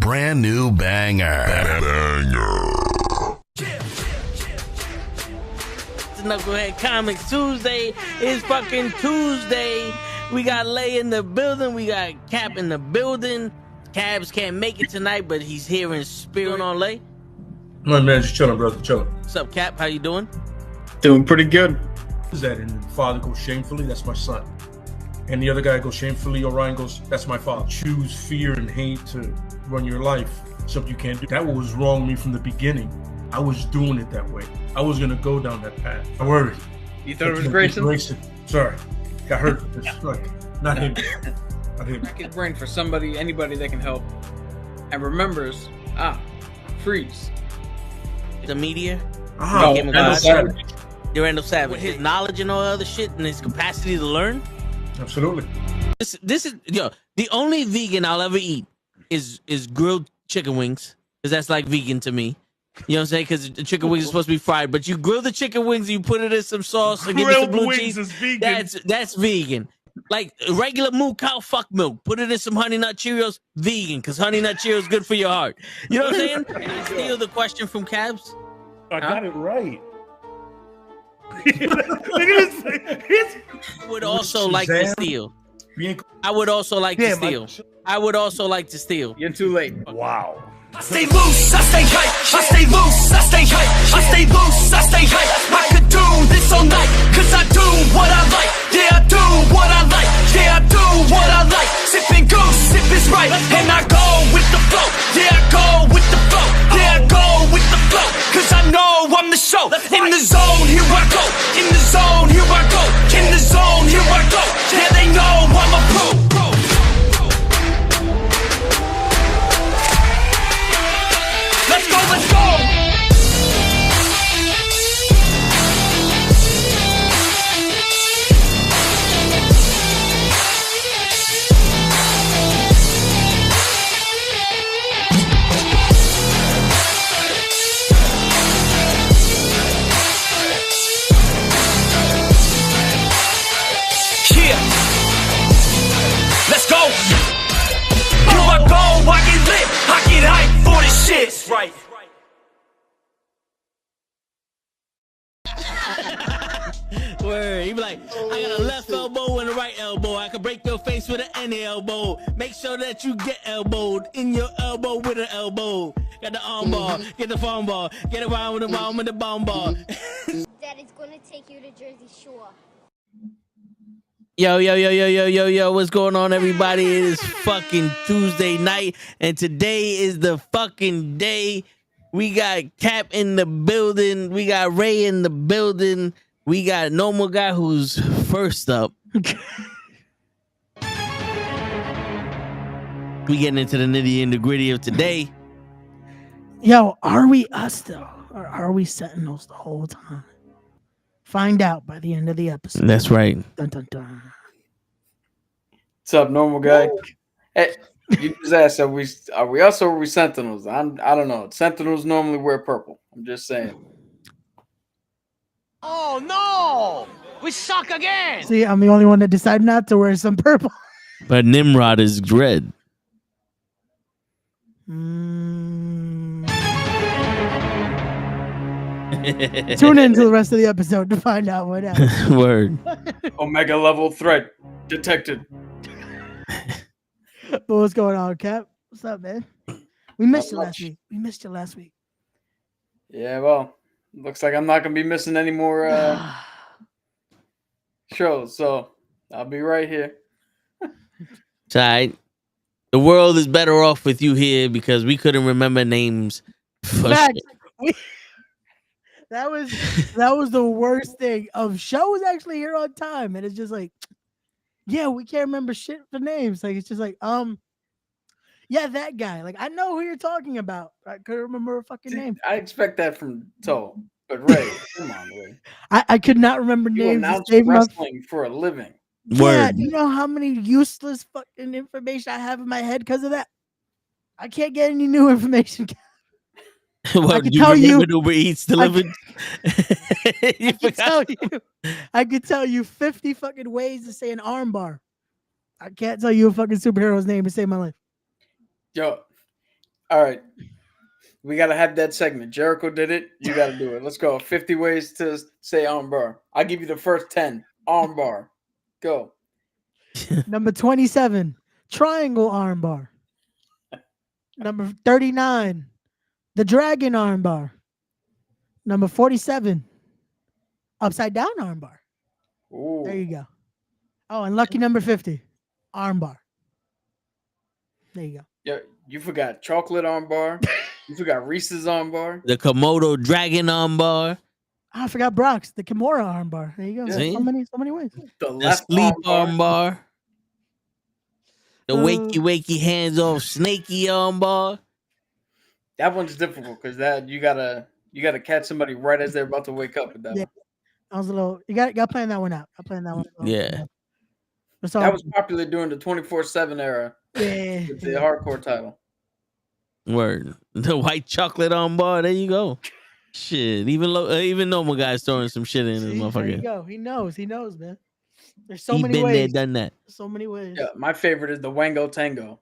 brand new banger. It's Knucklehead Comics Tuesday. It's fucking Tuesday. We got Lay in the building. We got Cap in the building. Cabs can't make it tonight, but he's here in spirit on Lay. My man, just chilling, brother, chilling. What's up, Cap? How you doing? Doing pretty good. Is that and the father goes shamefully? That's my son. And the other guy goes shamefully. Orion goes, that's my father. Choose fear and hate to run your life. Something you can't do. That was wrong with me from the beginning. I was doing it that way. I was gonna go down that path. I worried. You thought it was Grayson? Sorry, got hurt. It's like not him. Not him. Crack his brain for somebody, anybody that can help, and remembers. Freeze. The media. Randall Savage. Randall Savage. With his knowledge and all other shit and his capacity to learn. Absolutely. This is the only vegan I'll ever eat is grilled chicken wings, because that's like vegan to me. You know what I'm saying? Because the chicken wings are supposed to be fried, but you grill the chicken wings and you put it in some sauce and give it some blue cheese. Is vegan. That's vegan. Like regular moo cow fuck milk, put it in some Honey Nut Cheerios, vegan, because Honey Nut Cheerios is good for your heart. You know what I'm saying? And I steal the question from Cabs. I got it right. I would also like to steal. I would also like to steal. I would also like to steal. You're too late. Wow. I stay loose, I stay hype, I stay loose, I stay hype, I stay loose, I stay hype. I could do this all night, cause I do what I like. Yeah, I do what I like, yeah, I do what I like. Sipping goose, sip is right, and I go with the flow. Yeah, I go with the flow, yeah, I go with the flow. Cause I know I'm the show. In the zone, here I go. In the zone, here I go. In the zone, here I go. Yeah, they know I'm a pro. Let's go, let's go! Yeah! Let's go! Here I go, I get lit, I get hyped for this shit! Right. Word. He be like, I got a left elbow and a right elbow. I can break your face with an any elbow. Make sure that you get elbowed in your elbow with an elbow. Got the arm bar, get the phone ball, get around with the arm with the bomb ball. Daddy's gonna take you to Jersey Shore. Yo, what's going on, everybody? It is fucking Tuesday night, and today is the fucking day. We got Cap in the building. We got Ray in the building. We got Normal Guy who's first up. We getting into the nitty and the gritty of today. Yo, are we us though? Or are we Sentinels the whole time? Find out by the end of the episode. That's right. Dun, dun, dun. What's up, Normal Guy? Hey, you just asked, are we us or are we Sentinels? I don't know. Sentinels normally wear purple. I'm just saying. Oh no! We suck again! See, I'm the only one that decided not to wear some purple. But Nimrod is red. Tune in to the rest of the episode to find out what happens. Word. Omega level threat detected. But what's going on, Cap? What's up, man? We missed you last week. Yeah, well, looks like I'm not gonna be missing any more shows, so I'll be right here. It's all right. The world is better off with you here because we couldn't remember names. For shit. That was the worst thing. Show was actually here on time, and it's just like, yeah, we can't remember shit for names. Like it's just like, yeah, that guy. Like I know who you're talking about. I couldn't remember a fucking name. I expect that from Toe, but Ray, come on, Ray. I could not remember You names. announce wrestling for a living. Yeah, Word. do you know how many useless fucking information I have in my head because of that? I can't get any new information. Well, I could you tell remember you- Uber Eats delivered? I could tell you 50 fucking ways to say an armbar. I can't tell you a fucking superhero's name to save my life. Yo, All right. We got to have that segment. Jericho did it. You got to do it. Let's go. 50 ways to say armbar. I'll give you the first 10. Armbar. Go. Number 27, triangle armbar. Number 39, the dragon armbar. Number 47, upside down armbar. Ooh. There you go. Oh, and lucky number 50, armbar. There you go. Yeah, you forgot chocolate armbar. You forgot Reese's armbar. The Komodo dragon armbar. Oh, I forgot Brock's, the Kimura armbar. There you go. See? So many ways. The The left sleep armbar. armbar. The wakey Uh, wakey hands off snaky armbar. That one's difficult because that you gotta catch somebody right as they're about to wake up with that Yeah. one. I was a little. You got to plan that one out. I planned that one. Yeah. So, That was popular during the 24/7 era yeah. with the hardcore title. Word. The white chocolate armbar. There you go. Shit. Even normal guys throwing some shit in his See, there you motherfucker. go. He knows, man. There's so He many been there, ways. done that. So many ways. Yeah, my favorite is the Wango Tango.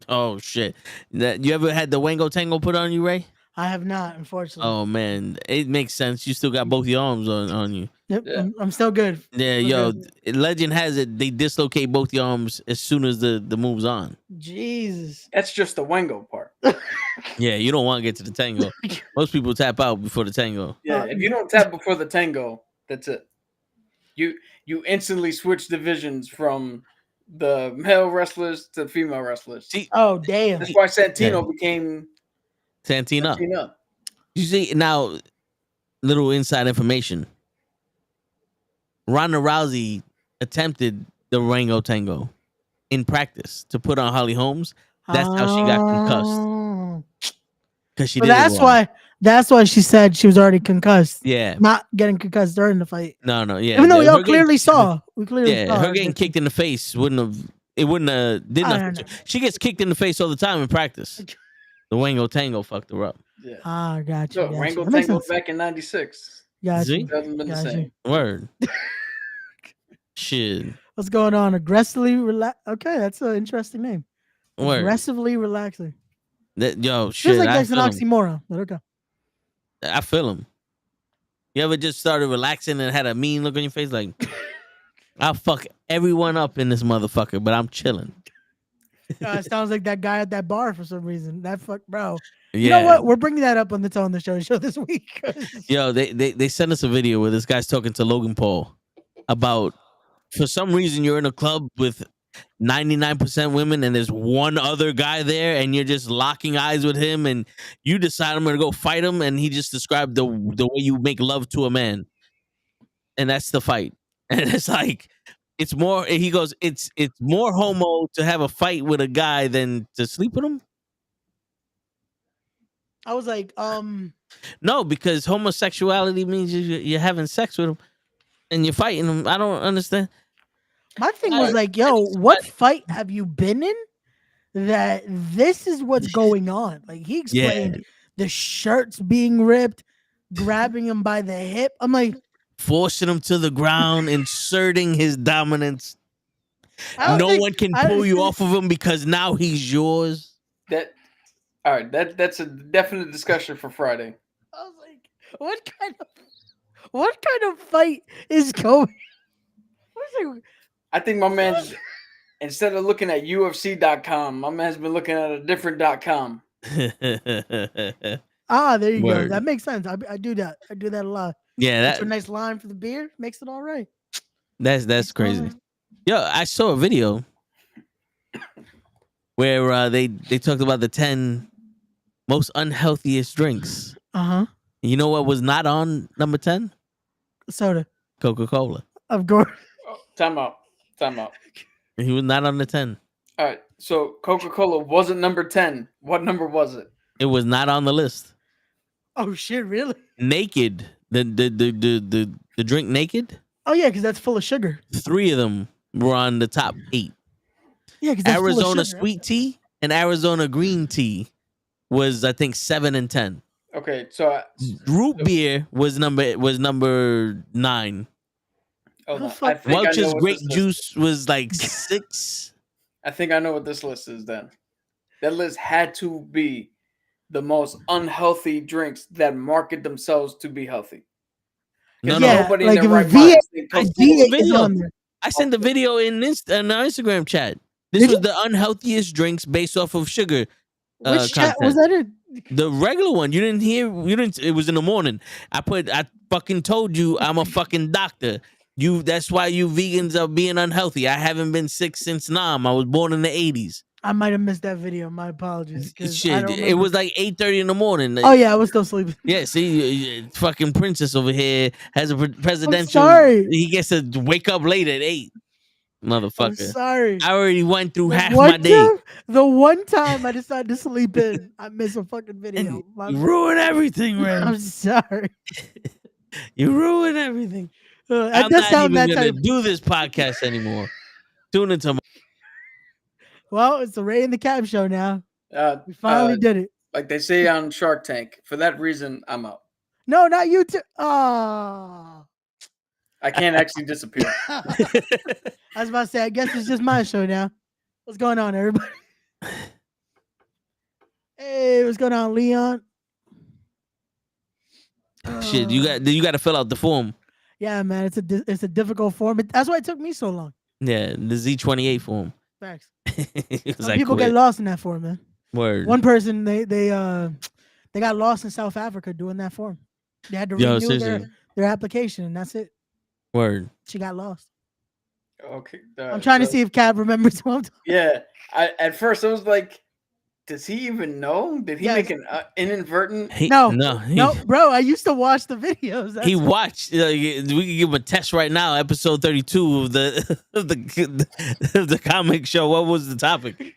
Oh shit. You ever had the Wango Tango put on you, Ray? I have not, unfortunately. Oh man, it makes sense. You still got both your arms on you. Yep, Yeah. I'm still good. Yeah, yo, legend has it they dislocate both your arms as soon as the move's on. Jesus. That's just the Wango part. Yeah, you don't want to get to the tango. Most people tap out before the tango. Yeah, if you don't tap before the tango, that's it. You instantly switch divisions from the male wrestlers to female wrestlers. See, Oh, damn. That's why Santino became Santina. Santino. You see now, little inside information. Ronda Rousey attempted the Rango Tango in practice to put on Holly Holmes. That's how she got concussed Oh. because she But did. that's why she said she was already concussed. Yeah. Not getting concussed during the fight. No. Yeah. Even though we all Her getting- clearly saw. Yeah, her getting kicked in the face wouldn't have. It wouldn't have. Did I nothing. don't to- She gets kicked in the face all the time in practice. The Wango Tango fucked her up. Yeah. Ah, gotcha. So gotcha. Wango That makes Tango sense. back in '96. Gotcha. See? Hasn't been the Gotcha. same. Word. Shit. What's going on? Aggressively relax. Okay, that's an interesting name. Word. Aggressively relaxing. Yo, Feels shit. like I that's an feel him. oxymoron. But okay. I feel him. You ever just started relaxing and had a mean look on your face, like I'll fuck everyone up in this motherfucker, but I'm chilling. It sounds like that guy at that bar for some reason. That fuck, bro. Yeah. You know what? We're bringing that up on the Tell on the Show this week. 'Cause- Yo, they sent us a video where this guy's talking to Logan Paul about, for some reason you're in a club with 99% women and there's one other guy there and you're just locking eyes with him and you decide I'm gonna go fight him, and he just described the way you make love to a man, and that's the fight. And it's like it's more. He goes, it's more homo to have a fight with a guy than to sleep with him. I was like, No, because homosexuality means you're having sex with him and you're fighting him. I don't understand. my thing was like, yo, what fight have you been in that this is what's going on? Like he explained the shirts being ripped, grabbing him by the hip. I'm like, Forcing him to the ground, inserting his dominance. I don't No think- one can I pull you understand- off of him because now he's yours. All right, that's a definite discussion for Friday. I was like, what kind of fight is going? I was like, I think my man's instead of looking at UFC.com, my man's been looking at a different .com. ah, there you go. Word. That makes sense. I do that. I do that a lot. Yeah, That's a that nice line for the beer. Makes it all right. that's crazy. Yo, I saw a video where they talked about the 10 most unhealthiest drinks. Uh-huh. You know what was not on number 10? Soda. Coca-Cola. Of course. Oh, time out. He was not on the 10. All right, so Coca-Cola wasn't number 10. What number was it? It was not on the list. Oh shit, really? Naked. The drink Naked. Oh yeah, because that's full of sugar. 3 of them were on the top 8. Yeah, because that's full of Arizona sugar. sweet tea and Arizona green tea was, I think, 7 and 10. Okay, so Root beer was number 9. hold on. fuck- I think I know Welch's what grape this list- juice was like 6. I think I know what this list is then. That list had to be the most unhealthy drinks that market themselves to be healthy. No, Because no. Yeah, nobody in like their if a right V8, mind thinks I a sent Coke-Cola. the V8 is video. on there. I sent the video in our Instagram chat. This Did was you? the unhealthiest drinks based off of sugar Which chat was content. that in? The regular one. You didn't hear. You didn't. It was in the morning. I fucking told you I'm a fucking doctor. That's why you vegans are being unhealthy. I haven't been sick since Nam. I was born in the 80s. I might have missed that video. My apologies, because I Shit, don't it remember. was like 8:30 in the morning. Oh yeah, I was still sleeping. Yeah, see, fucking princess over here has a I'm presidential. sorry. He gets to wake up late at 8. I'm Motherfucker. sorry. I already went through The half my one day. time, the one time I decided to sleep in, I missed a fucking video. And you ruin everything, Ray. I'm sorry. You ruin everything. That I'm does not sound even that gonna type. do this podcast anymore. Tune into my Well, it's the Ray and the Cab show now. We finally did it. Like they say on Shark Tank. For that reason, I'm out. No, not you two. Oh. I can't actually disappear. I was about to say, I guess it's just my show now. What's going on, everybody? Hey, what's going on, Leon? shit. You got to fill out the form. Yeah, man, it's a difficult form. That's why it took me so long. Yeah, the Z28 form. Facts. It was Some like people get lost in that form, man. Word. One person they got lost in South Africa doing that form. They had to Yo, renew seriously. their application, and that's it. Word. She got lost. Okay. I'm trying to see if Cab remembers what I'm talking. Yeah. At first I was like, does he even know? Did he Yes. make an inadvertent? No, bro. I used to watch the videos. That's He watched. We can give him a test right now. Episode 32 of the of the comic show. What was the topic?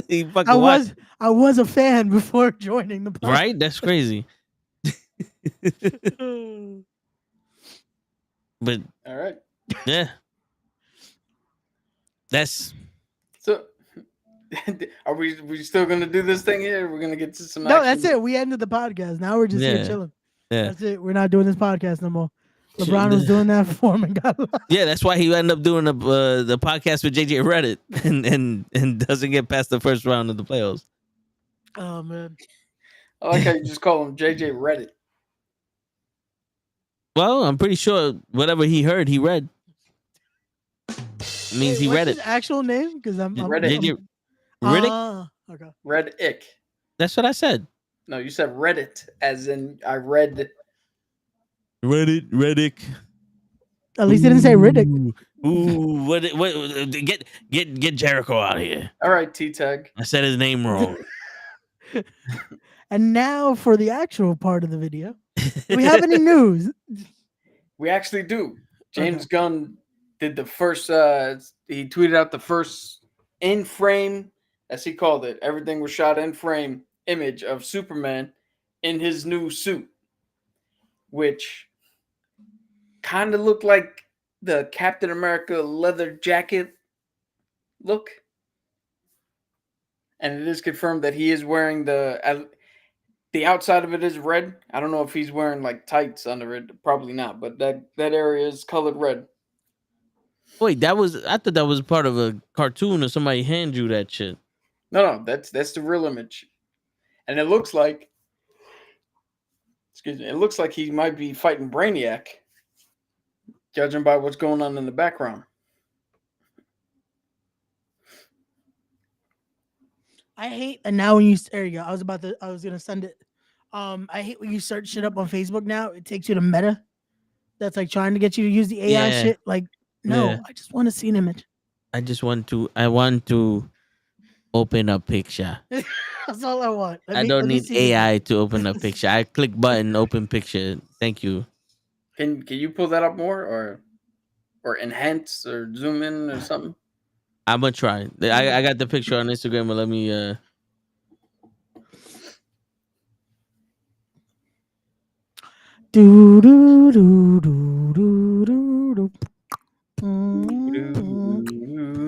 He fucking watched. I was a fan before joining the podcast. Right? That's crazy. But All right. yeah, that's So are we still gonna do this thing here? We're gonna get to some No, action? that's it. We ended the podcast. Now we're just here Yeah. chilling. yeah, That's it. We're not doing this podcast no more. Shit, LeBron was doing that for him and got lost. yeah. That's why he ended up doing the podcast with JJ Reddit and doesn't get past the first round of the playoffs. Oh man. I like how you just call him JJ Reddit. Well, I'm pretty sure whatever he heard, he read. Means he What's read his it. actual name? Because I'm Reddit. JJ Riddick. Okay. Reddit. That's what I said. No, you said Reddit, as in I read. Reddit, Reddick. At least he didn't say Riddick. Ooh, what? Get Jericho out of here. All right, T-Tag. I said his name wrong. And now for the actual part of the video. Do we have any news? We actually do. James Gunn did the first. He tweeted out the first in frame, as he called it. Everything was shot in frame image of Superman in his new suit, which kind of looked like the Captain America leather jacket look. And it is confirmed that he is wearing the outside of it is red. I don't know if he's wearing like tights under it. Probably not, but that area is colored red. Wait, I thought that was part of a cartoon or somebody hand drew that shit. No, that's the real image. And it looks like, excuse me, it looks like he might be fighting Brainiac, judging by what's going on in the background. I hate, and now when you there you go. I was gonna send it. I hate when you search shit up on Facebook now. It takes you to Meta. That's like trying to get you to use the AI Yeah. shit. Like, no, Yeah. I just want to see an image. I want to open a picture. That's all I want. I don't need see the- AI to open a picture. I click button, open picture. Thank you. Can you pull that up more or enhance or zoom in or something? I'm gonna try. I got the picture on Instagram, but let me Do do do do do do do.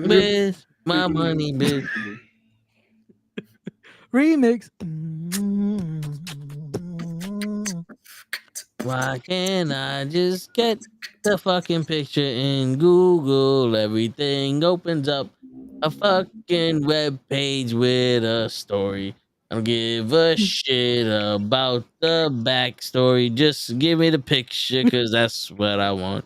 Miss my money, bitch. Remix. Why can't I just get the fucking picture in Google? Everything opens up a fucking web page with a story. I don't give a shit about the backstory. Just give me the picture, cause that's what I want.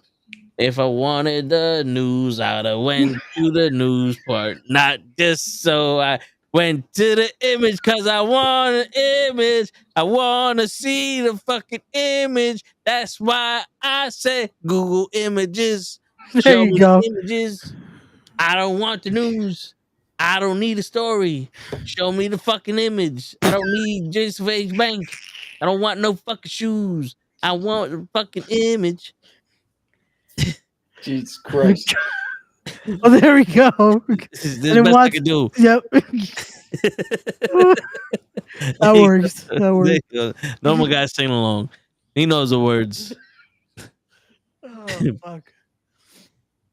If I wanted the news, I'd have went to the news part, not just so I went to the image, cause I want an image. I want to see the fucking image. That's why I say Google Images. There Show you me go. the images. I don't want the news. I don't need a story. Show me the fucking image. I don't need Jason Face Bank. I don't want no fucking shoes. I want the fucking image. Jesus Christ. Oh, there we go. This is And the then best I watch. can do. Yep. That works. That There works. you go. Normal guy singing along. He knows the words. Oh fuck.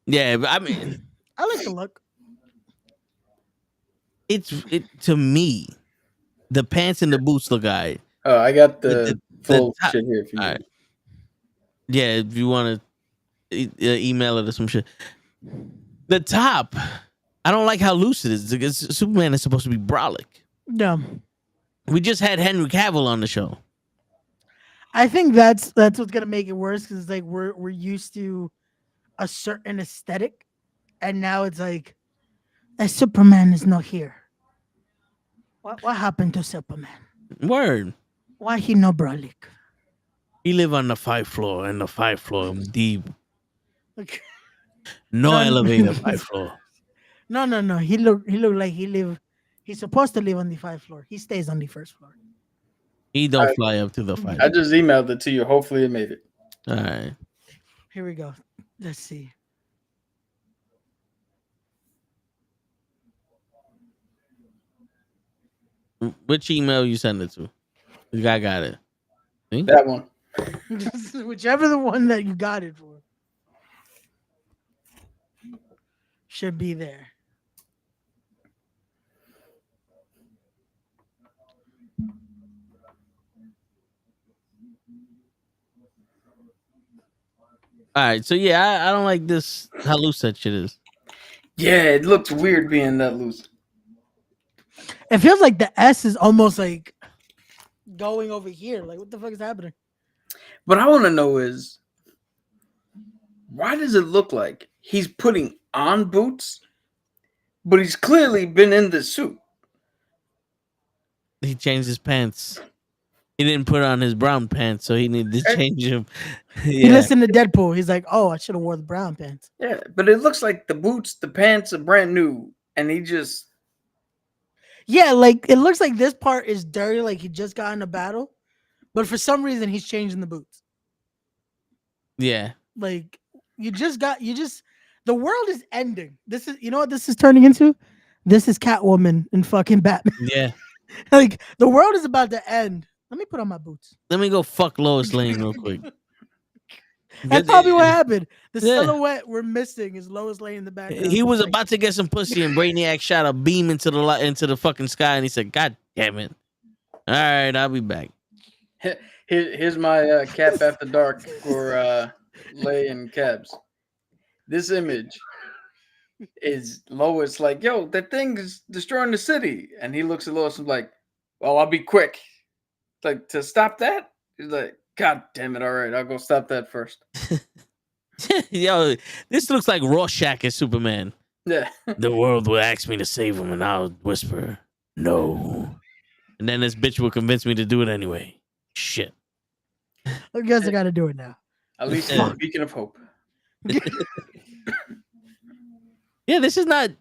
Yeah, but I mean, I like the look. it to me. The pants and the boots look alright. Oh, I got The- the full top- shit here for you. Alright. Yeah, if you want to email it or some shit. The top, I don't like how loose it is. Because Superman is supposed to be brolic. Yeah. We just had Henry Cavill on the show. I think that's what's gonna make it worse because it's like we're used to a certain aesthetic, and now it's like Superman is not here. What happened to Superman? Word. Why he no brolic? He live on the 5th floor, and the 5th floor deep. Like, No No, elevator, 5th floor. no. He look like he live. He's supposed to live on the 5th floor. He stays on the 1st floor. He don't fly up to the 5th. I just emailed it to you. Hopefully it made it. All right. Here we go. Let's see. Which email you send it to? The guy got it. See? That one. Whichever the one that you got it for should be there. All right. So yeah, I don't like this. How loose that shit is. Yeah, it looks weird being that loose. It feels like the S is almost like going over here. Like, what the fuck is happening? What I want to know is why does it look like he's putting on boots, but he's clearly been in the suit? He changed his pants. He didn't put on his brown pants, so he needed to change them. He listened to Deadpool. He's like, oh, I should have wore the brown pants. Yeah, but it looks like the boots, the pants are brand new, and he just Yeah, like it looks like this part is dirty, like he just got in a battle, but for some reason he's changing the boots. Yeah. Like the world is ending. This is, you know what this is turning into? This is Catwoman and fucking Batman. Yeah. Like the world is about to end. Let me put on my boots. Let me go fuck Lois Lane real quick. That's probably what happened. The Yeah. silhouette we're missing is Lois Lane in the background. He was Like, about to get some pussy, and Brainiac shot a beam into the fucking sky, and he said, "God damn it! All right, I'll be back." here's my cap after dark for Lay and Cabs. This image is Lois like, yo, that thing is destroying the city, and he looks at Lois and like, well, I'll be quick. Like, to stop that? He's like, God damn it! All right, I'll go stop that first. Yo, this looks like Rorschach as Superman. Yeah. The world will ask me to save him, and I'll whisper, "No," and then this bitch will convince me to do it anyway. Shit. I guess I got to do it now. At least Yeah. speaking of hope. Yeah, this is not.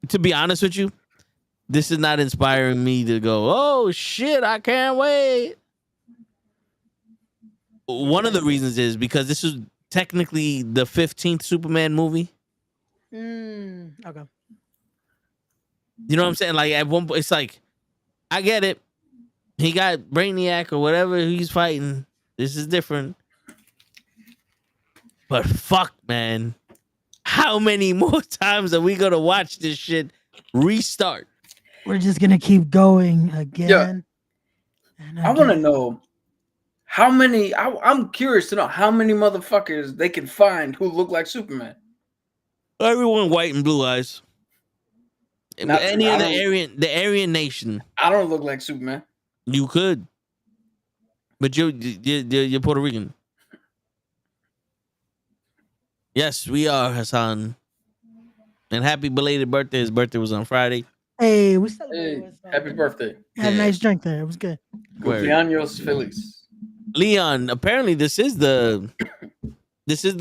To be honest with you, this is not inspiring me to go, "Oh shit, I can't wait." One of the reasons is because this is technically the 15th Superman movie. Okay. You know what I'm saying? Like at one point, it's like, I get it. He got Brainiac or whatever he's fighting. This is different. But fuck, man. How many more times are we gonna watch this shit restart? We're just gonna keep going again. And I want to again. know how many. I'm curious to know how many motherfuckers they can find who look like Superman. Everyone white and blue eyes. Not Any true. of the Aryan nation, I don't look like Superman. you could, but you're Puerto Rican. Yes, we are, Hassan. And happy belated birthday. His birthday was on Friday. Hey, we celebrated Hey, with happy birthday. had a Yeah. nice drink there. It was good. Word. Cumpleaños feliz. Leon, apparently this is the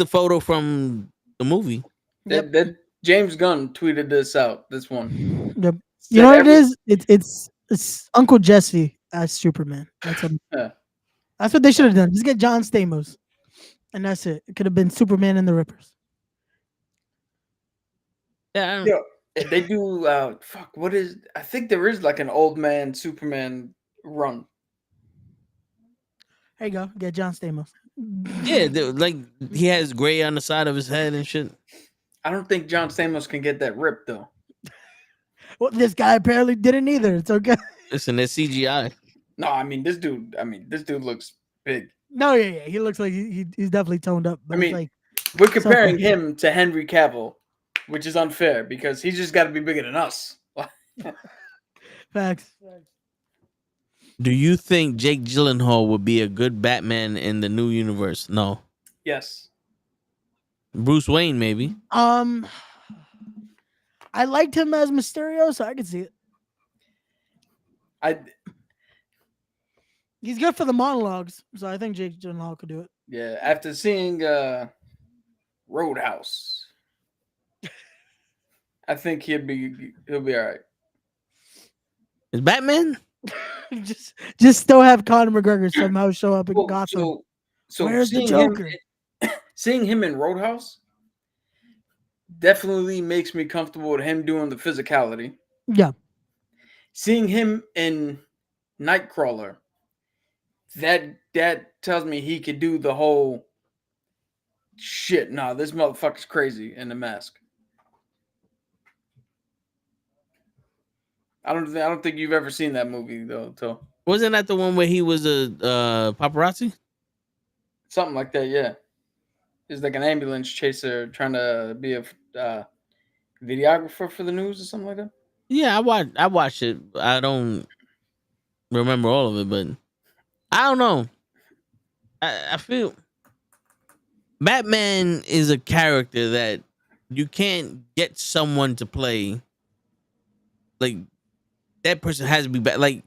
photo from the movie. That James Gunn tweeted this out. This one. Yep. Said You know what it every- is? It's Uncle Jesse as Superman. Yeah. That's what they should have done. Just get John Stamos, and that's it. It could have been Superman and the Rippers. Yeah. Yeah. If they do fuck, what is I think there is like an old man Superman run. There you go. Get John Stamos. Yeah, like he has gray on the side of his head and shit. I don't think John Stamos can get that rip though. Well, this guy apparently didn't either. It's okay. Listen, that's CGI. No, I mean this dude looks big. No, yeah. He looks like he's definitely toned up. But I mean, it's like We're comparing something. him to Henry Cavill, which is unfair because he's just got to be bigger than us. Facts. Do you think Jake Gyllenhaal would be a good Batman in the new universe? No. Yes. Bruce Wayne, maybe. I liked him as Mysterio, so I could see it. He's good for the monologues, so I think Jake Gyllenhaal could do it. Yeah, after seeing Roadhouse, I think he'll be all right. Is Batman? just still have Conor McGregor somehow show up in Well, Gotham. so Where's the seeing Joker? seeing him in Roadhouse definitely makes me comfortable with him doing the physicality. Yeah. Seeing him in Nightcrawler, that tells me he could do the whole shit. Nah, this motherfucker's crazy in the mask. I don't think you've ever seen that movie though. So Wasn't that the one where he was a paparazzi? something like that, yeah. He's like an ambulance chaser trying to be a videographer for the news or something like that. Yeah, I watched it. I don't remember all of it, but I don't know. I feel Batman is a character that you can't get someone to play. Like that person has to be like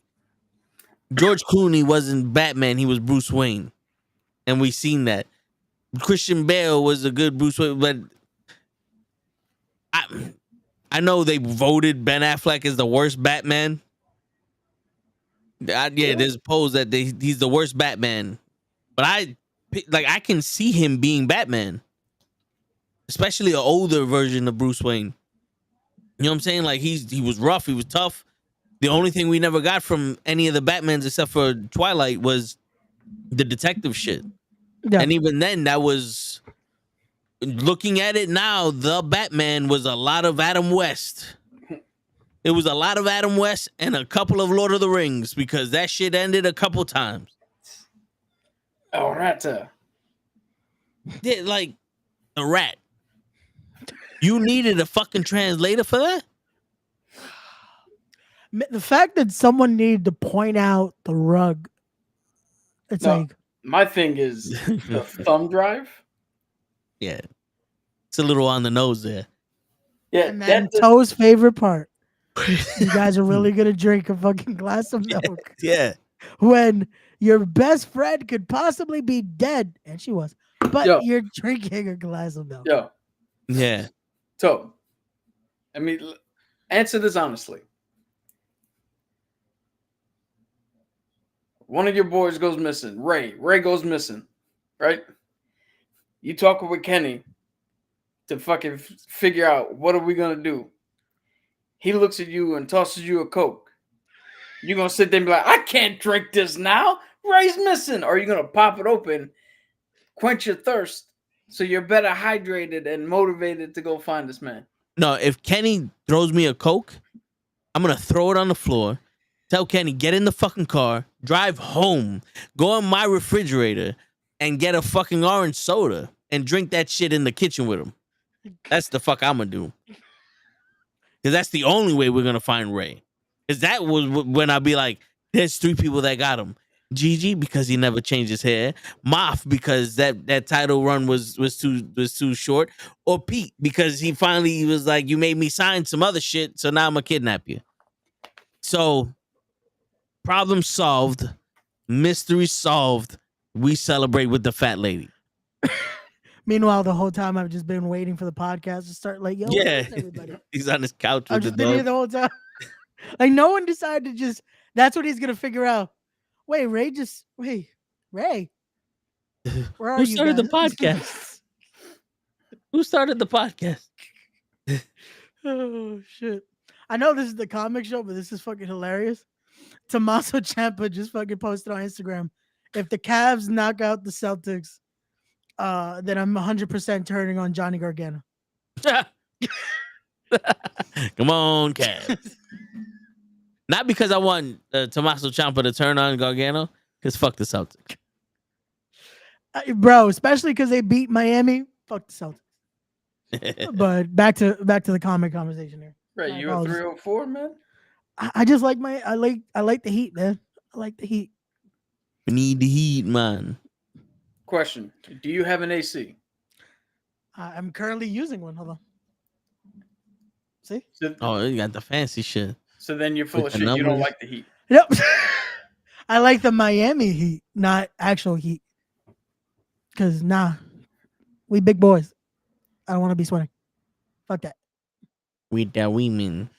George Clooney wasn't Batman; he was Bruce Wayne, and we seen that. Christian Bale was a good Bruce Wayne, but I know they voted Ben Affleck as the worst Batman. There's polls that he's the worst Batman, but I can see him being Batman, especially an older version of Bruce Wayne. You know what I'm saying? Like he was rough, he was tough. The only thing we never got from any of the Batmans except for Twilight was the detective shit. Yeah. And even then, that was looking at it now. The Batman was a lot of Adam West. It was a lot of Adam West and a couple of Lord of the Rings because that shit ended a couple times. Oh, right. Yeah, like the rat. You needed a fucking translator for that? The fact that someone needed to point out the rug, it's No. like My thing is the thumb drive. Yeah. It's a little on the nose there. Yeah, and then Toe's favorite part. You guys are really gonna drink a fucking glass of milk Yeah. when your best friend could possibly be dead, and she was, but Yo. you're drinking a glass of milk. Yo, Yeah. so I mean, answer this honestly. One of your boys goes missing. Ray goes missing, right? You talking with Kenny to fucking figure out what are we gonna do. He looks at you and tosses you a Coke. You're gonna sit there and be like, I can't drink this now. Ray's missing. Or you're gonna pop it open, quench your thirst, so you're better hydrated and motivated to go find this man. No, if Kenny throws me a Coke, I'm going to throw it on the floor. Tell Kenny, get in the fucking car, drive home, go on my refrigerator, and get a fucking orange soda and drink that shit in the kitchen with him. That's the fuck I'm going to do. because that's the only way we're gonna find Ray. Because that was when I'd be like, there's 3 people that got him. Gigi because he never changed his hair, Moff because that title run was too short, or Pete because he finally was like, you made me sign some other shit, so now I'm gonna kidnap you. So problem solved, mystery solved. We celebrate with the fat lady. Meanwhile, the whole time I've just been waiting for the podcast to start. Like, yo, where is everybody? He's on his couch I've with the just been here dog. the whole time. Like, no one decided to just. That's what he's gonna figure out. Wait, Ray. Where are Who you? started the guys? podcast? Who started the podcast? Oh shit! I know this is the comic show, but this is fucking hilarious. Tommaso Ciampa just fucking posted on Instagram. If the Cavs knock out the Celtics, then I'm 100% turning on Johnny Gargano. Come on, Cavs. Not because I want Tommaso Ciampa to turn on Gargano, because fuck the Celtics. Bro, especially because they beat Miami. Fuck the Celtics. But back to the comic conversation here. Right, you a 304, man? I just like I like the Heat, man. I like the Heat. We need the heat, man. Question: do you have an AC? I'm currently using one. Hold on. See? Oh, you got the fancy shit. So then you're full With of the shit. You don't numbers. like the Heat. Yep. I like the Miami Heat, not actual Heat. Because, we big boys. I don't want to be sweating. Fuck that. With the women.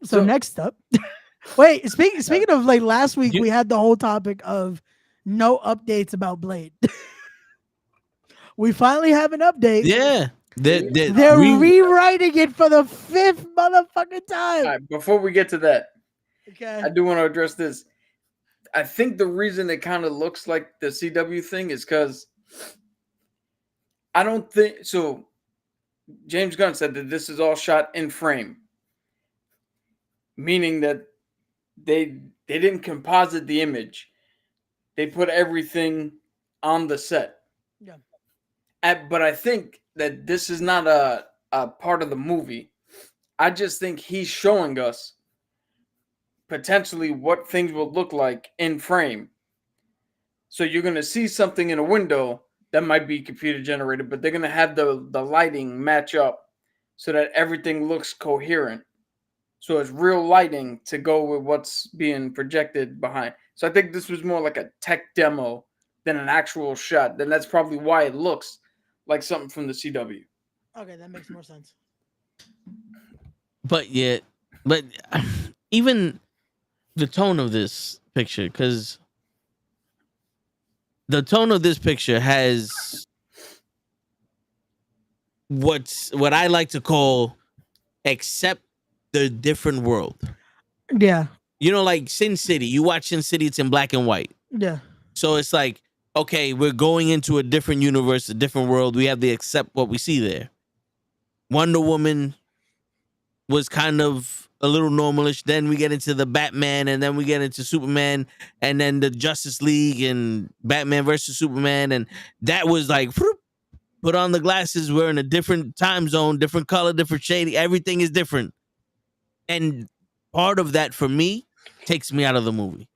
So next up. Wait, speaking of like last week, we had the whole topic of no updates about Blade. We finally have an update. Yeah. They're rewriting it for the 5th motherfucking time. All right, before we get to that, Okay. I do want to address this. I think the reason it kind of looks like the CW thing is because I don't think so. James Gunn said that this is all shot in frame, meaning that they didn't composite the image. They put everything on the set. Yeah. But I think that this is not a part of the movie. I just think he's showing us potentially what things will look like in frame. So you're going to see something in a window that might be computer generated, but they're going to have the lighting match up so that everything looks coherent. So it's real lighting to go with what's being projected behind. So I think this was more like a tech demo than an actual shot. Then that's probably why it looks like something from the CW. Okay, that makes more sense. But even the tone of this picture, because the tone of this picture has what I like to call accept the different world. Yeah. You know, like Sin City. You watch Sin City, it's in black and white. Yeah. So it's like, okay, we're going into a different universe, a different world. We have to accept what we see there. Wonder Woman was kind of a little normalish. Then we get into the Batman, and then we get into Superman, and then the Justice League and Batman versus Superman. And that was like, put on the glasses. We're in a different time zone, different color, different shade. Everything is different. And part of that for me takes me out of the movie.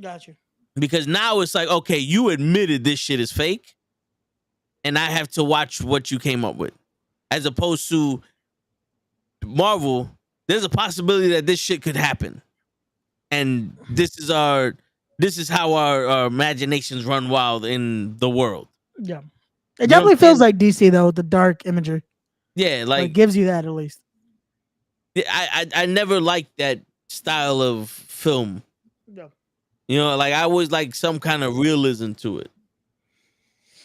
Got you. Because now it's like, okay, you admitted this shit is fake, and I have to watch what you came up with. As opposed to Marvel, there's a possibility that this shit could happen. And this is how our imaginations run wild in the world. Yeah. It definitely feels like DC though, with the dark imagery. Yeah, like it gives you that at least. I never liked that style of film. Yeah. You know, like I always like some kind of realism to it.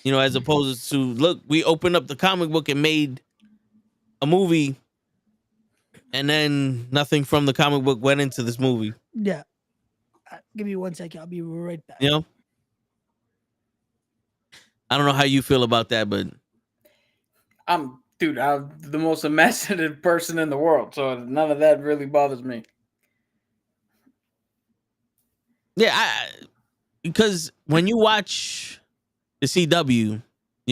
You know, as opposed to, look, we opened up the comic book and made a movie, and then nothing from the comic book went into this movie. Yeah. Give me 1 second. I'll be right back. You know? I don't know how you feel about that, but I'm the most imaginative person in the world, so none of that really bothers me. yeah, because when you watch the CW,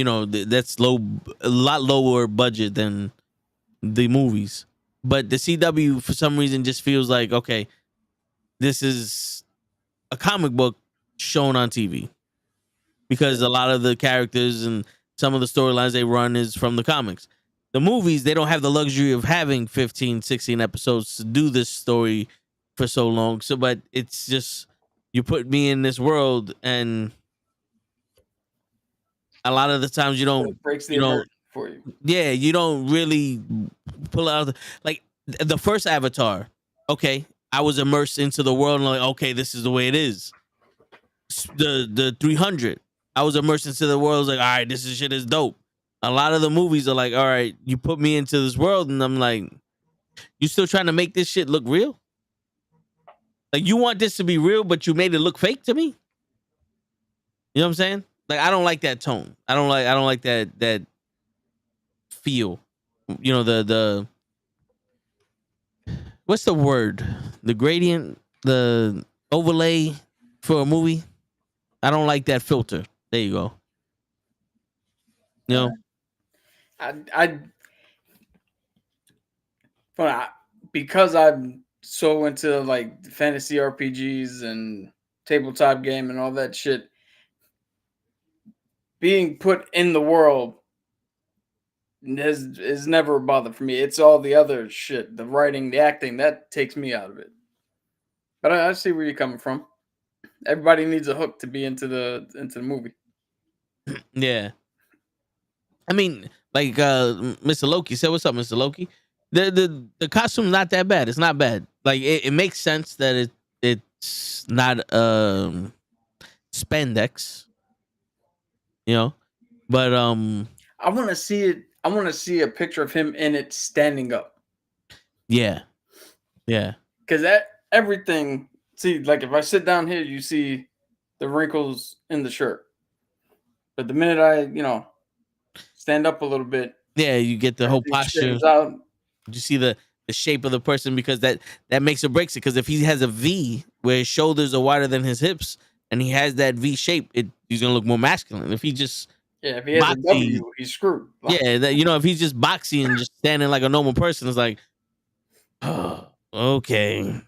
that's a lot lower budget than the movies. But the CW for some reason just feels like, okay, this is a comic book shown on TV, because a lot of the characters and some of the storylines they run is from the comics. The movies, they don't have the luxury of having 15, 16 episodes to do this story for so long. So, but it's just, you put me in this world, and a lot of the times It breaks the immersion for you. yeah, you don't really pull out like the first Avatar. Okay, I was immersed into the world and like, okay, this is the way it is. The 300, I was immersed into the world. I was like, all right, this shit is dope. A lot of the movies are like, all right, you put me into this world, and I'm like, you still trying to make this shit look real? Like, you want this to be real, but you made it look fake to me? You know what I'm saying? Like, I don't like that tone. I don't like that feel. The what's the word? The gradient, the overlay for a movie. I don't like that filter. There you go. You know? Because I'm so into like fantasy RPGs and tabletop game and all that shit, being put in the world is never a bother for me. It's all the other shit, the writing, the acting, that takes me out of it. But I see where you're coming from. Everybody needs a hook to be into the movie. Yeah. I mean, like Mr. Loki said, what's up, Mr. Loki? The costume's not that bad. It's not bad. Like, it makes sense that it's not spandex. But I want to see it. I want to see a picture of him in it standing up. Yeah. Because everything. See, like if I sit down here, you see the wrinkles in the shirt. But the minute I, stand up a little bit, yeah, you get the whole posture. You see the shape of the person, because that makes or breaks it. Because if he has a V where his shoulders are wider than his hips, and he has that V shape, he's gonna look more masculine. If he just if he has a W, he's screwed. Yeah, if he's just boxy and just standing like a normal person, it's like, oh, okay.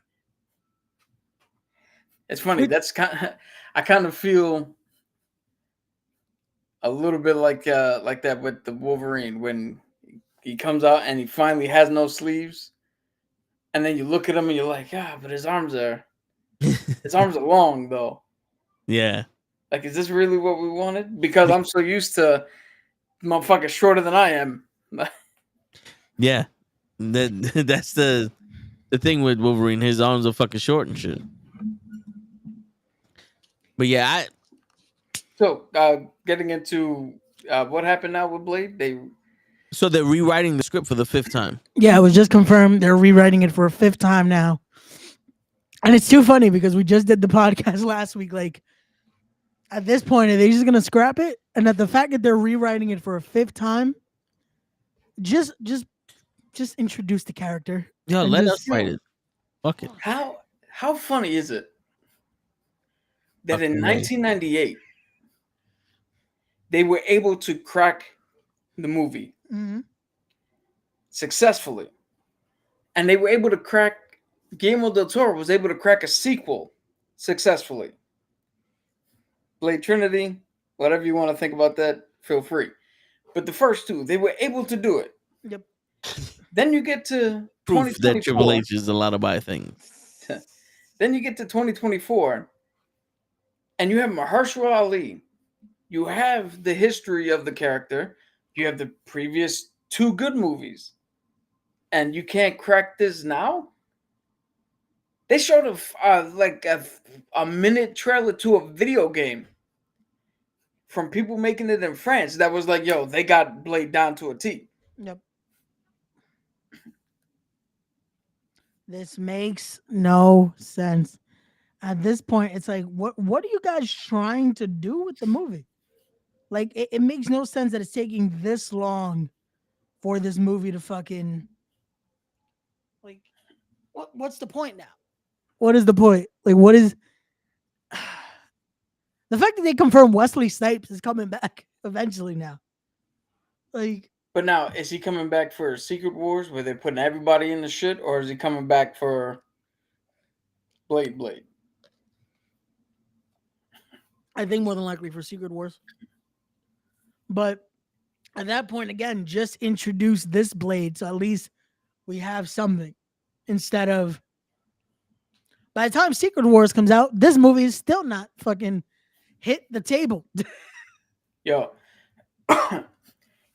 It's funny. That's I kind of feel a little bit like that with the Wolverine when he comes out and he finally has no sleeves, and then you look at him and you're like, but his arms are long though. Yeah. Like, is this really what we wanted? Because I'm so used to motherfuckers shorter than I am. Yeah, that's the thing with Wolverine. His arms are fucking short and shit. But yeah, So getting into what happened now with Blade, so they're rewriting the script for the 5th time. Yeah, it was just confirmed. They're rewriting it for a 5th time now. And it's too funny because we just did the podcast last week. Like, at this point, are they just gonna scrap it? And that the fact that they're rewriting it for a 5th time, just introduce the character. Yo, let us write it. Fuck it. How funny is it that in 1998 they were able to crack the movie successfully, and they were able to crack. Guillermo del Toro was able to crack a sequel successfully. Blade Trinity, whatever you want to think about that, feel free. But the first two, they were able to do it. Yep. Then you get to proof that Triple H is allowed to buy things. Then you get to 2024, and you have Mahershala Ali. You have the history of the character. You have the previous 2 good movies, and you can't crack this now. They showed a minute trailer to a video game from people making it in France that was like, yo, they got Blade down to a T. Yep. This makes no sense. At this point, it's like, what are you guys trying to do with the movie? Like, it makes no sense that it's taking this long for this movie to fucking, like, what's the point now? What is the point? Like, what is the fact that they confirm Wesley Snipes is coming back eventually now? Like, But now, is he coming back for Secret Wars where they're putting everybody in the shit, or is he coming back for Blade? I think more than likely for Secret Wars. But at that point, again, just introduce this Blade, so at least we have something instead of. By the time Secret Wars comes out, this movie is still not fucking hit the table. Yo,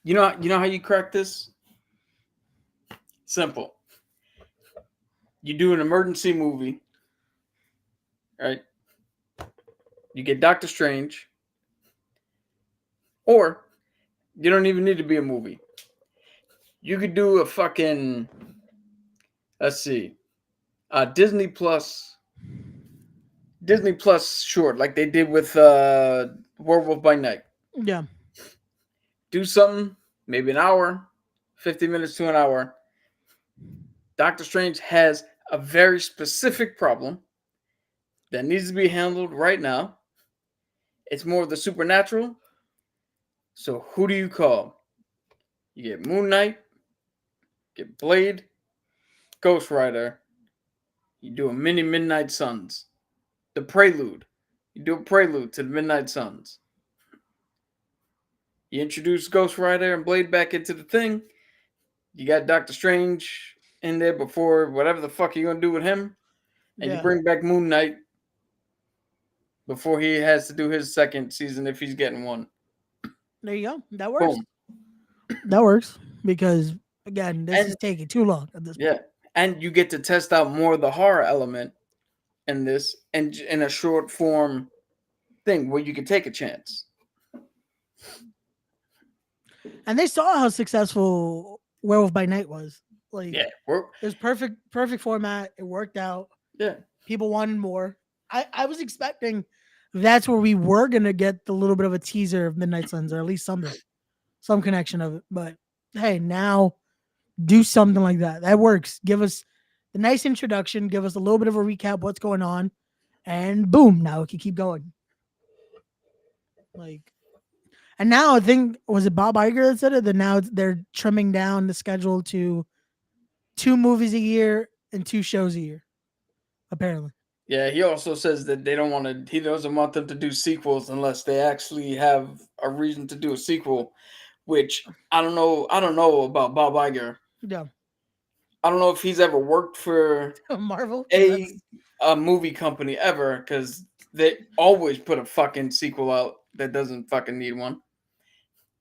you know how you crack this? Simple. You do an emergency movie, right? You get Doctor Strange, or you don't even need to be a movie. You could do a fucking, let's see, Disney Plus short, like they did with Werewolf by Night. Yeah. Do something, maybe an hour, 50 minutes to an hour. Doctor Strange has a very specific problem that needs to be handled right now. It's more of the supernatural. So who do you call? You get Moon Knight, get Blade, Ghost Rider. You do a mini Midnight Suns. The Prelude. You do a prelude to the Midnight Suns. You introduce Ghost Rider and Blade back into the thing. You got Doctor Strange in there before whatever the fuck you're going to do with him. And you bring back Moon Knight before he has to do his second season if he's getting one. There you go. That works. Boom. That works because, again, this is taking too long at this point. Yeah. And you get to test out more of the horror element in this and in a short form thing where you can take a chance. And they saw how successful Werewolf by Night was. Like, Yeah. it was perfect format. It worked out. Yeah. People wanted more. I was expecting that's where we were gonna get the little bit of a teaser of Midnight Suns, or at least some connection of it. But hey, now do something like that. That works. Give us the nice introduction, give us a little bit of a recap what's going on, and boom, now we can keep going. Like, and now I think, was it Bob Iger that said it, that now they're trimming down the schedule to 2 movies a year and 2 shows a year, apparently. Yeah, he also says that he doesn't want them to do sequels unless they actually have a reason to do a sequel, which I don't know about Bob Iger. Yeah. I don't know if he's ever worked for Marvel, a movie company ever, because they always put a fucking sequel out that doesn't fucking need one.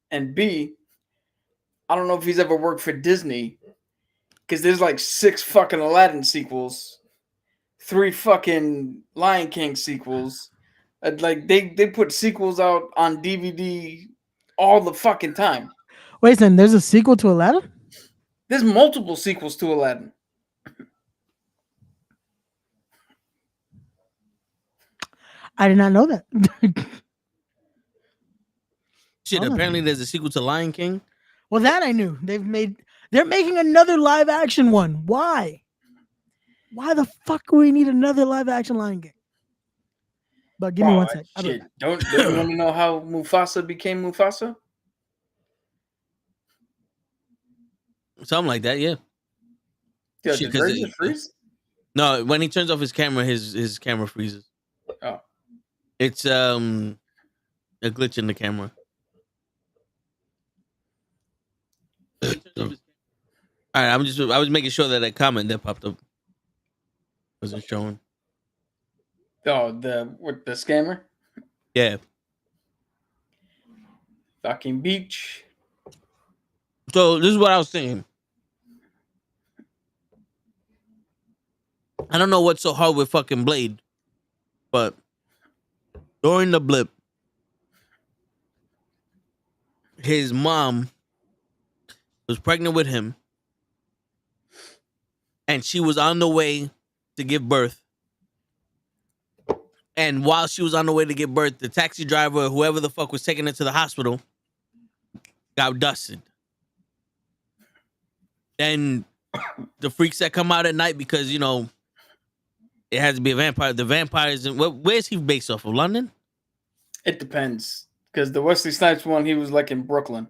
And B, I don't know if he's ever worked for Disney, because there's like 6 fucking Aladdin sequels, 3 fucking Lion King sequels. Like they put sequels out on DVD all the fucking time. Wait a second, there's a sequel to Aladdin? There's multiple sequels to Aladdin. I did not know that. Shit, apparently there's a sequel to Lion King. Well, that I knew. They're making another live action one. Why? Why the fuck do we need another live action Lion King? But give me one sec. Shit. Don't you want to know how Mufasa became Mufasa? Something like that, yeah. Yeah, Shit, did Bird just freeze? No, when he turns off his camera, his camera freezes. Oh. It's a glitch in the camera. All right, I was making sure that comment that popped up wasn't showing. Oh, with the scammer? Yeah. Fucking beach. So this is what I was saying. I don't know what's so hard with fucking Blade, but during the blip, his mom was pregnant with him, and she was on the way to give birth. And while she was on the way to give birth, the taxi driver, whoever the fuck was taking her to the hospital, got dusted. And the freaks that come out at night, because, you know, it has to be a vampire. The vampires, where's he based off of? London? It depends. Because the Wesley Snipes one, he was like in Brooklyn.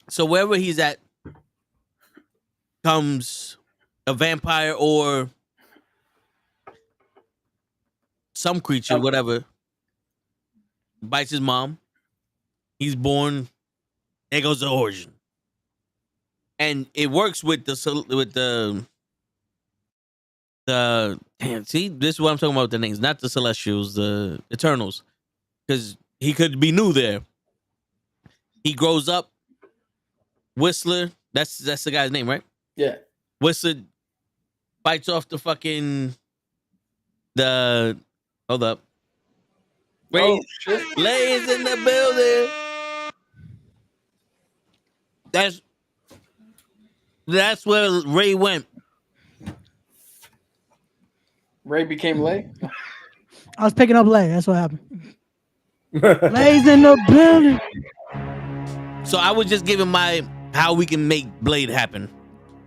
So wherever he's at comes a vampire or some creature, whatever, bites his mom. He's born. There goes the origin, and it works with the damn. See, this is what I'm talking about with the names, not the Celestials, the Eternals, because he could be new there. He grows up. Whistler, that's the guy's name, right? Yeah. Whistler bites off the fucking the. Hold up. Ray, Oh shit. Lay's in the building. That's where Ray went. Ray became Lay. I was picking up Lay. That's what happened. Lay's in the building. So I was just giving my how we can make Blade happen.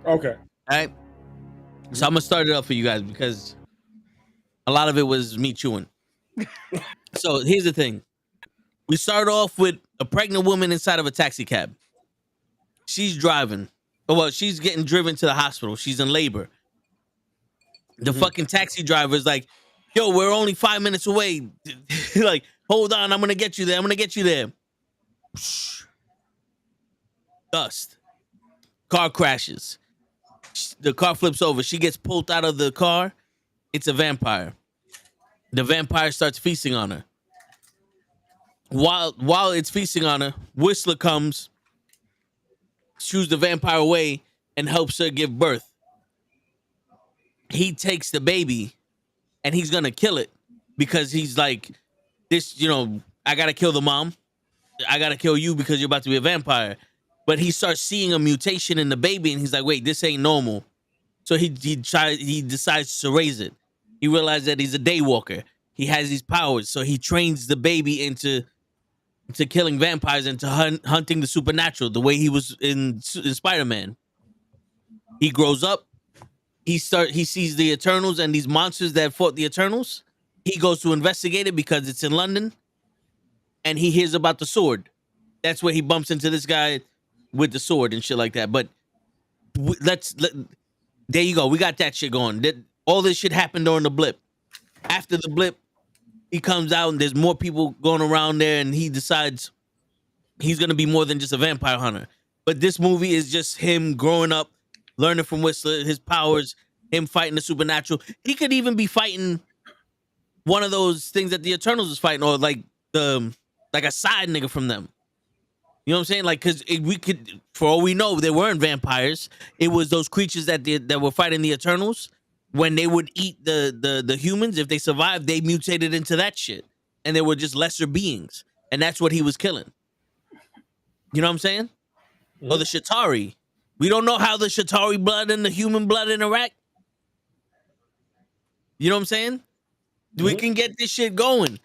Okay. All right. So I'm gonna start it up for you guys because a lot of it was me chewing. So here's the thing. We start off with a pregnant woman inside of a taxi cab. She's driving. Oh, well, she's getting driven to the hospital. She's in labor. The fucking taxi driver is like, yo, we're only 5 minutes away. Like, hold on, I'm gonna get you there. I'm gonna get you there. Dust. Car crashes. The car flips over. She gets pulled out of the car. It's a vampire. The vampire starts feasting on her. While it's feasting on her, Whistler comes, shoos the vampire away, and helps her give birth. He takes the baby, and he's gonna kill it because he's like, this, I gotta kill the mom. I gotta kill you because you're about to be a vampire. But he starts seeing a mutation in the baby, and he's like, wait, this ain't normal. So he decides to raise it. He realized that he's a daywalker. He has these powers, so he trains the baby into killing vampires and to hunting the supernatural, the way he was in Spider-Man. He grows up. He sees the Eternals and these monsters that fought the Eternals. He goes to investigate it because it's in London, and he hears about the sword. That's where he bumps into this guy with the sword and shit like that. But there you go. We got that shit going. All this shit happened during the blip. After the blip, he comes out and there's more people going around there, and he decides he's gonna be more than just a vampire hunter. But this movie is just him growing up, learning from Whistler, his powers, him fighting the supernatural. He could even be fighting one of those things that the Eternals is fighting, or like a side nigga from them. You know what I'm saying? Like, because we could, for all we know, they weren't vampires. It was those creatures that were fighting the Eternals. When they would eat the humans, if they survived, they mutated into that shit. And they were just lesser beings. And that's what he was killing. You know what I'm saying? Or the Shatari. We don't know how the Shatari blood and the human blood interact. You know what I'm saying? We can get this shit going.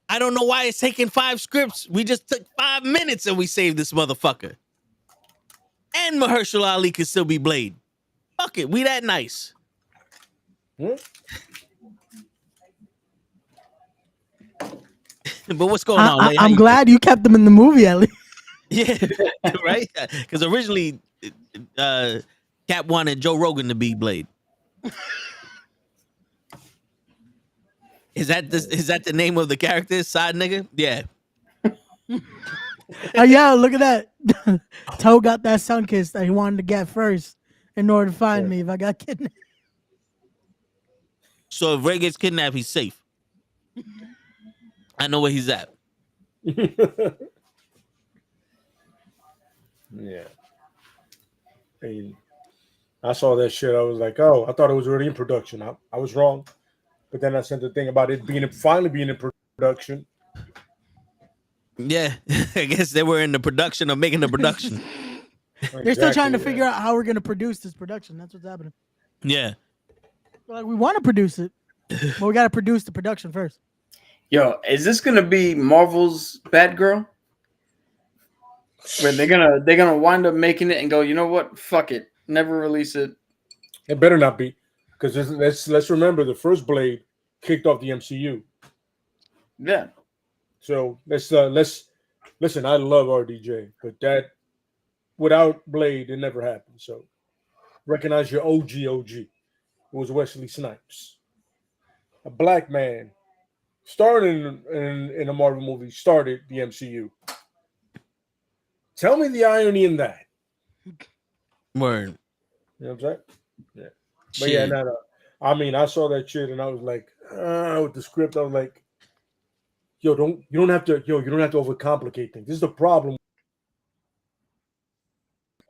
I don't know why it's taking 5 scripts. We just took 5 minutes and we saved this motherfucker. And Mahershala Ali could still be Blade. Fuck it, we that nice. But what's going on? I'm glad you kept them in the movie at least. Yeah, right? Because originally, Cap wanted Joe Rogan to be Blade. Is that the name of the character? Side nigga? Yeah. Oh yeah, look at that. Toe got that sun kiss that he wanted to get first in order to find me if I got kidnapped. So if Ray gets kidnapped, he's safe. I know where he's at. Yeah. I saw that shit. I was like, oh, I thought it was already in production. I was wrong. But then I sent the thing about it finally being in production. Yeah, I guess they were in the production of making the production. They're still trying to figure out how we're going to produce this production. That's what's happening. Yeah. Like, we want to produce it, but we got to produce the production first. Yo, is this gonna be Marvel's Batgirl? Where they're gonna wind up making it and go, you know what? Fuck it, never release it. It better not be, because let's remember the first Blade kicked off the MCU. Yeah. So let's listen. I love RDJ, but without Blade, it never happened. So recognize your OG. It was Wesley Snipes, a black man, started in a Marvel movie, started the MCU. Tell me the irony in that. Word. You know what I'm saying? Yeah. But Shit. yeah, no. I mean, I saw that shit and I was like, with the script, I was like, you don't have to overcomplicate things. This is the problem.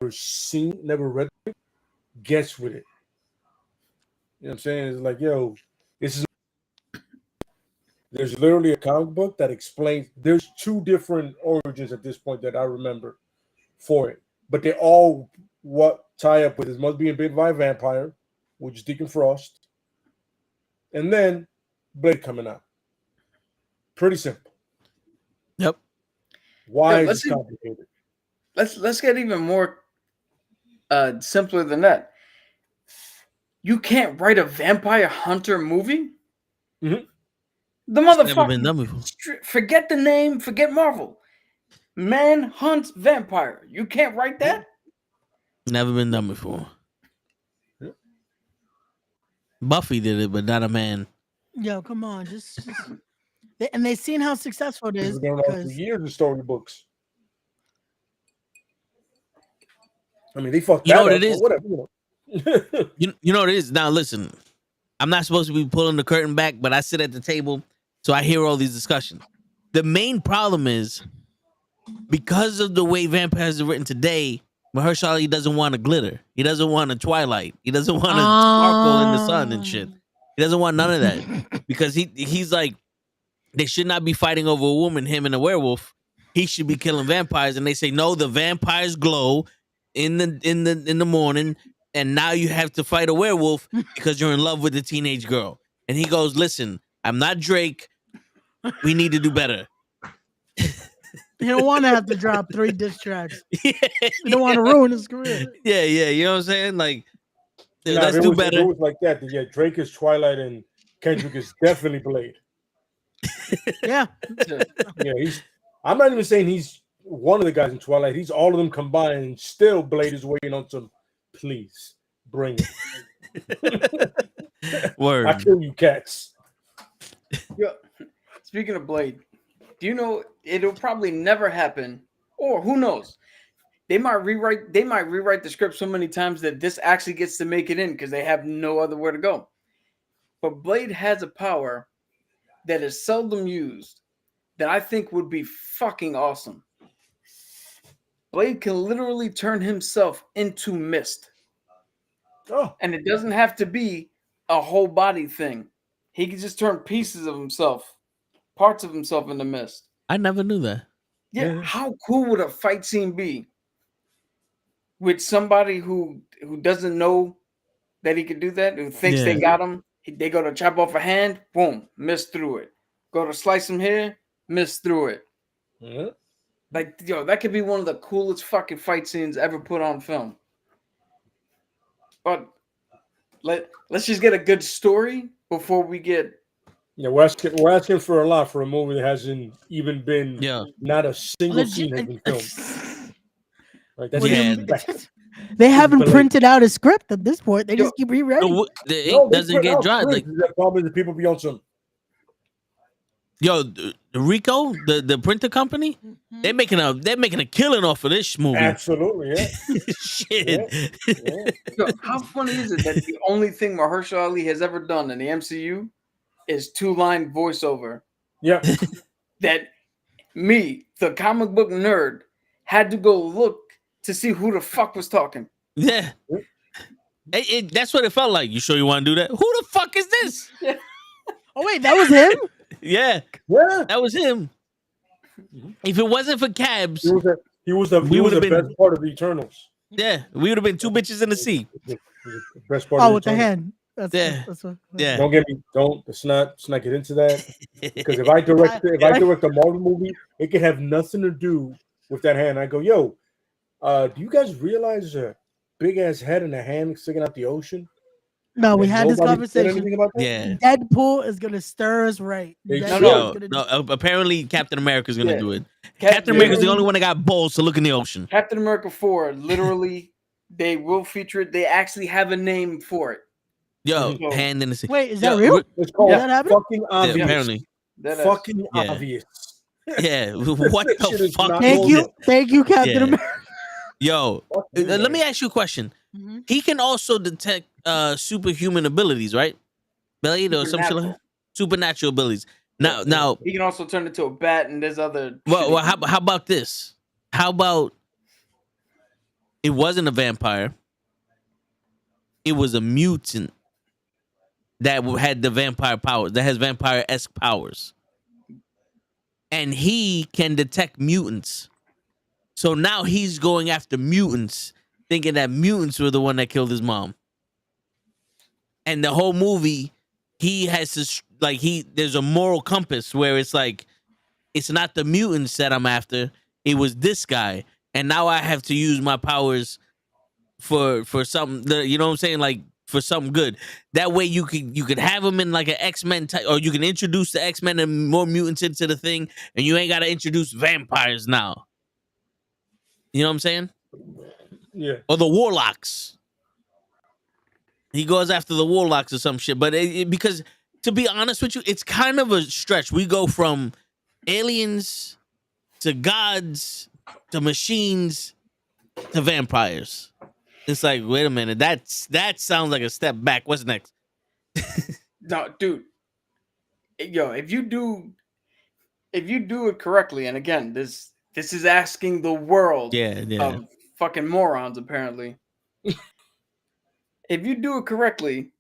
Never seen, never read it, guess with it. You know what I'm saying? It's like, this is there's literally a comic book that explains there's 2 different origins at this point that I remember for it. But they all what tie up with it must be bitten by a vampire, which is Deacon Frost. And then Blade coming out. Pretty simple. Yep. Why is it complicated? Let's get even more simpler than that. You can't write a vampire hunter movie? Mm-hmm. The Never been motherfucker. done before. Forget the name, forget Marvel. Man hunts vampire. You can't write that? Never been done before. Yep. Buffy did it, but not a man. Yo, come on, just and they seen how successful it is. We've done all for years of storybooks. I mean, they fucked You know that what up, it is? but whatever. You know what it is? Now listen, I'm not supposed to be pulling the curtain back, but I sit at the table, so I hear all these discussions. The main problem is because of the way vampires are written today, Mahershala Ali doesn't want a glitter. He doesn't want a twilight. He doesn't want to sparkle in the sun and shit. He doesn't want none of that because he's like, they should not be fighting over a woman, him and a werewolf. He should be killing vampires, and they say no. The vampires glow in the morning, and now you have to fight a werewolf because you're in love with a teenage girl. And he goes, "Listen, I'm not Drake. We need to do better." You don't want to have to drop 3 diss tracks. You don't want to ruin his career. Yeah, you know what I'm saying? Like, Nah, let's if do it better. was like that, then yeah, Drake is Twilight and Kendrick is definitely Blade. Yeah. Yeah, I'm not even saying he's one of the guys in Twilight. He's all of them combined, and still Blade is waiting on some. Please bring it. Word. I kill you, cats. Yo, speaking of Blade, do you know it'll probably never happen, or who knows? They might rewrite the script so many times that this actually gets to make it in because they have no other where to go. But Blade has a power that is seldom used that I think would be fucking awesome. Blade can literally turn himself into mist. Oh. And it doesn't have to be a whole body thing. He can just turn pieces of himself, parts of himself into mist. I never knew that. Yeah, how cool would a fight scene be with somebody who doesn't know that he could do that, who thinks they got him? They go to chop off a hand, boom, miss through it. Go to slice him here, miss through it. Yeah. Like, yo, that could be one of the coolest fucking fight scenes ever put on film. But let's just get a good story before we get. Yeah, we're asking for a lot for a movie that hasn't even been. Not a single scene has been filmed. Like that's They haven't printed out a script at this point. They just keep rewriting. The ink doesn't get dry. Like the problem is the people be on some. Yo, Rico, the printer company, they're making a killing off of this movie. Absolutely, yeah. Shit. Yeah. Yo, how funny is it that the only thing Mahershala Ali has ever done in the MCU is 2-line voiceover? Yeah. That me, the comic book nerd, had to go look to see who the fuck was talking. Yeah. That's what it felt like. You sure you want to do that? Who the fuck is this? Yeah. Oh wait, that was him? Yeah, that was him. If it wasn't for Cabs, he was the best part of the Eternals. Yeah, we would have been 2 bitches in the sea. The best part. With the hand. That's Don't get me. Let's not get into that. Because if I direct a Marvel movie, it could have nothing to do with that hand. I go, yo, do you guys realize a big ass head and a hand sticking out the ocean? No, we And had this nobody said conversation. anything about that? Yeah. Deadpool is gonna stir us right. They Deadpool should. is Yo, gonna no, apparently Captain America's gonna Yeah. do it. Captain Yeah. America's the only one that got balls to look in the ocean. Captain America 4, literally, they will feature it. They actually have a name for it. Yo, So- hand in the sea. Wait, is that Yo, real? It's called Is that happening? fucking Yeah, obvious. apparently. That is- Fucking Yeah. obvious. Yeah. What That shit the is fuck? not Thank normal. you, Captain Yeah. America. Yo, Fuck you, let man. me ask you a question. Mhm. He can also detect superhuman abilities, right? Blade or some shit like that? Supernatural abilities. Now, he can also turn into a bat, and there's other. well, shit he can how about this? How about it wasn't a vampire? It was a mutant that had the vampire powers, that has vampire-esque powers. And he can detect mutants. So now he's going after mutants, thinking that mutants were the one that killed his mom. And the whole movie, he has to there's a moral compass where it's like, it's not the mutants that I'm after, it was this guy. And now I have to use my powers for something, you know what I'm saying? Like for something good. That way you could have him in like an X-Men type, or you can introduce the X-Men and more mutants into the thing, and you ain't gotta introduce vampires now. You know what I'm saying? Yeah. Or the Warlocks. He goes after the Warlocks or some shit. But because, to be honest with you, it's kind of a stretch. We go from aliens to gods to machines to vampires. It's like, wait a minute, that sounds like a step back. What's next? No, dude. Yo, if you do it correctly, and again, this is asking the world Yeah. of fucking morons, apparently. If you do it correctly,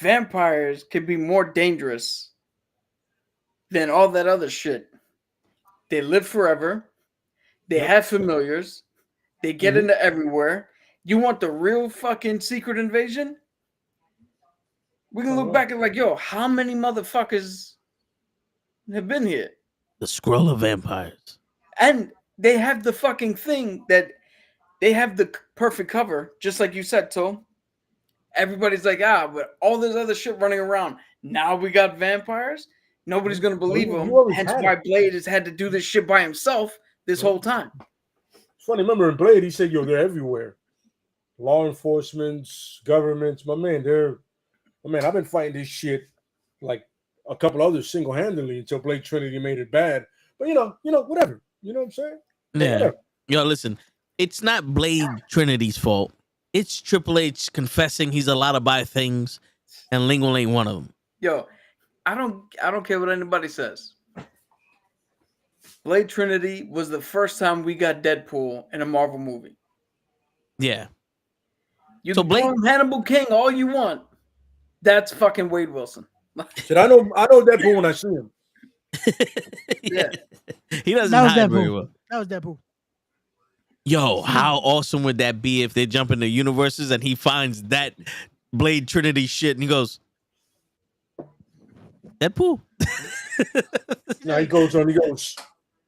vampires can be more dangerous than all that other shit. They live forever. They have familiars. They get into everywhere. You want the real fucking secret invasion? We can look back and like, yo, how many motherfuckers have been here? The Scroll of Vampires. And they have the fucking thing that they have the perfect cover, just like you said, Tom. Everybody's like, but all this other shit running around. Now we got vampires. Nobody's gonna believe you him. always Hence had why it. Blade has had to do this shit by himself this whole time. It's funny. Remember in Blade, he said, "Yo, they're everywhere. Law enforcements, governments. My man, I've been fighting this shit like a couple others single-handedly until Blade Trinity made it bad. But you know, whatever. You know what I'm saying? Yeah. Whatever. Yo, listen, it's not Blade Trinity's fault. It's Triple H confessing he's allowed to buy things, and Lingual ain't one of them. Yo, I don't care what anybody says. Blade Trinity was the first time we got Deadpool in a Marvel movie. Yeah. You So can Blade- call him Hannibal King all you want. That's fucking Wade Wilson. Shit, I know Deadpool when I see him. Yeah. He doesn't That was hide very Deadpool. well. That was Deadpool. Yo, how awesome would that be if they jump into universes and he finds that Blade Trinity shit and he goes, Deadpool? Now he goes,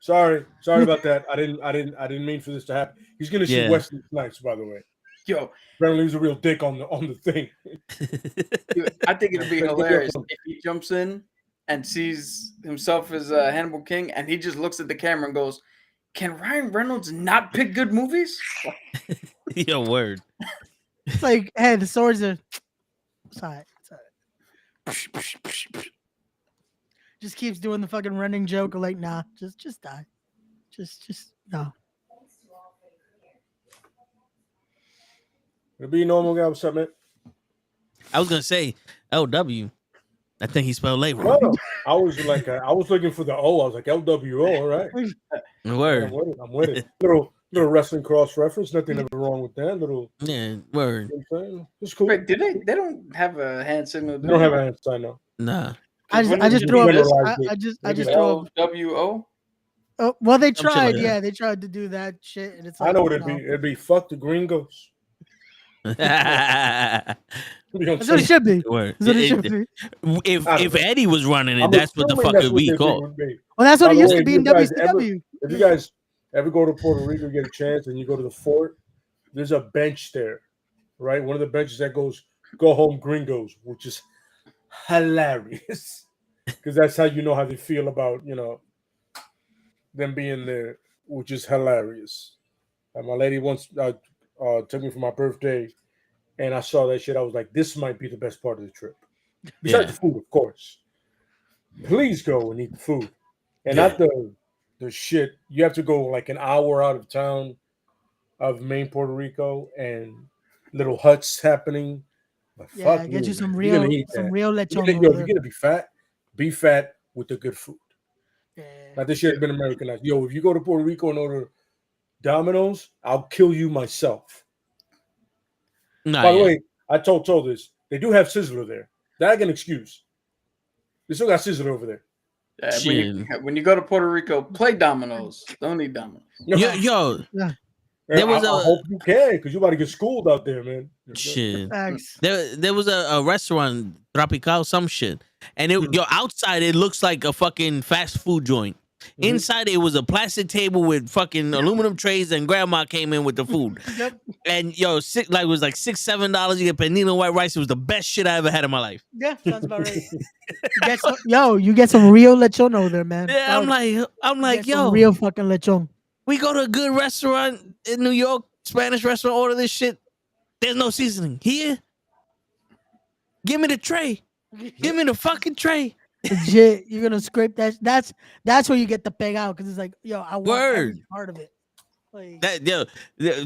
sorry about that. I didn't mean for this to happen. He's gonna see Yeah. Wesley Snipes, by the way. Yo, Apparently he's a real dick on the thing. dude, I think it'd be Yeah. hilarious if he jumps in and sees himself as Hannibal King and he just looks at the camera and goes, "Can Ryan Reynolds not pick good movies?" Yo, word. It's like, hey, the swords are. It's all right. It's all right. Just keeps doing the fucking running joke of like, nah, just die. Just no. It'll be a normal guy. What's up, man? I was going to say LW. I think he spelled labor. Oh, I was looking for the O. I was like LWO. All right. Word. I'm with it. Little wrestling cross reference. Nothing ever wrong with that. Little. Yeah, word. You know what I'm saying? It's cool. Wait, did they? They don't have a hand signal. They don't have a hand sign now. Nah. I just you throw up. generalize it. I just throw up. LWO. Oh, well, they shit like tried. that. Yeah, they tried to do that shit, and it's like, I know what it'd no. be. It'd be fuck the gringos. Word. You know what I'm That's what it saying? should be. That's what it should be. If Eddie was running it, I'm that's what the assuming fuck that's it what would be their thing called. would be. Well, that's what By it the used way, to be if in you guys WCW. If you guys ever go to Puerto Rico and get a chance and you go to the fort, there's a bench there, right? One of the benches that goes Go Home Gringos, which is hilarious because that's how you know how they feel about them being there, which is hilarious. My lady once took me for my birthday, and I saw that shit. I was like, this might be the best part of the trip, besides Yeah. the food, of course. Please go and eat the food, and Yeah. not the shit. You have to go like an hour out of town of main Puerto Rico, and little huts happening. But Yeah, fuck get you, you some man. You're gonna real eat that. lechon Yo, over if you're there. gonna be fat with the good food. Yeah. Now this shit has been Americanized. Yo, if you go to Puerto Rico and order Domino's, I'll kill you myself. Nah, By the yeah. way, I told this. They do have Sizzler there. That I can excuse. They still got Sizzler over there. When you go to Puerto Rico, play dominoes. Don't eat dominoes. Yo, Yeah. there was I hope you can, because you about to get schooled out there, man. shit. Thanks. There was a restaurant, Tropical, some shit, and outside it looks like a fucking fast food joint. Inside it was a plastic table with fucking aluminum trays, and grandma came in with the food. Yep. And it was like $6-7. You get panini white rice. It was the best shit I ever had in my life. Yeah, sounds about right. You get some real lechon over there, man. Yeah, Dog, I'm like, get some yo, real fucking lechon. we go to a good restaurant in New York, Spanish restaurant, order this shit. There's no seasoning. Here, give me the tray. Give me the fucking tray. Legit, you're gonna scrape that. That's where you get the peg out, because it's like, yo, I want every Word. part of it. Like,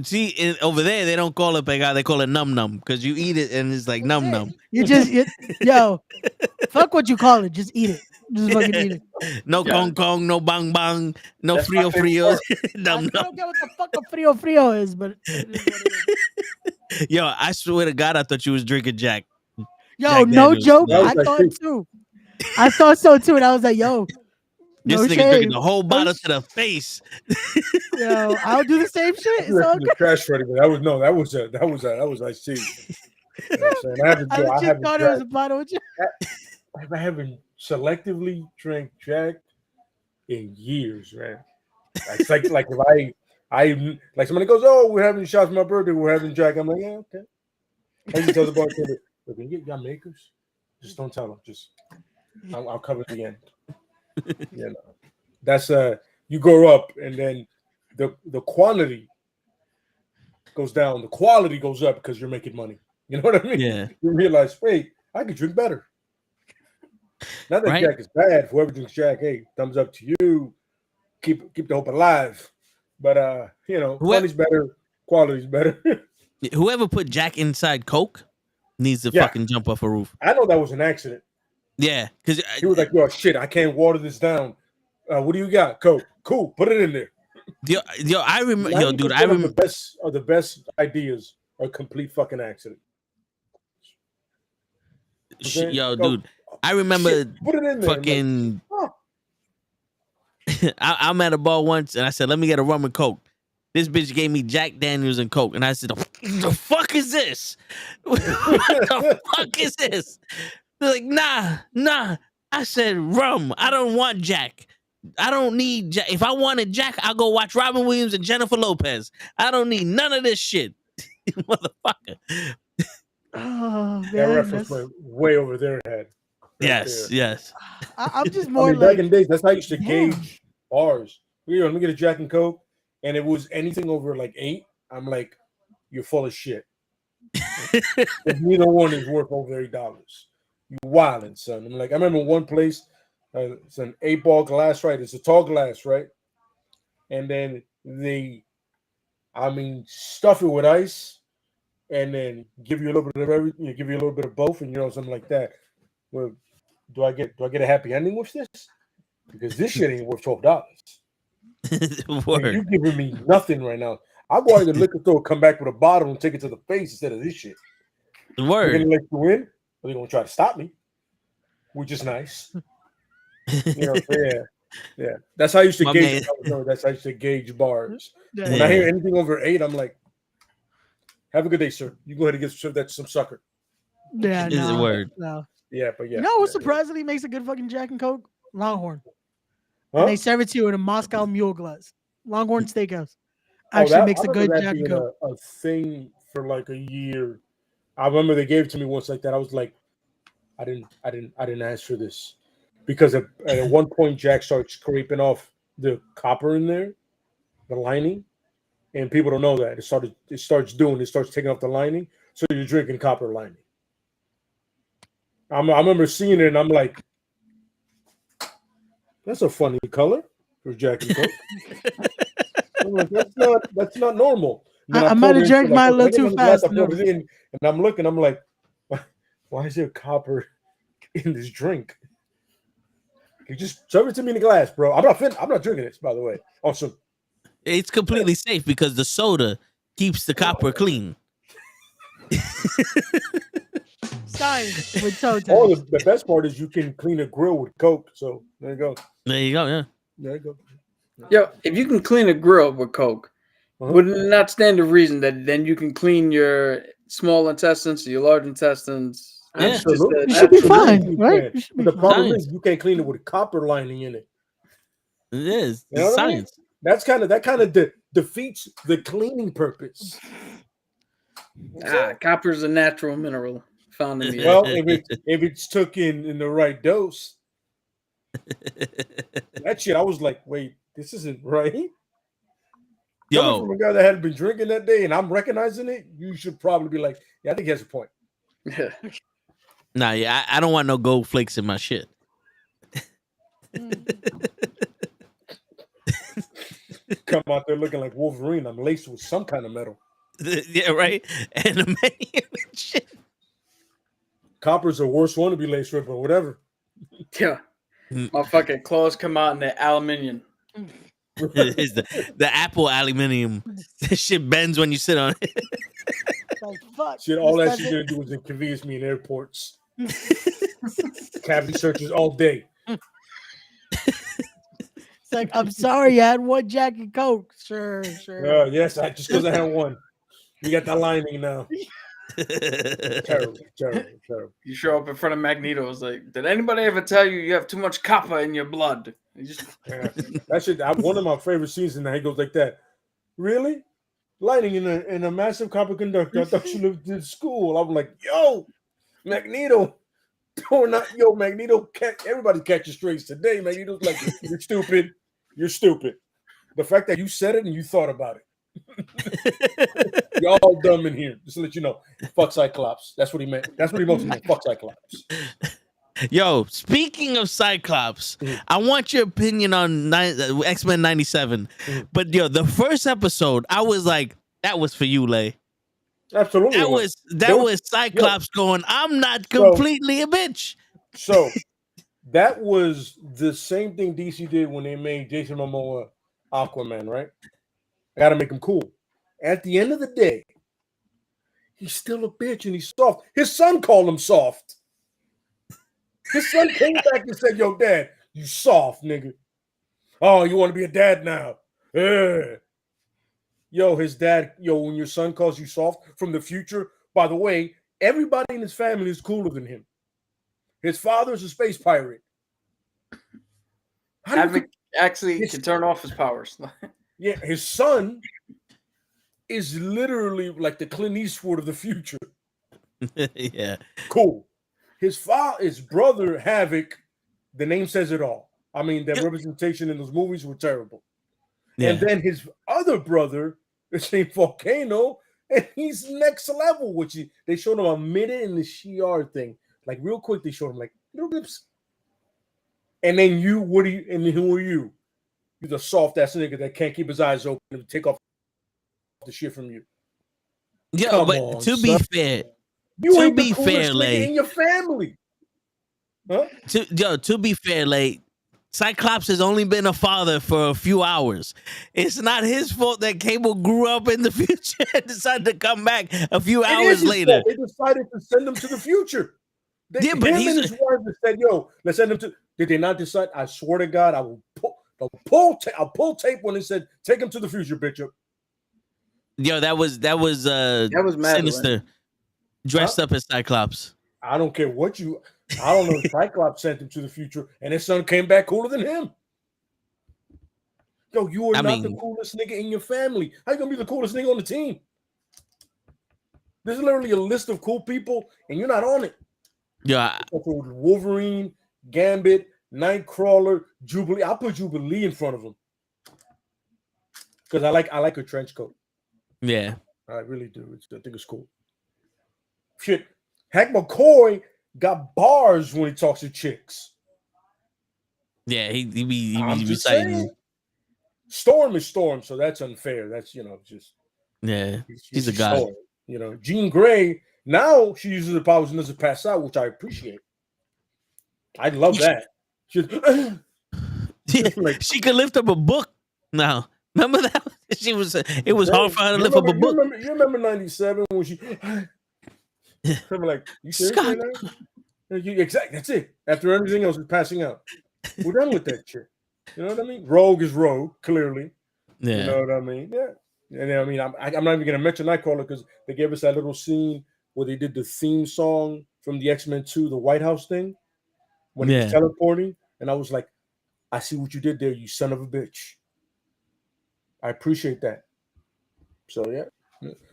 See, over there they don't call it pegado, they call it num num, because you eat it and it's like num num. Yo, fuck what you call it. Just eat it. Just fucking eat it. No kong kong, no bang bang, no That's frio my favorite frios. I Num still num. don't get what the fuck a frio is, but it is what it is. Yo, I swear to God, I thought you was drinking Jack. Yo, Jack no Daniels. joke. That was I like thought this. too. I thought so too, and I was like, yo, This no nigga shame. drinking the whole No bottle sh- to the face. Yo, I'll do the same shit. You It's all left good. the trash ready, but that was I see. You know what I'm saying? I legit haven't thought it was a bottle of Jack. I haven't selectively drank Jack in years, man. It's like if I like somebody goes, oh, we're having shots for my birthday, we're having Jack. I'm like, yeah, okay. I just tell the bartender, look, can you get y'all makers? Just don't tell them. Just I'll cover the end. You know, that's you grow up and then the quantity goes down, the quality goes up because you're making money. You know what I mean? Yeah. You realize, wait, I could drink better. Not that Right. Jack is bad. Whoever drinks Jack, hey, thumbs up to you. Keep the hope alive. But money's better, quality's better. Whoever put Jack inside Coke needs to Yeah. fucking jump off a roof. I know that was an accident. Yeah, because He was like, yo, shit, I can't water this down. What do you got? Coke. Cool, put it in there. I remember, 90% dude, I of remember. the best ideas are complete fucking accident. Okay? Yo, Go. dude, I remember Shit, put it in there. fucking. Like, I'm at a bar once and I said, let me get a rum and Coke. This bitch gave me Jack Daniels and Coke. And I said, the fuck is this? What the fuck is this? They're like, nah. I said, rum. I don't want Jack. I don't need Jack. If I wanted Jack, I'll go watch Robin Williams and Jennifer Lopez. I don't need none of this shit. Motherfucker. Oh, that man, reference went way over their head. Yes. I'm just I more mean, like, back in the days, that's how I used to damn. gauge bars. Let me get a Jack and Coke, and it was anything over like 8. I'm like, you're full of shit. If neither one is worth over $8. You wildin', son. I'm like, I remember one place, it's an 8-ball glass, right? It's a tall glass, right? And then stuff it with ice, and then give you a little bit of everything. Give you a little bit of both, and something like that. Well, do I get a happy ending with this? Because this shit ain't worth $12. Word. You giving me nothing right now. I'll go out to the liquor store, come back with a bottle, and take it to the face instead of this shit. They're Word. gonna let you win, or they're gonna try to stop me, which is nice. Yeah. That's how I used to gauge. That's how I used to gauge bars. When I hear anything over 8, I'm like, "Have a good day, sir. You go ahead and get served that to some sucker." Yeah, Is it word? No. Yeah, but yeah. You know who surprisingly makes a good fucking Jack and Coke? Longhorn. Huh? And they serve it to you in a Moscow Mule glass. Longhorn Steakhouse Oh, actually that- makes I a good remember that Jack and being Coke. a thing for like a year I remember they gave it to me once like that. I was like, I didn't ask for this because at one point Jack starts scraping off the copper in there, the lining, and people don't know that it starts taking off the lining, so you're drinking copper lining. I remember seeing it and I'm like, that's a funny color for Jack and Coke. I'm like, that's not normal. And then I might have drank mine a little too fast. I put it in, and I'm looking. I'm like, why is there copper in this drink? You just serve it to me in a glass, bro. I'm not drinking this, by the way. Also, It's completely safe because the soda keeps the copper clean. Science with toe taps. oh, the best part is you can clean a grill with Coke. So there you go. There you go. Yeah. There you go. Yo, if you can clean a grill with Coke, would it not stand to reason that then you can clean your small intestines, your large intestines? Yeah. Absolutely. You should be fine, right? But the problem is you can't clean it with a copper lining in it. It is. You know It's what I mean? science. That kind of defeats the cleaning purpose. Copper's a natural mineral found in the Well, if it's took in the right dose, that shit, I was like, wait, this isn't right. Coming from a guy that hadn't been drinking that day, and I'm recognizing it, you should probably be like, yeah, I think he has a point. Nah, yeah, I don't want no gold flakes in my shit. Come out there looking like Wolverine. I'm laced with some kind of metal. Yeah, right. And shit. Copper's the worst one to be laced with, but whatever. Yeah. My fucking claws come out in the aluminium. It's the Apple aluminium. That shit bends when you sit on it. Like, fuck. Shit, all that shit gonna do is inconvenience me in airports. Cavity searches all day. It's like, I'm sorry, I had one Jack and Coke. Sure. Yes, just because I had one. You got the lining now. Terrible. You show up in front of Magneto. It's like, did anybody ever tell you have too much copper in your blood? That shit. One of my favorite scenes in that he goes like that. Really? Lining in a massive copper conductor. I thought you lived in school. I'm like, yo, Magneto. Magneto. Everybody catches strays today. Magneto's like, you're stupid. You're stupid. The fact that you said it and you thought about it. You're all dumb in here. Just to let you know. Fuck Cyclops. That's what he meant. That's what he mostly meant. Fuck Cyclops. Yo, speaking of Cyclops, I want your opinion on X-Men 97. But yo, the first episode, I was like, that was for you, Lay. Absolutely. That was Cyclops going, I'm not completely a bitch. So that was the same thing DC did when they made Jason Momoa Aquaman, right? I gotta make him cool. At the end of the day, he's still a bitch and he's soft. His son called him soft. His son came back and said, yo, dad, you soft, nigga. Oh, you want to be a dad now? Yo, his dad, when your son calls you soft from the future, by the way, everybody in his family is cooler than him. His father's a space pirate. Actually can turn off his powers. Yeah, his son is literally like the Clint Eastwood of the future. Yeah. Cool. His brother, Havoc, the name says it all. I mean, the representation in those movies were terrible. Yeah. And then his other brother is named Volcano, and he's next level, which they showed him a minute in the Shi'ar thing. Like, real quick, they showed him, like, little lips. And then who are you? You're the soft-ass nigga that can't keep his eyes open and take off the shit from you. Yeah, but to be fair, you ain't the coolest nigga in your family. Huh? To be fair, like, Cyclops has only been a father for a few hours. It's not his fault that Cable grew up in the future and decided to come back a few hours later. They decided to send him to the future. But him and his wife said, yo, let's send him to... Did they not decide? I swear to God, I'll pull tape when they said, take him to the future, bitch. Yo, that was Sinister dressed up as Cyclops. I don't care what I don't know if Cyclops sent him to the future and his son came back cooler than him. Yo, you are not the coolest nigga in your family. How you gonna be the coolest nigga on the team? There's literally a list of cool people, and you're not on it. Yeah, Wolverine, Gambit, Nightcrawler, Jubilee. I'll put Jubilee in front of him because I like her trench coat. yeah. I really do. I think it's cool. Shit, Hank McCoy got bars when he talks to chicks. Yeah, he be I'm just reciting. saying. Storm is Storm, so that's unfair. That's just He's a god. Storm. Jean Grey. Now she uses her powers and doesn't pass out, which I appreciate. I love that. She could lift up a book now. Remember that? It was hard for her to lift up a book. You remember 97 when she like, you serious right now? Exactly. That's it. After everything else is passing out. We're done with that shit. You know what I mean? Rogue is Rogue, clearly. Yeah. You know what I mean? Yeah. And I mean, I'm not even gonna mention Nightcrawler because they gave us that little scene where they did the theme song from the X-Men 2, the White House thing, when he was teleporting, and I was like, I see what you did there, you son of a bitch. I appreciate that. So yeah.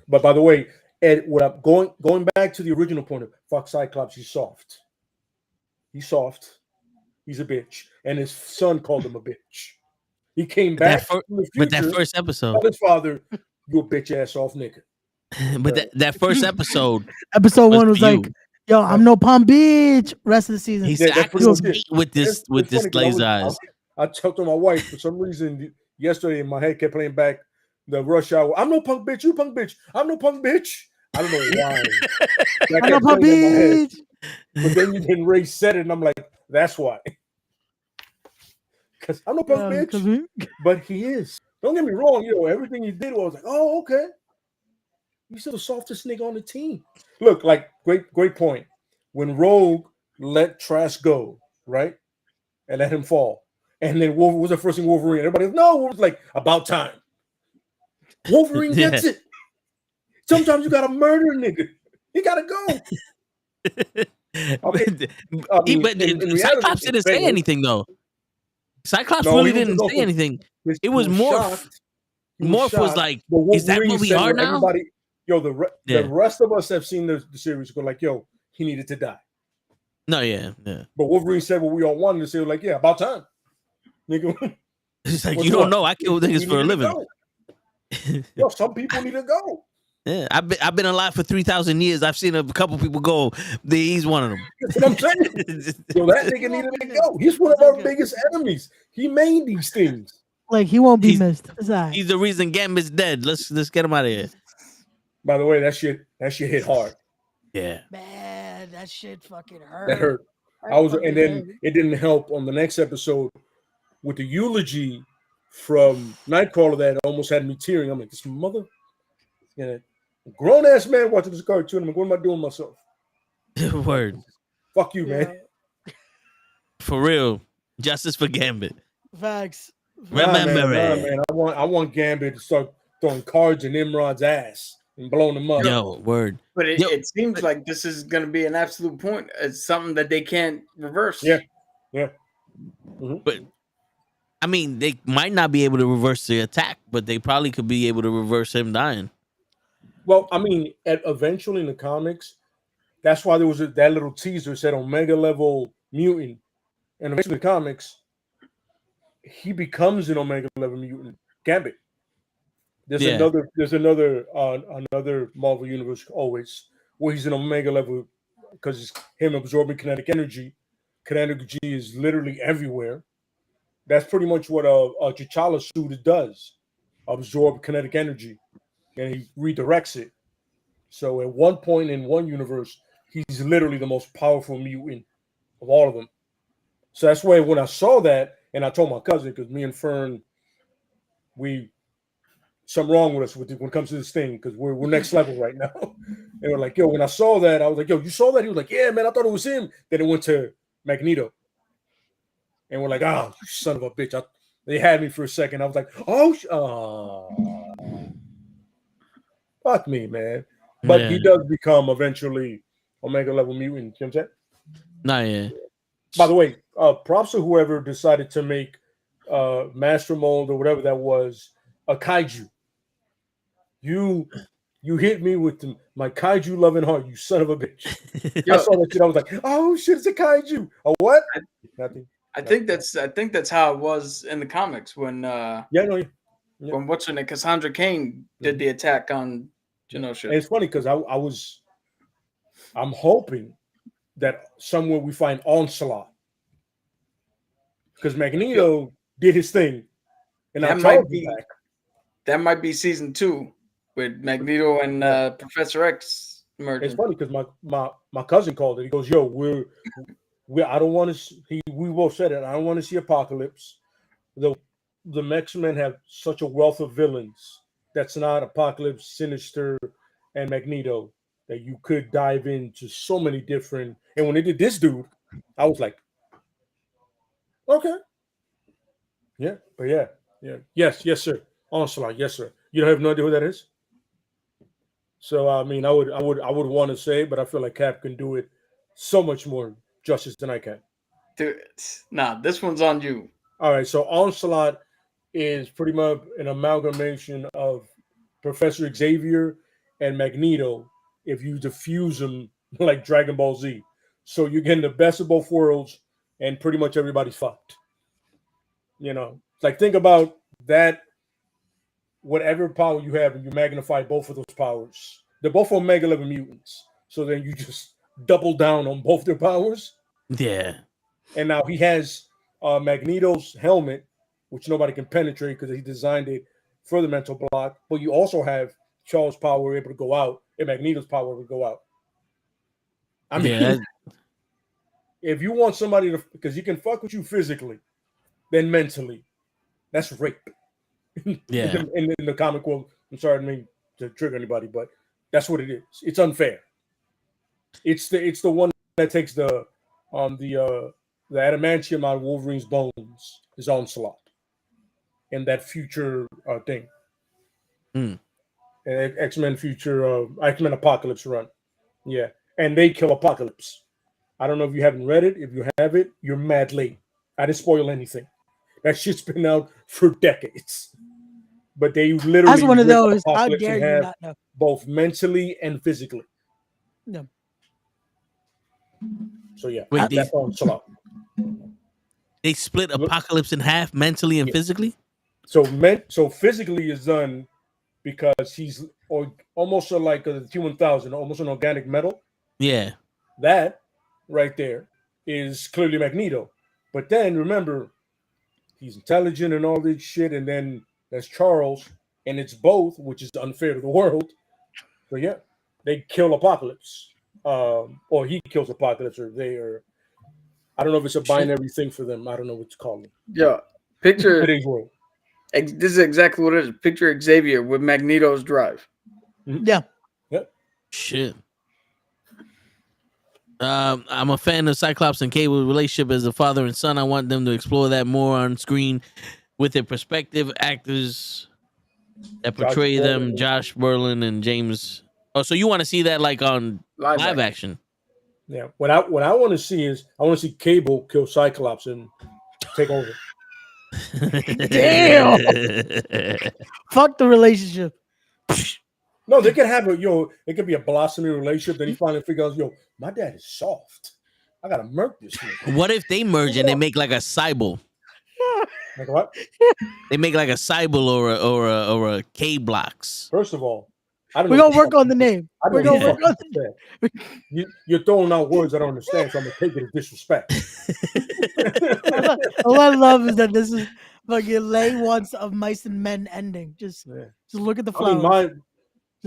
But by the way, Ed, what I'm going back to the original point of fuck Cyclops, he's soft. He's soft. He's a bitch. And his son called him a bitch. He came back from the future, but that first episode, told his father, you a bitch ass off nigga. But that first episode, episode 1 was like, yo, I'm no Palm Beach. Rest of the season, he said, I could meet with this glazed eyes. I talked to my wife for some reason yesterday. In my head kept playing back the Rush Hour. I'm no punk bitch. You punk bitch. I'm no punk bitch. I don't know why. I'm no punk bitch. But then Ray said it, and I'm like, that's why. Because I'm no punk bitch. But he is. Don't get me wrong. Everything he did was like, oh, okay. He's still the softest nigga on the team. Look, like, great point. When Rogue let Trash go, right? And let him fall. And then Wolverine was the first thing Wolverine. Everybody was, no, it was like, about time. Wolverine gets it. Sometimes you gotta murder a nigga. You gotta go. Cyclops didn't say anything, though. Cyclops really didn't say anything. It was Morph. Morph was like, is that what we are now? The rest of us have seen the series go like, yo, he needed to die. No, yeah. But Wolverine said what we all wanted to say, like, yeah, about time. Nigga. It's like, you don't know, I kill niggas for a living. Yo, some people need to go. Yeah, I've been alive for 3,000 years. I've seen a couple people go. He's one of them. That's what I'm saying. Yo, that nigga needed to go. He's one of our biggest enemies. He made these things. Like, he won't be missed. He's the reason Gambit's dead. Let's get him out of here. By the way, that shit hit hard. Yeah. Man, that shit fucking hurt. That hurt. It didn't help on the next episode with the eulogy from Nightcrawler that almost had me tearing. I'm like, this mother, grown ass man watching this cartoon. I'm like, what am I doing myself? Word. Fuck you, man. For real. Justice for Gambit. Facts. Remember it. Man. I want Gambit to start throwing cards in Nimrod's ass and blowing them up. Yo, word. But it seems like this is going to be an absolute point. It's something that they can't reverse. Yeah. Mm-hmm. But I mean, they might not be able to reverse the attack, but they probably could be able to reverse him dying. Well, I mean, eventually in the comics, that's why there was that little teaser said Omega level mutant, and eventually in the comics, he becomes an Omega level mutant. Gambit. There's another Marvel universe always where he's an Omega level because it's him absorbing kinetic energy. Kinetic energy is literally everywhere. That's pretty much what a T'Challa suit does: absorb kinetic energy, and he redirects it. So at one point in one universe, he's literally the most powerful mutant of all of them. So that's why when I saw that, and I told my cousin, because me and Fern, something wrong with us when it comes to this thing, because we're next level right now. And we're like, yo, when I saw that, I was like, yo, you saw that? He was like, yeah, man, I thought it was him. Then it went to Magneto. And we're like, oh, you son of a bitch. They had me for a second. I was like, fuck me, man. But he does become eventually Omega level mutant. You know what I'm saying? Nah, yeah. By the way, props to whoever decided to make Master Mold or whatever that was a kaiju. You You hit me with my kaiju loving heart, you son of a bitch. I Yo, saw that shit. I was like, oh shit, it's a kaiju. A what? Nothing. I think that's how it was in the comics when Yeah, no. Yeah. when what's her name, Cassandra Cain did the attack on Genosha. And it's funny because I'm hoping that somewhere we find Onslaught because Magneto did his thing, and now Charles is back. That might be season 2 with Magneto and Professor X merging. It's funny because my cousin called it. He goes, "Yo, we I don't want to." We both said it. I don't want to see Apocalypse. The X-Men have such a wealth of villains that's not Apocalypse, Sinister, and Magneto that you could dive into so many different. And when they did this dude, I was like, okay, yeah, but yeah, yes, sir, Onslaught, yes, sir. You don't have no idea who that is. So I mean, I would want to say, but I feel like Cap can do it so much more justice than I can. Dude, nah, this one's on you. All right, so Onslaught is pretty much an amalgamation of Professor Xavier and Magneto if you diffuse them like Dragon Ball Z. So you're getting the best of both worlds and pretty much everybody's fucked. You know, like think about that, whatever power you have and you magnify both of those powers. They're both Omega level mutants. So then you just double down on both their powers. Yeah. And now he has Magneto's helmet, which nobody can penetrate because he designed it for the mental block. But you also have Charles' power able to go out and Magneto's power able to go out. I mean, if you want somebody to, because he can fuck with you physically, then mentally, that's rape. Yeah. in the comic world, I'm sorry, I didn't mean to trigger anybody, but that's what it is. It's unfair. It's the one that takes the adamantium out of Wolverine's bones is Onslaught, and that future thing, X-Men future X-Men Apocalypse run, yeah, and they kill Apocalypse. I don't know if you haven't read it. If you have it, you're mad late. I didn't spoil anything. That shit's been out for decades. But they literally that's one of those. How dare you not know? Both mentally and physically. No. So yeah, wait, that's Onslaught. They split Apocalypse in half mentally and physically. So physically is done because he's almost like a T-1000, almost an organic metal. Yeah. That right there is clearly Magneto. But then remember, he's intelligent and all this shit, and then that's Charles, and it's both, which is unfair to the world. So yeah, they kill Apocalypse, or he kills Apocalypse, or they are. I don't know if it's a binary thing for them. I don't know what to call it. Yeah, picture. This is exactly what it is. Picture Xavier with Magneto's drive. Mm-hmm. Yeah. Yep. Shit. I'm a fan of Cyclops and Cable's relationship as a father and son. I want them to explore that more on screen with their prospective actors that portray them, Josh Brolin and James. Oh, so you want to see that like on live action? Yeah. What I want to see is I want to see Cable kill Cyclops and take over. Damn. Fuck the relationship. No, they could have it could be a blossoming relationship. Then he finally figures out, my dad is soft. I gotta murk this nigga. What if they merge and they make like a Cybele? Like what? They make like a Cybele or a K Blocks. First of all, I don't. We're gonna work on the name. We're gonna work on the name. You're throwing out words I don't understand, so I'm gonna take it as disrespect. All I love is that this is fucking Lay wants of Mice and Men ending. Just look at the flowers. I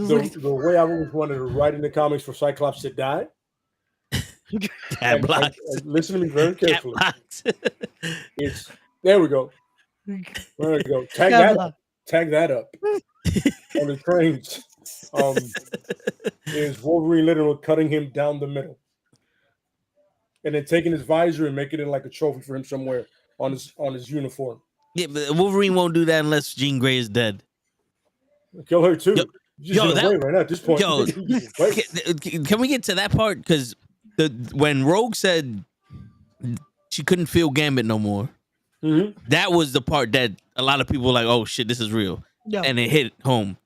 mean, the way I always wanted to write in the comics for Cyclops to die. and listen to me very carefully. There we go. There we go. Tag that up. On the trains. Is Wolverine literally cutting him down the middle. And then taking his visor and making it like a trophy for him somewhere on his uniform. Yeah, but Wolverine won't do that unless Jean Grey is dead. Kill her too. Right now at this point. Can we get to that part? Because when Rogue said she couldn't feel Gambit no more, that was the part that a lot of people were like, oh shit, this is real. Yeah. And it hit home.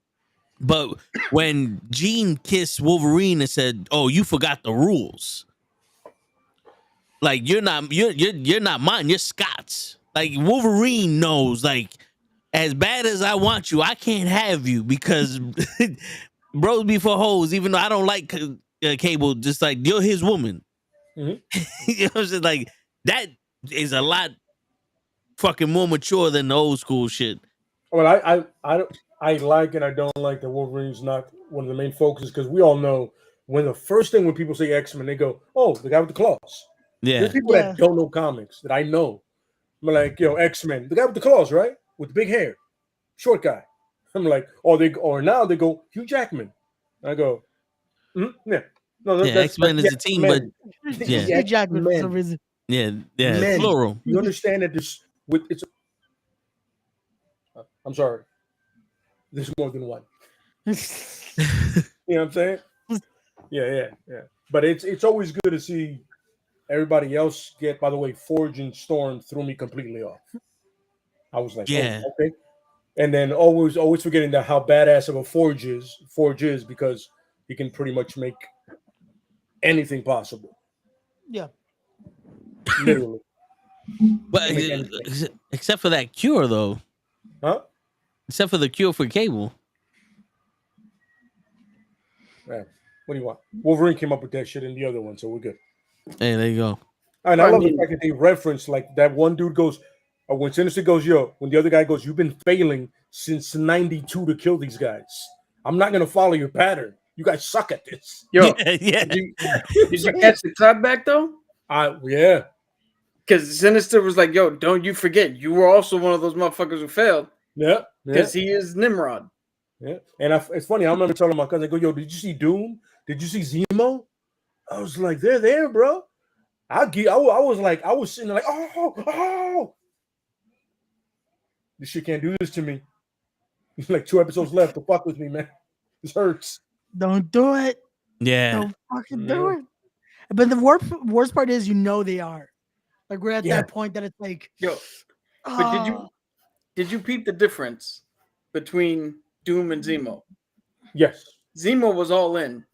But when Jean kissed Wolverine and said, "Oh, you forgot the rules. Like you're not mine. You're Scott's." Like Wolverine knows. Like as bad as I want you, I can't have you because bros be for hoes. Even though I don't like Cable, just like you're his woman. Mhm. You know what I'm saying? Like that is a lot fucking more mature than the old school shit. Well, I like and I don't like that Wolverine's not one of the main focuses because we all know when the first thing when people say X-Men, they go, "Oh, the guy with the claws." Yeah, There's people Yeah. that don't know comics that I know. I'm like, yo, X-Men, the guy with the claws, right? With the big hair, short guy. I'm like, or now they go Hugh Jackman. I go, yeah, no, yeah. X-Men is that's a team, but X-Men. yeah. Hugh Jackman for Men. some reason. yeah, Men. plural. You understand that this with it's. I'm sorry. There's more than one. You know what I'm saying? Yeah. But it's always good to see everybody else get. By the way, Forge and Storm threw me completely off. I was like, Yeah. oh, okay. And then always forgetting that how badass of a Forge is because he can pretty much make anything possible. Yeah. Literally. But Make anything. except for that cure, though. Huh? Except for the cure for Cable. Yeah. What do you want? Wolverine came up with that shit in the other one, so we're good. Hey, there you go. And I I love mean- the fact that they reference like that one dude goes, or when Sinister goes, yo, when the other guy goes, you've been failing since 92 to kill these guys. I'm not gonna follow your pattern. You guys suck at this. Yo, Yeah. did you catch the clap back though? Yeah. Because Sinister was like, "Yo, don't you forget, you were also one of those motherfuckers who failed Yeah. because he is Nimrod." Yeah. And it's funny, I remember telling my cousin, I go, yo, did you see Doom? Did you see Zemo? I was like, they're there, bro. I was sitting there like, oh. This shit can't do this to me. There's like 2 episodes left to fuck with me, man. This hurts. Don't do it. Yeah. Don't fucking do it. But the worst part is, you know, they are. Like we're at Yeah. that point that it's like, Yo, but did you peep the difference between Doom and Zemo? Yes. Zemo was all in.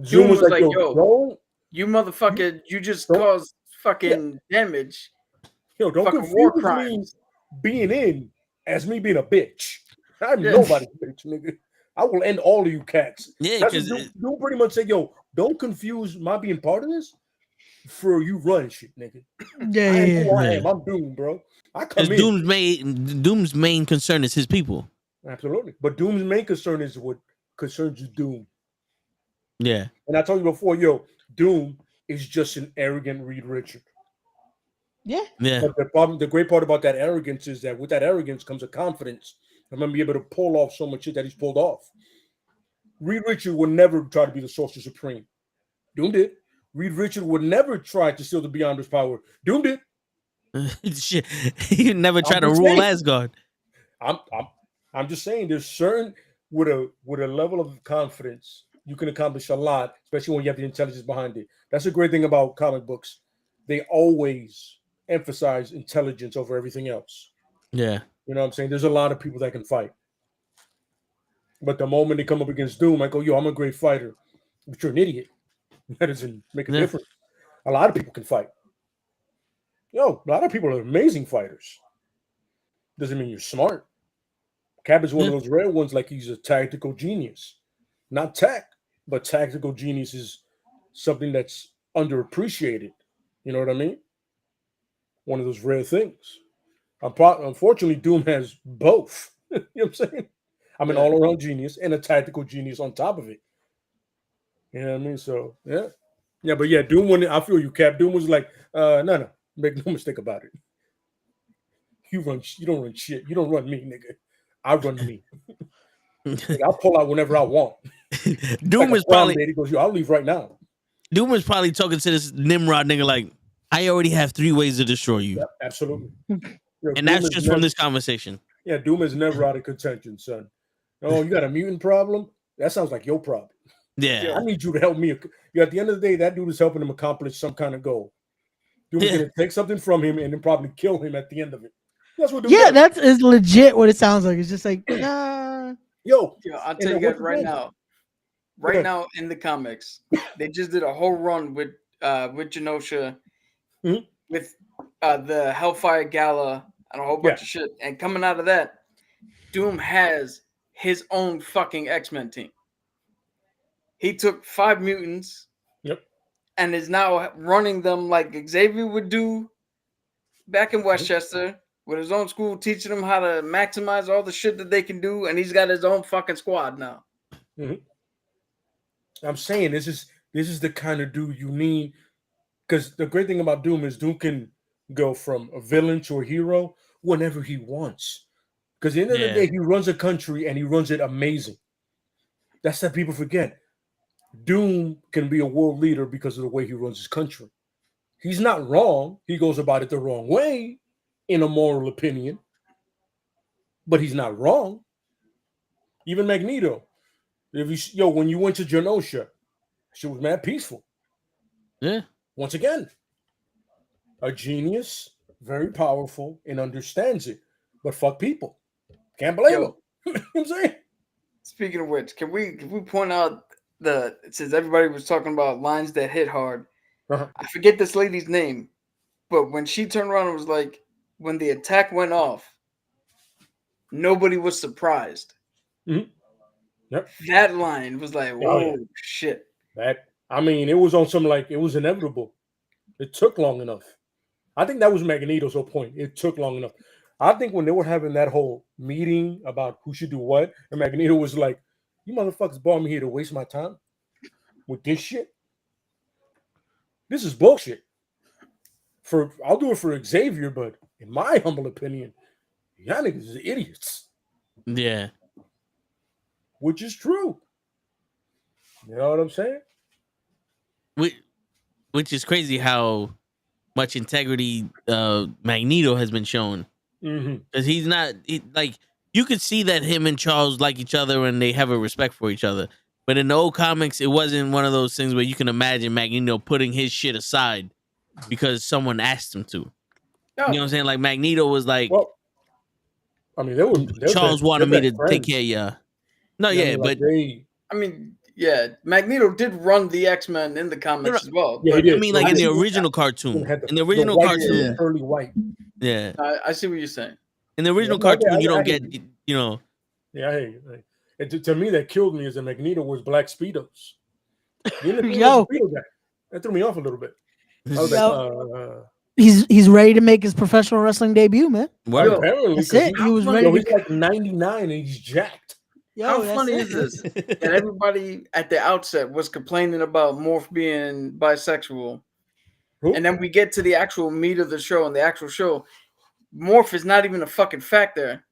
Zoom was like, yo, don't, You motherfucker, you just Don't- caused fucking damage. don't Fucking war confuse me crimes. being in as me being a bitch. I'm Yeah. nobody's bitch, nigga. I will end all of you cats. Yeah, That's because what Doom pretty much say, yo, don't confuse my being part of this for you running shit, nigga. I am who I am. I'm Doom, bro. I come in. Doom's main concern is his people. Absolutely. But Doom's main concern is what concerns you, Doom. Yeah. And I told you before, yo, Doom is just an arrogant Reed Richard. yeah. Yeah. But the great part about that arrogance is that with that arrogance comes a confidence. I'm gonna be able to pull off so much shit that he's pulled off. Reed Richard would never try to be the Sorcerer Supreme. Doom did. Reed Richard would never try to steal the Beyonder's power. Doom did. Shit. You never try to just rule saying. Asgard. I'm just saying there's certain with a level of confidence you can accomplish a lot, especially when you have the intelligence behind it. That's a great thing about comic books. They always emphasize intelligence over everything else. Yeah. You know what I'm saying? There's a lot of people that can fight. But the moment they come up against Doom, I go, yo, I'm a great fighter. But you're an idiot. That doesn't make a Yeah. difference. A lot of people can fight. Yo, a lot of people are amazing fighters. Doesn't mean you're smart. Cap is one of those rare ones, like he's a tactical genius. Not tech, but tactical genius is something that's underappreciated. You know what I mean? One of those rare things. Unfortunately, Doom has both. You know what I'm saying? I'm an all-around genius and a tactical genius on top of it. You know what I mean? So, yeah. Yeah, but yeah, Doom, I feel you, Cap. Doom was like, no, make no mistake about it. You don't run shit. You don't run me, nigga. I run me. Like, I'll pull out whenever I want. Doom Like is probably he goes, yo, I'll leave right now. Doom is probably talking to this Nimrod nigga like, I already have 3 ways to destroy you. Yeah, absolutely. Yo, And Doom that's is just never- from this conversation. Yeah, Doom is never out of contention, son. Oh, you got a mutant problem? That sounds like your problem. Yeah. I need you to help me. At the end of the day, that dude is helping him accomplish some kind of goal. Doom is Yeah. going to take something from him and then probably kill him at the end of it. That's what Doom Yeah, does. that is legit what it sounds like. It's just like, nah. Yo, I'll tell you guys right now. Right now in the comics, they just did a whole run with Genosha, with the Hellfire Gala and a whole bunch of shit. And coming out of that, Doom has his own fucking X-Men team. He took 5 mutants, and is now running them like Xavier would do back in Westchester with his own school, teaching them how to maximize all the shit that they can do, and he's got his own fucking squad now. I'm saying this is the kind of dude you need, because the great thing about Doom is Doom can go from a villain to a hero whenever he wants. Because at the end of the day, he runs a country and he runs it amazing. That's that people forget. Doom can be a world leader because of the way he runs his country. He's not wrong. He goes about it the wrong way, in a moral opinion. But he's not wrong. Even Magneto. When you went to Genosha, she was mad peaceful. Yeah. Once again, a genius, very powerful, and understands it. But fuck people. Can't blame him. You know what I'm saying? Speaking of which, can we point out since everybody was talking about lines that hit hard, I forget this lady's name, but when she turned around and was like, when the attack went off, nobody was surprised. That line was like, whoa, shit. It was on some it was inevitable. It took long enough. I think that was Magneto's whole point. It took long enough. I think when they were having that whole meeting about who should do what, and Magneto was like, you motherfuckers brought me here to waste my time with this shit. This is bullshit. I'll do it for Xavier, but in my humble opinion, y'all niggas is idiots. Yeah. Which is true. You know what I'm saying? Which is crazy how much integrity Magneto has been shown. Because he's not you could see that him and Charles like each other and they have a respect for each other. But in the old comics, it wasn't one of those things where you can imagine Magneto putting his shit aside because someone asked him to. You know what I'm saying? Like Magneto was like, Charles wanted me to take care of ya. No, Magneto did run the X-Men in the comics as well. Yeah, he did. I mean, like in the original cartoon. In the original cartoon, early white. Yeah, I see what you're saying. In the original cartoon, you don't get, you know. Yeah, to me, that killed me is that Magneto was black Speedos. Yo, that threw me off a little bit. I was he's ready to make his professional wrestling debut, man. Apparently, that's it. He was ready. He's like 99 and he's jacked. How funny is this? That everybody at the outset was complaining about Morph being bisexual. And then we get to the actual meat of the show, and the actual show, Morph is not even a fucking factor.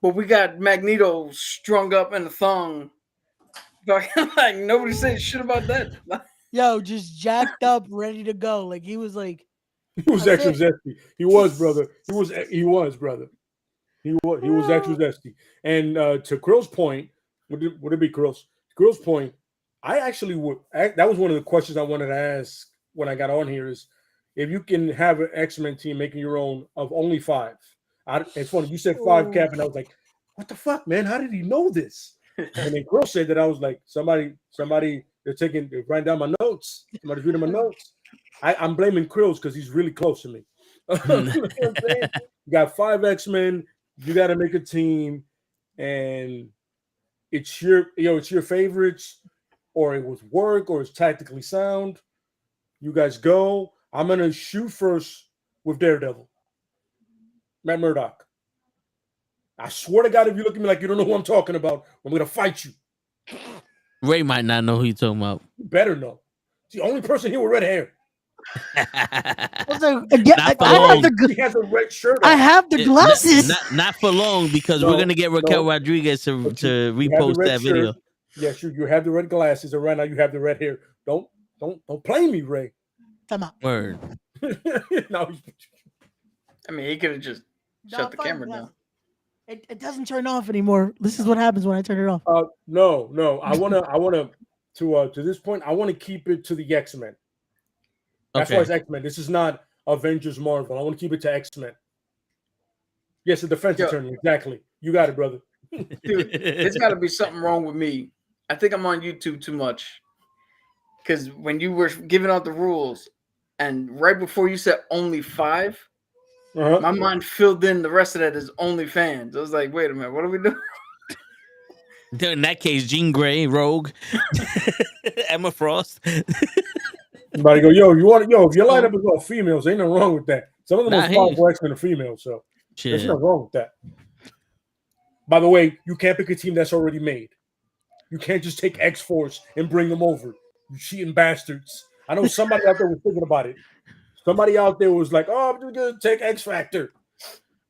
But we got Magneto strung up in a thong. Like, nobody said shit about that. Yo, just jacked up, ready to go. Like, he was like... He was extra zesty. He was, brother. He was, brother. He was extra zesty. And to Krill's point, would it be Krill's? Krill's point, I actually would... That was one of the questions I wanted to ask when I got on here is, if you can have an X-Men team making your own of only 5. It's funny, you said 5, Cap, and I was like, what the fuck, man? How did he know this? And then Krill said that, I was like, somebody, they're writing down my notes. Somebody's reading my notes. I'm blaming Krill's because he's really close to me. You know what I'm saying? You got 5 X-Men, you got to make a team, and it's your favorites, or it was work, or it's tactically sound. You guys go. I'm going to shoot first with Daredevil. Matt Murdock. I swear to God, if you look at me like you don't know who I'm talking about, I'm going to fight you. Ray might not know who you're talking about. You better know. It's the only person here with red hair. I have the red shirt on. I have the glasses. Not for long, because we're going to get Raquel Rodriguez to repost that video. Yes, you have the red glasses, and right now you have the red hair. Don't play me, Ray. Come on. Word. No. I mean, he could have just shut the camera down. It doesn't turn off anymore. This is what happens when I turn it off. No. I wanna to this point, I want to keep it to the X-Men. That's why it's X-Men. This is not Avengers Marvel. I want to keep it to X-Men. Yes, a defense attorney. Exactly. You got it, brother. Dude, there's got to be something wrong with me. I think I'm on YouTube too much. Because when you were giving out the rules, and right before you said only 5, my mind filled in the rest of that as OnlyFans. I was like, wait a minute, what are we doing? In that case, Jean Grey, Rogue, Emma Frost. Somebody go, yo, if your lineup is all females, ain't nothing wrong with that. Some of the most powerful X-Men are females, so there's nothing wrong with that. By the way, you can't pick a team that's already made. You can't just take X-Force and bring them over. You cheating bastards. I know somebody out there was thinking about it. Somebody out there was like, oh, I'm just going to take X-Factor.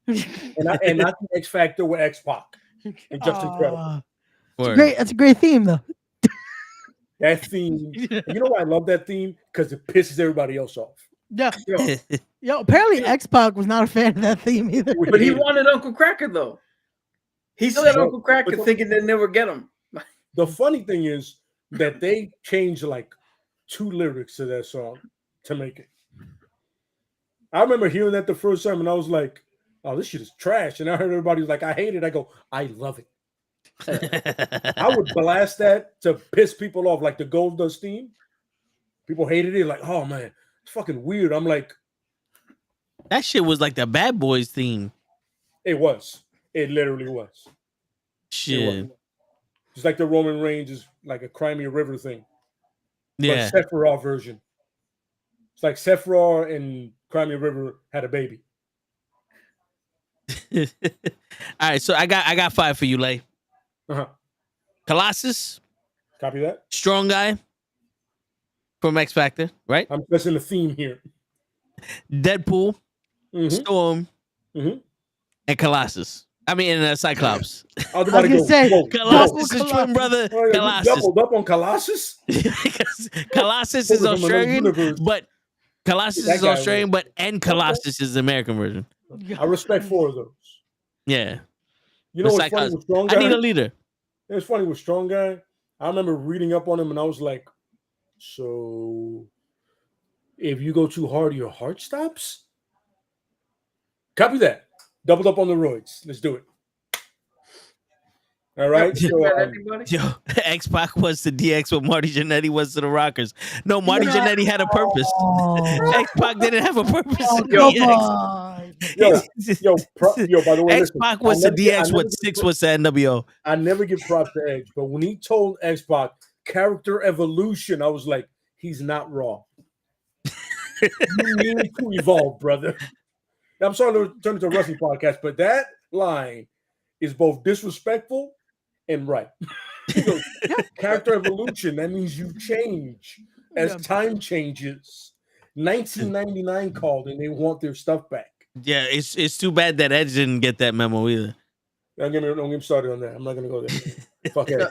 and I think X-Factor with X-Pac. And just incredible. That's a great theme, though. That theme. You know why I love that theme? Because it pisses everybody else off. Yeah. Yo, apparently X-Pac was not a fan of that theme either. But he wanted Uncle Cracker, though. He said Uncle Cracker thinking they'd never get him. The funny thing is that they changed like 2 lyrics to that song to make it. I remember hearing that the first time and I was like, oh, this shit is trash. And I heard everybody was like, I hate it. I go, I love it. I would blast that to piss people off, like the Gold Dust theme. People hated it, like, oh man, it's fucking weird. I'm like, that shit was like the Bad Boys theme. It was. It literally was. Shit. It's like the Roman Reigns is like a Crimea River thing. Yeah. But Sephiroth version. It's like Sephiroth and Crimea River had a baby. All right, so I got 5 for you, Lay. Colossus. Copy that. Strong guy from X Factor, right? I'm pressing the theme here. Deadpool, Storm, and Colossus. I mean, Cyclops. I was about to say, Colossus is twin brother. Colossus. Doubled up on Colossus? Colossus is Australian, but Colossus is Australian, and Colossus is the American version. I respect 4 of those. Yeah. You know what's funny with Strong Guy? I need a leader. It's funny with Strong Guy. I remember reading up on him and I was like, so if you go too hard, your heart stops? Copy that. Doubled up on the roids. Let's do it. All right. Yo, X-Pac was to DX what Marty Jannetty was to the Rockers. No, Marty Jannetty had a purpose. X-Pac didn't have a purpose. By the way, X-Pac was to DX what 6 was to NWO. I never give props to Edge, but when he told X-Pac character evolution, I was like, he's not wrong. You need to evolve, brother. I'm sorry to turn into a wrestling podcast, but that line is both disrespectful and right. Goes, character evolution, that means you change as time changes. 1999 called and they want their stuff back. Yeah, it's too bad that Edge didn't get that memo either. Don't get me started on that. I'm not gonna go there. Fuck Edge.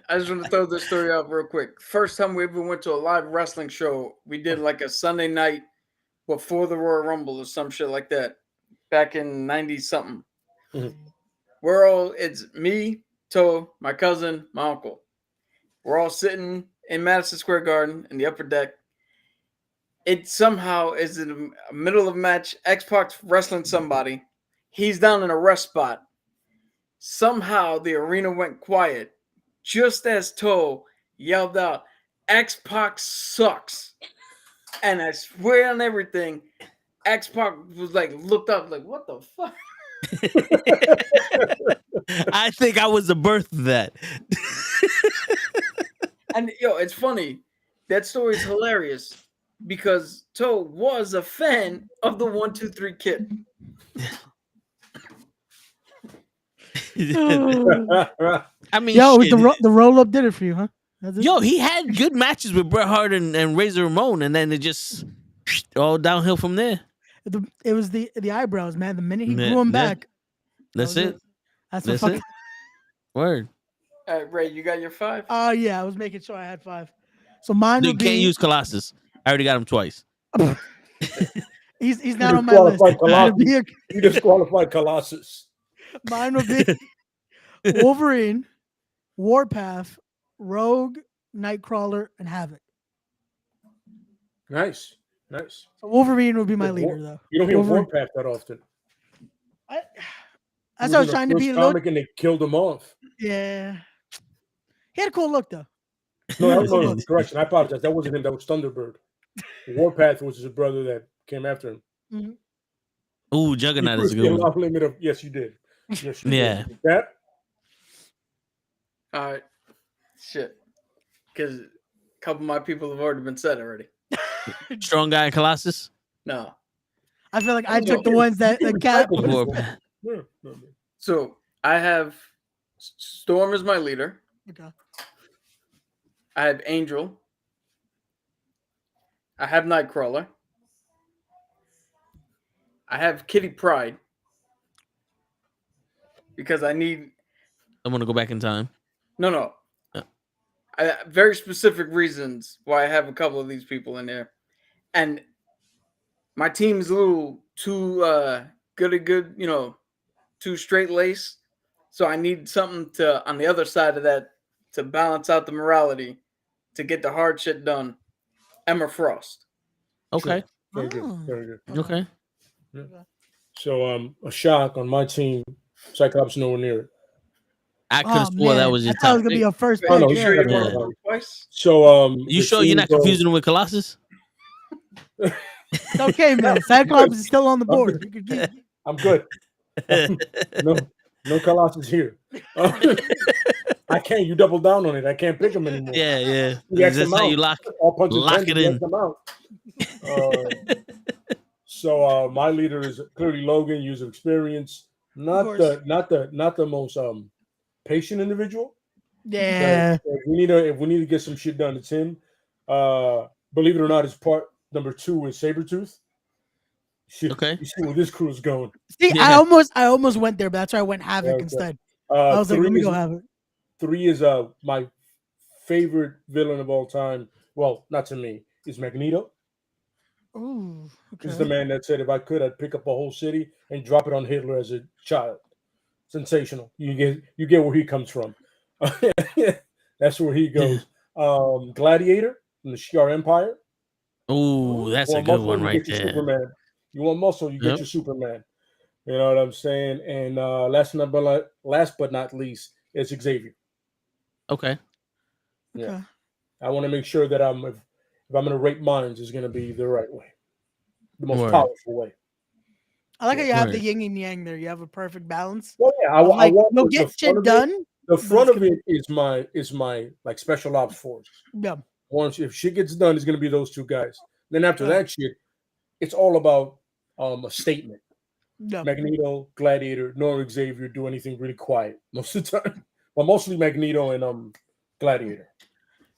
I just want to throw this story out real quick. First time we ever went to a live wrestling show, we did like a Sunday night before the Royal Rumble or some shit like that. Back in 90-something. It's me, Toe, my cousin, my uncle. We're all sitting in Madison Square Garden in the upper deck. It somehow is in the middle of a match. X-Pac's wrestling somebody. He's down in a rest spot. Somehow the arena went quiet just as Toe yelled out, X-Pac sucks. And I swear on everything, X-Pac was like, looked up like, what the fuck? I think I was the birth of that. And it's funny. That story is hilarious because Toe was a fan of the 1, 2, 3 kit. I mean, the roll up did it for you, huh? Yo, he had good matches with Bret Hart and Razor Ramon, and then it just all downhill from there. It was the eyebrows, man. The minute he grew them back, that's it. That's it. Word. All right, Ray, you got your 5? Yeah, I was making sure I had 5. So mine would be. You can't use Colossus. I already got him twice. he's not on my list. You disqualified Colossus. Mine would be Wolverine, Warpath, Rogue, Nightcrawler, and Havoc. Nice. So Wolverine would be my leader, though. You don't hear Warpath that often. That's He what I was was in trying the to first be. comic and they killed him off. Yeah. He had a cool look though. No, correction. I apologize. That wasn't him. That was Thunderbird. Warpath was his brother that came after him. Mhm. Ooh, You Juggernaut pushed is a the good one. allowed limit of yes, you did. Yes, you Yeah. did. That All right. Shit. Because a couple of my people have already been said already. Strong Guy and Colossus. No. I feel like I No, took the ones that you the can cat. recycle them. Warpath. Yeah, no. So I have Storm as my leader. Okay. I have Angel. I have Nightcrawler. I have Kitty Pryde. Because I need. I'm gonna go back in time. No. Yeah. I very specific reasons why I have a couple of these people in there. And my team is a little too good, too straight lace. So I need something to on the other side of that to balance out the morality to get the hard shit done. Emma Frost. Okay. Very good. Oh. Very good. Okay. So a shock on my team. Cyclops nowhere near it. I could have Oh swore that man, was I your thought it was top gonna be pick. your first Oh, pick. no, You he's sure you Yeah. don't want Yeah. to go twice? So You the sure you're not team confusing him with Colossus? It's okay, man. Cyclops is still on the board. You could keep. I'm good. No Colossus here. I can't. You double down on it. I can't pick him anymore. Yeah. You X That's them how out. you lock All puns lock intended, it you in. X them out. So my leader is clearly Logan, user experience. Not course. the most patient individual. Yeah. But if we need to get some shit done, it's him. Believe it or not, his part number 2 is Sabretooth. Okay. You see where this crew is going. See, Yeah. I almost went there, but that's why I went Havoc Okay. instead. I was like, let me go Havoc. 3 is my favorite villain of all time. Well, not to me. Is Magneto. Ooh, okay. He's the man that said if I could, I'd pick up a whole city and drop it on Hitler as a child. Sensational. You get where he comes from. That's where he goes. Gladiator from the Shi'ar Empire. Ooh, that's You a want good muscle, one you right get your there. Superman. You want muscle, you Yep. get your Superman. You know what I'm saying? And last but not least is Xavier. Okay. Yeah. Okay. I want to make sure that if I'm going to rate minds, is going to be the right way, the most Word. powerful way. I like how you have the Right. yin and yang there. You have a perfect balance. Well, yeah, I Like, want you'll the get front shit of it. done. The but front it's of it is my like special ops force. Yeah. Once if shit gets done, it's going to be those 2 guys. Then after Yeah. that shit, it's all about a statement. Yeah. Magneto, Gladiator, nor Xavier do anything really quiet most of the time. Well, mostly Magneto and Gladiator.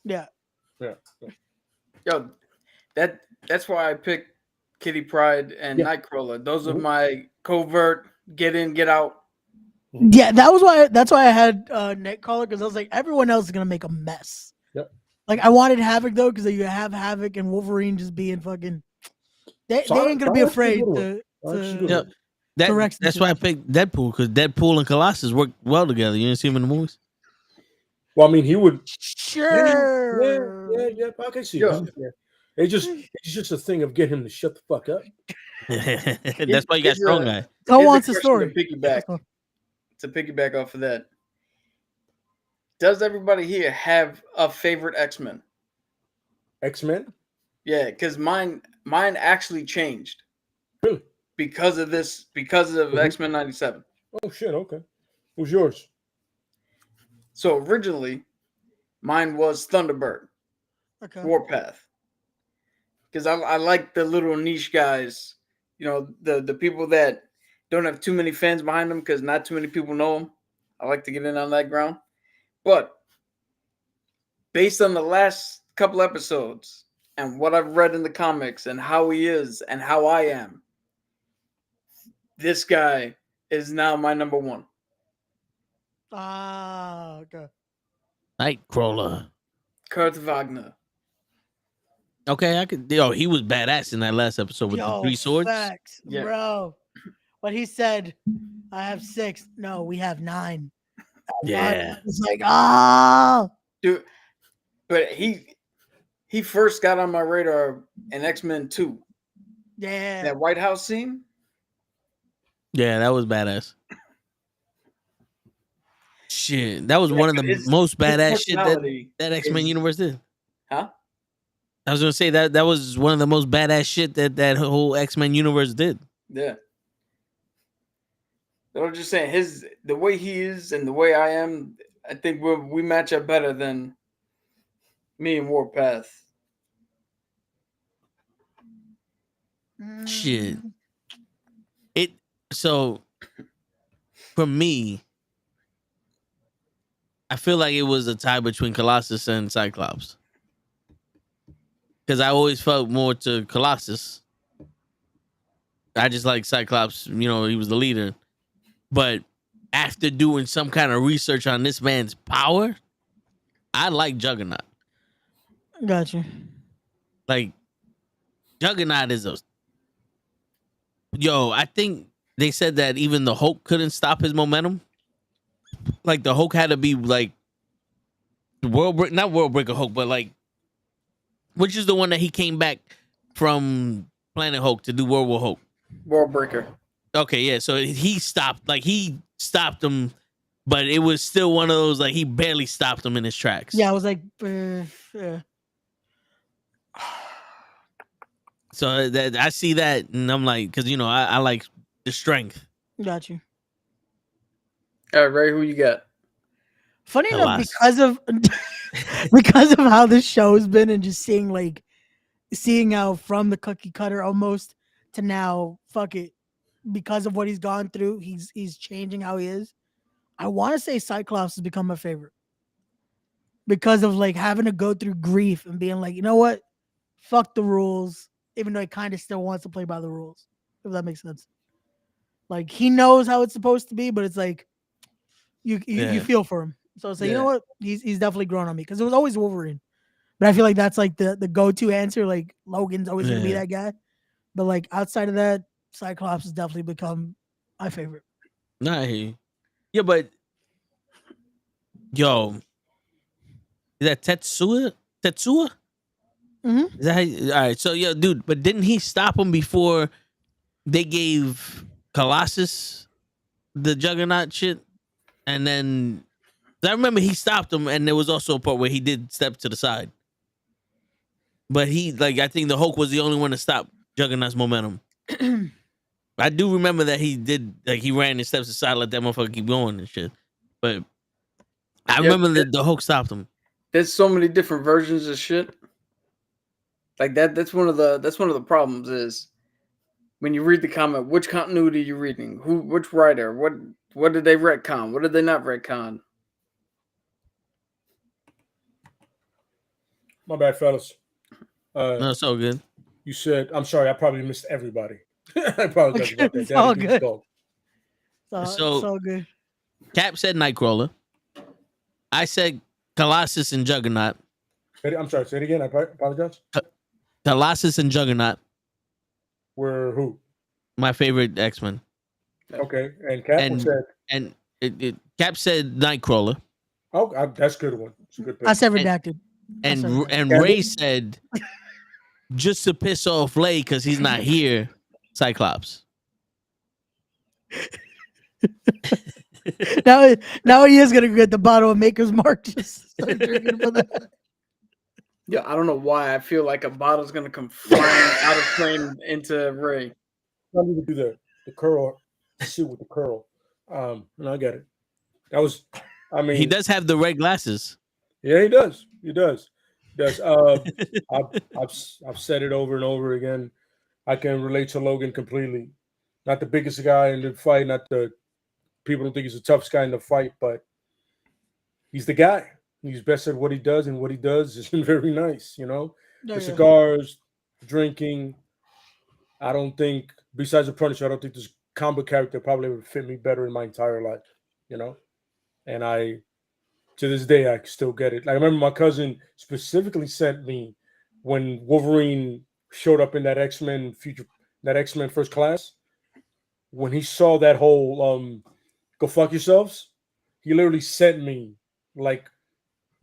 Yeah. Yeah. Yo, that's why I picked Kitty Pryde and Yeah. Nightcrawler. Those are Mhm. my covert get in, get out. Yeah, that's why I had Nightcrawler, because I was like, everyone else is gonna make a mess. Yep. Like I wanted Havoc though, because you have Havoc and Wolverine just being fucking. They ain't gonna be Sonic's a afraid good one. to. Sonic's a good Yeah. one. Correct That's why I picked Deadpool, because Deadpool and Colossus work well together. You didn't see him in the movies? Well, I mean, he would. Sure. Yeah. I can see Yeah. that. Yeah. It's just a thing of getting him to shut the fuck up. That's why you got Here's Strong a- Guy. Go Here's a wants a question story. To piggyback off of that. Does everybody here have a favorite X-Men? X-Men? Yeah, because mine actually changed. Really? Because of Mhm. X-Men 97. Oh shit, okay. Who's yours? So originally, mine was Thunderbird, Okay. Warpath. Because I like the little niche guys, the people that don't have too many fans behind them because not too many people know them. I like to get in on that ground. But based on the last couple episodes and what I've read in the comics and how he is and how I am, this guy is now my number 1. Ah, okay. Nightcrawler. Kurt Wagner. Okay, I could. Yo, he was badass in that last episode with the 3 swords. Facts, Yeah. bro. What he said, I have 6. No, we have 9. Yeah. It's like, oh, Dude, but he first got on my radar in X-Men 2. yeah. That White House scene. Yeah, that was badass. Shit, that was Yeah, one of the his- most his badass shit personality that X-Men is- universe did. Huh? I was gonna say that was one of the most badass shit that whole X-Men universe did. Yeah. I was just saying the way he is and the way I am. I think we match up better than me and Warpath. Shit. It so for me, I feel like it was a tie between Colossus and Cyclops. Because I always felt more to Colossus. I just like Cyclops, you know, he was the leader. But after doing some kind of research on this man's power, I like Juggernaut. Gotcha. Like, Juggernaut is a... Yo, I think they said that even the Hulk couldn't stop his momentum. Like, the Hulk had to be, like, not World Breaker Hulk, but, like, which is the one that he came back from Planet Hulk to do World War Hulk. World Breaker. Okay, yeah. So he stopped him, but it was still one of those, like, he barely stopped him in his tracks. Yeah, I was like, yeah. So that I see that, and I'm like, because you know, I like the strength. Got you. All right, Ray, who you got? Funny enough, Colossus. because of how this show's been, and just seeing how from the cookie cutter almost to now, fuck it, because of what he's gone through, he's changing how he is. I want to say Cyclops has become my favorite because of like having to go through grief and being like, you know what, fuck the rules, even though he kind of still wants to play by the rules, if that makes sense. Like, he knows how it's supposed to be, but it's like you feel for him. So it's like, you know what, he's definitely grown on me, because it was always Wolverine, but I feel like that's like the go-to answer. Like, Logan's always gonna be that guy, but like outside of that, Cyclops has definitely become my favorite. Nah, I hear you. Yeah, but yo, is that Tetsuya? Mm-hmm. Is that how all right? So yo, dude, but didn't he stop him before they gave Colossus the Juggernaut shit? And then I remember he stopped him, and there was also a part where he did step to the side. But he, like, I think the Hulk was the only one to stop Juggernaut's momentum. I do remember that he did, like, he ran and steps aside, let that motherfucker keep going and shit. But I remember that the Hulk stopped him. There's so many different versions of shit. Like that's one of the problems is when you read the comic, which continuity are you reading? Which writer? What did they retcon? What did they not retcon? My bad, fellas. No, it's all good. You said, I'm sorry, I probably missed everybody. I apologize about that. It's all Daddy good. Dog. It's So- so good. Cap said Nightcrawler. I said Colossus and Juggernaut. I'm sorry, say it again. I apologize. Colossus and Juggernaut, We're who? my favorite X-Men. Okay. And Cap said, And Cap said Nightcrawler. oh, that's a good one. It's a good pick. I said redacted. And Ray said, just to piss off Lay because he's not here, Cyclops. now he is gonna get the bottle of Maker's Mark. Just start drinking for that. Yeah, I don't know why I feel like a bottle's gonna come flying out of frame into Ray. I need to do the curl suit with the curl. No, I get it. That was, I mean, He does have the red glasses. Yeah, he does. He does. I've said it over and over again. I can relate to Logan completely. Not the biggest guy in the fight. Not the people don't think he's the toughest guy in the fight, but he's the guy. He's best at what he does, and what he does is very nice. You know, the cigars, drinking. I don't think, besides the Punisher, I don't think this comic character probably would fit me better in my entire life. You know, and to this day, I still get it. Like, I remember my cousin specifically sent me when Wolverine showed up in that X-Men First Class. When he saw that whole "go fuck yourselves," he literally sent me like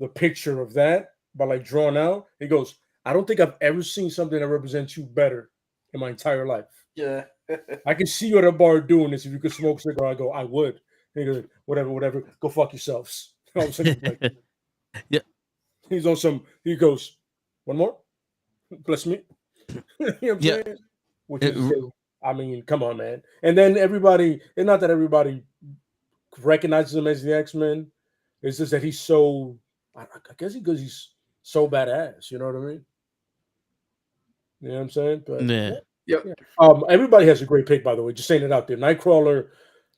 the picture of that, but like drawn out. He goes, "I don't think I've ever seen something that represents you better in my entire life." Yeah. I can see you at a bar doing this. If you could smoke a cigar, I go, I would. He goes, whatever, go fuck yourselves. All of a sudden, he's like, Yeah. he's on some. He goes, one more, bless me. You know what I'm Yeah. saying? Which is, I mean, come on, man. And then everybody, and not that everybody recognizes him as the X-Men. It's just that he's so. I guess because he's so badass. You know what I mean? You know what I'm saying? But Yeah. Yep. everybody has a great pick, by the way. Just saying it out there. Nightcrawler.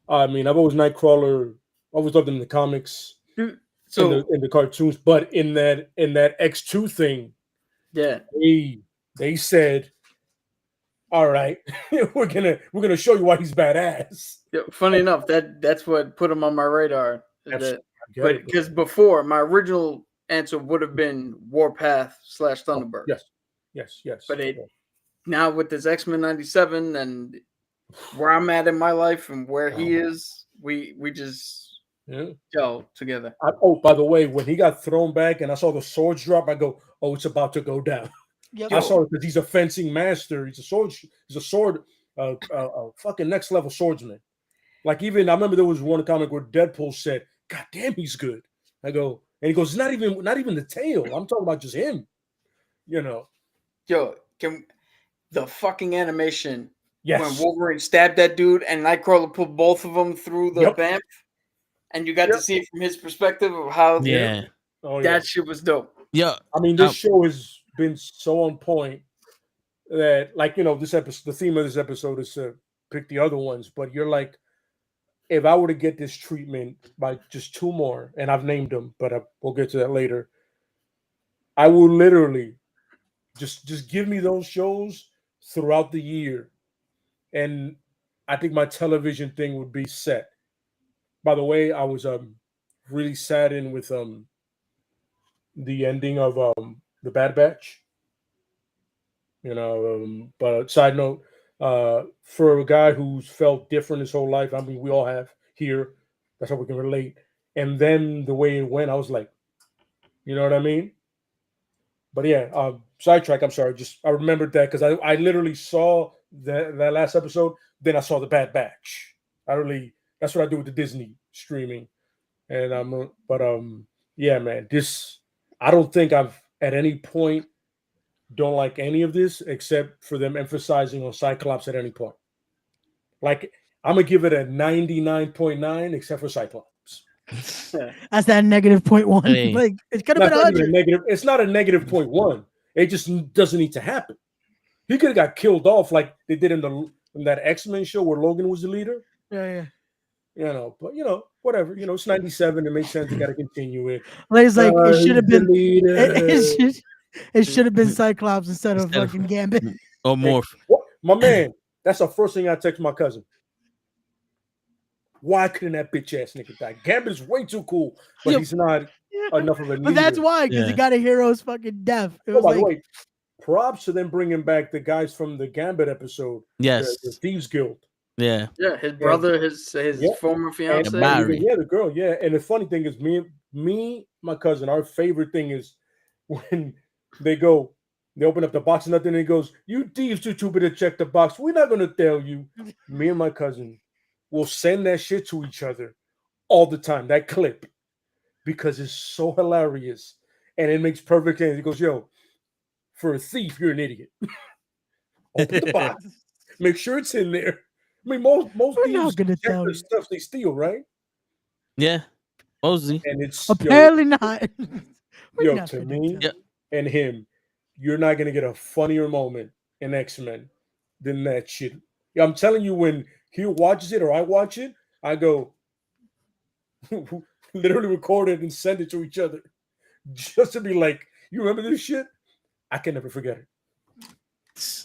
I mean, I've always Nightcrawler. Always loved him in the comics, So in the cartoons. But in that X2 thing, yeah, they said, "All right, we're gonna show you why he's badass." yeah, funny enough, that's what put him on my radar. Is Absolutely. that, but because before my original answer would have been Warpath / Thunderbird. Yes. But now with this X-Men 97 and where I'm at in my life and where he is, we just gel together. By the way, when he got thrown back and I saw the swords drop, I go, "Oh, it's about to go down." Yep. I saw it because he's a fencing master. He's a sword, fucking next level swordsman. Like even I remember there was one comic where Deadpool said, "God damn, he's good." I go, and he goes, "Not even the tail. I'm talking about just him." You know. Yo, the fucking animation when Yes. Wolverine stabbed that dude and Nightcrawler put both of them through the Yep. vamp, and you got to see it from his perspective of how that shit was dope. Yeah. I mean, this show has been so on point that, like, you know, this episode, the theme of this episode is to pick the other ones, but you're like, if I were to get this treatment by just two more, and I've named them, but we'll get to that later, I will literally just give me those shows throughout the year, and I think my television thing would be set. By the way, I was really saddened with the ending of the Bad Batch. You know, but side note, for a guy who's felt different his whole life, I mean, we all have here. That's how we can relate. And then the way it went, I was like, you know what I mean? But yeah, sidetrack. I'm sorry. Just I remembered that because I literally saw that last episode. Then I saw the Bad Batch. That's what I do with the Disney streaming. And yeah, man. I don't think I've at any point don't like any of this except for them emphasizing on Cyclops at any point. Like I'm gonna give it a 99.9 except for Cyclops. That's that -0.1. Hey. Like it could have been Not even 100. a negative. It's not a -0.1. It just doesn't need to happen. He could have got killed off like they did in that X-Men show where Logan was the leader. Yeah. You know, but you know, whatever. You know, it's 97. It makes sense. You got to continue it. Like it's like it should have been. It It should have been Cyclops instead of fucking Gambit. Or Morph. My man, that's the first thing I text my cousin. Why couldn't that bitch ass nigga die? Gambit's way too cool, but he's not enough of a leader. But that's why, because he got a hero's fucking death. It was by like, the way, props to them bringing back the guys from the Gambit episode. Yes. The Thieves Guild. Yeah. Yeah, his brother, his former fiance. Yeah, the girl. Yeah, and the funny thing is, me, my cousin, our favorite thing is when they open up the box and nothing, and he goes, "You thieves too stupid to check the box. We're not gonna tell you." Me and my cousin will send that shit to each other all the time. That clip, because it's so hilarious and it makes perfect sense. He goes, "Yo, for a thief, you're an idiot. Open the box, make sure it's in there." I mean, most thieves check the stuff they steal, right? Yeah, mostly. And it's apparently not. To me and him, you're not gonna get a funnier moment in X-Men than that shit. Yeah, I'm telling you, when he watches it or I watch it, I go literally record it and send it to each other just to be like, "You remember this shit?" I can never forget it.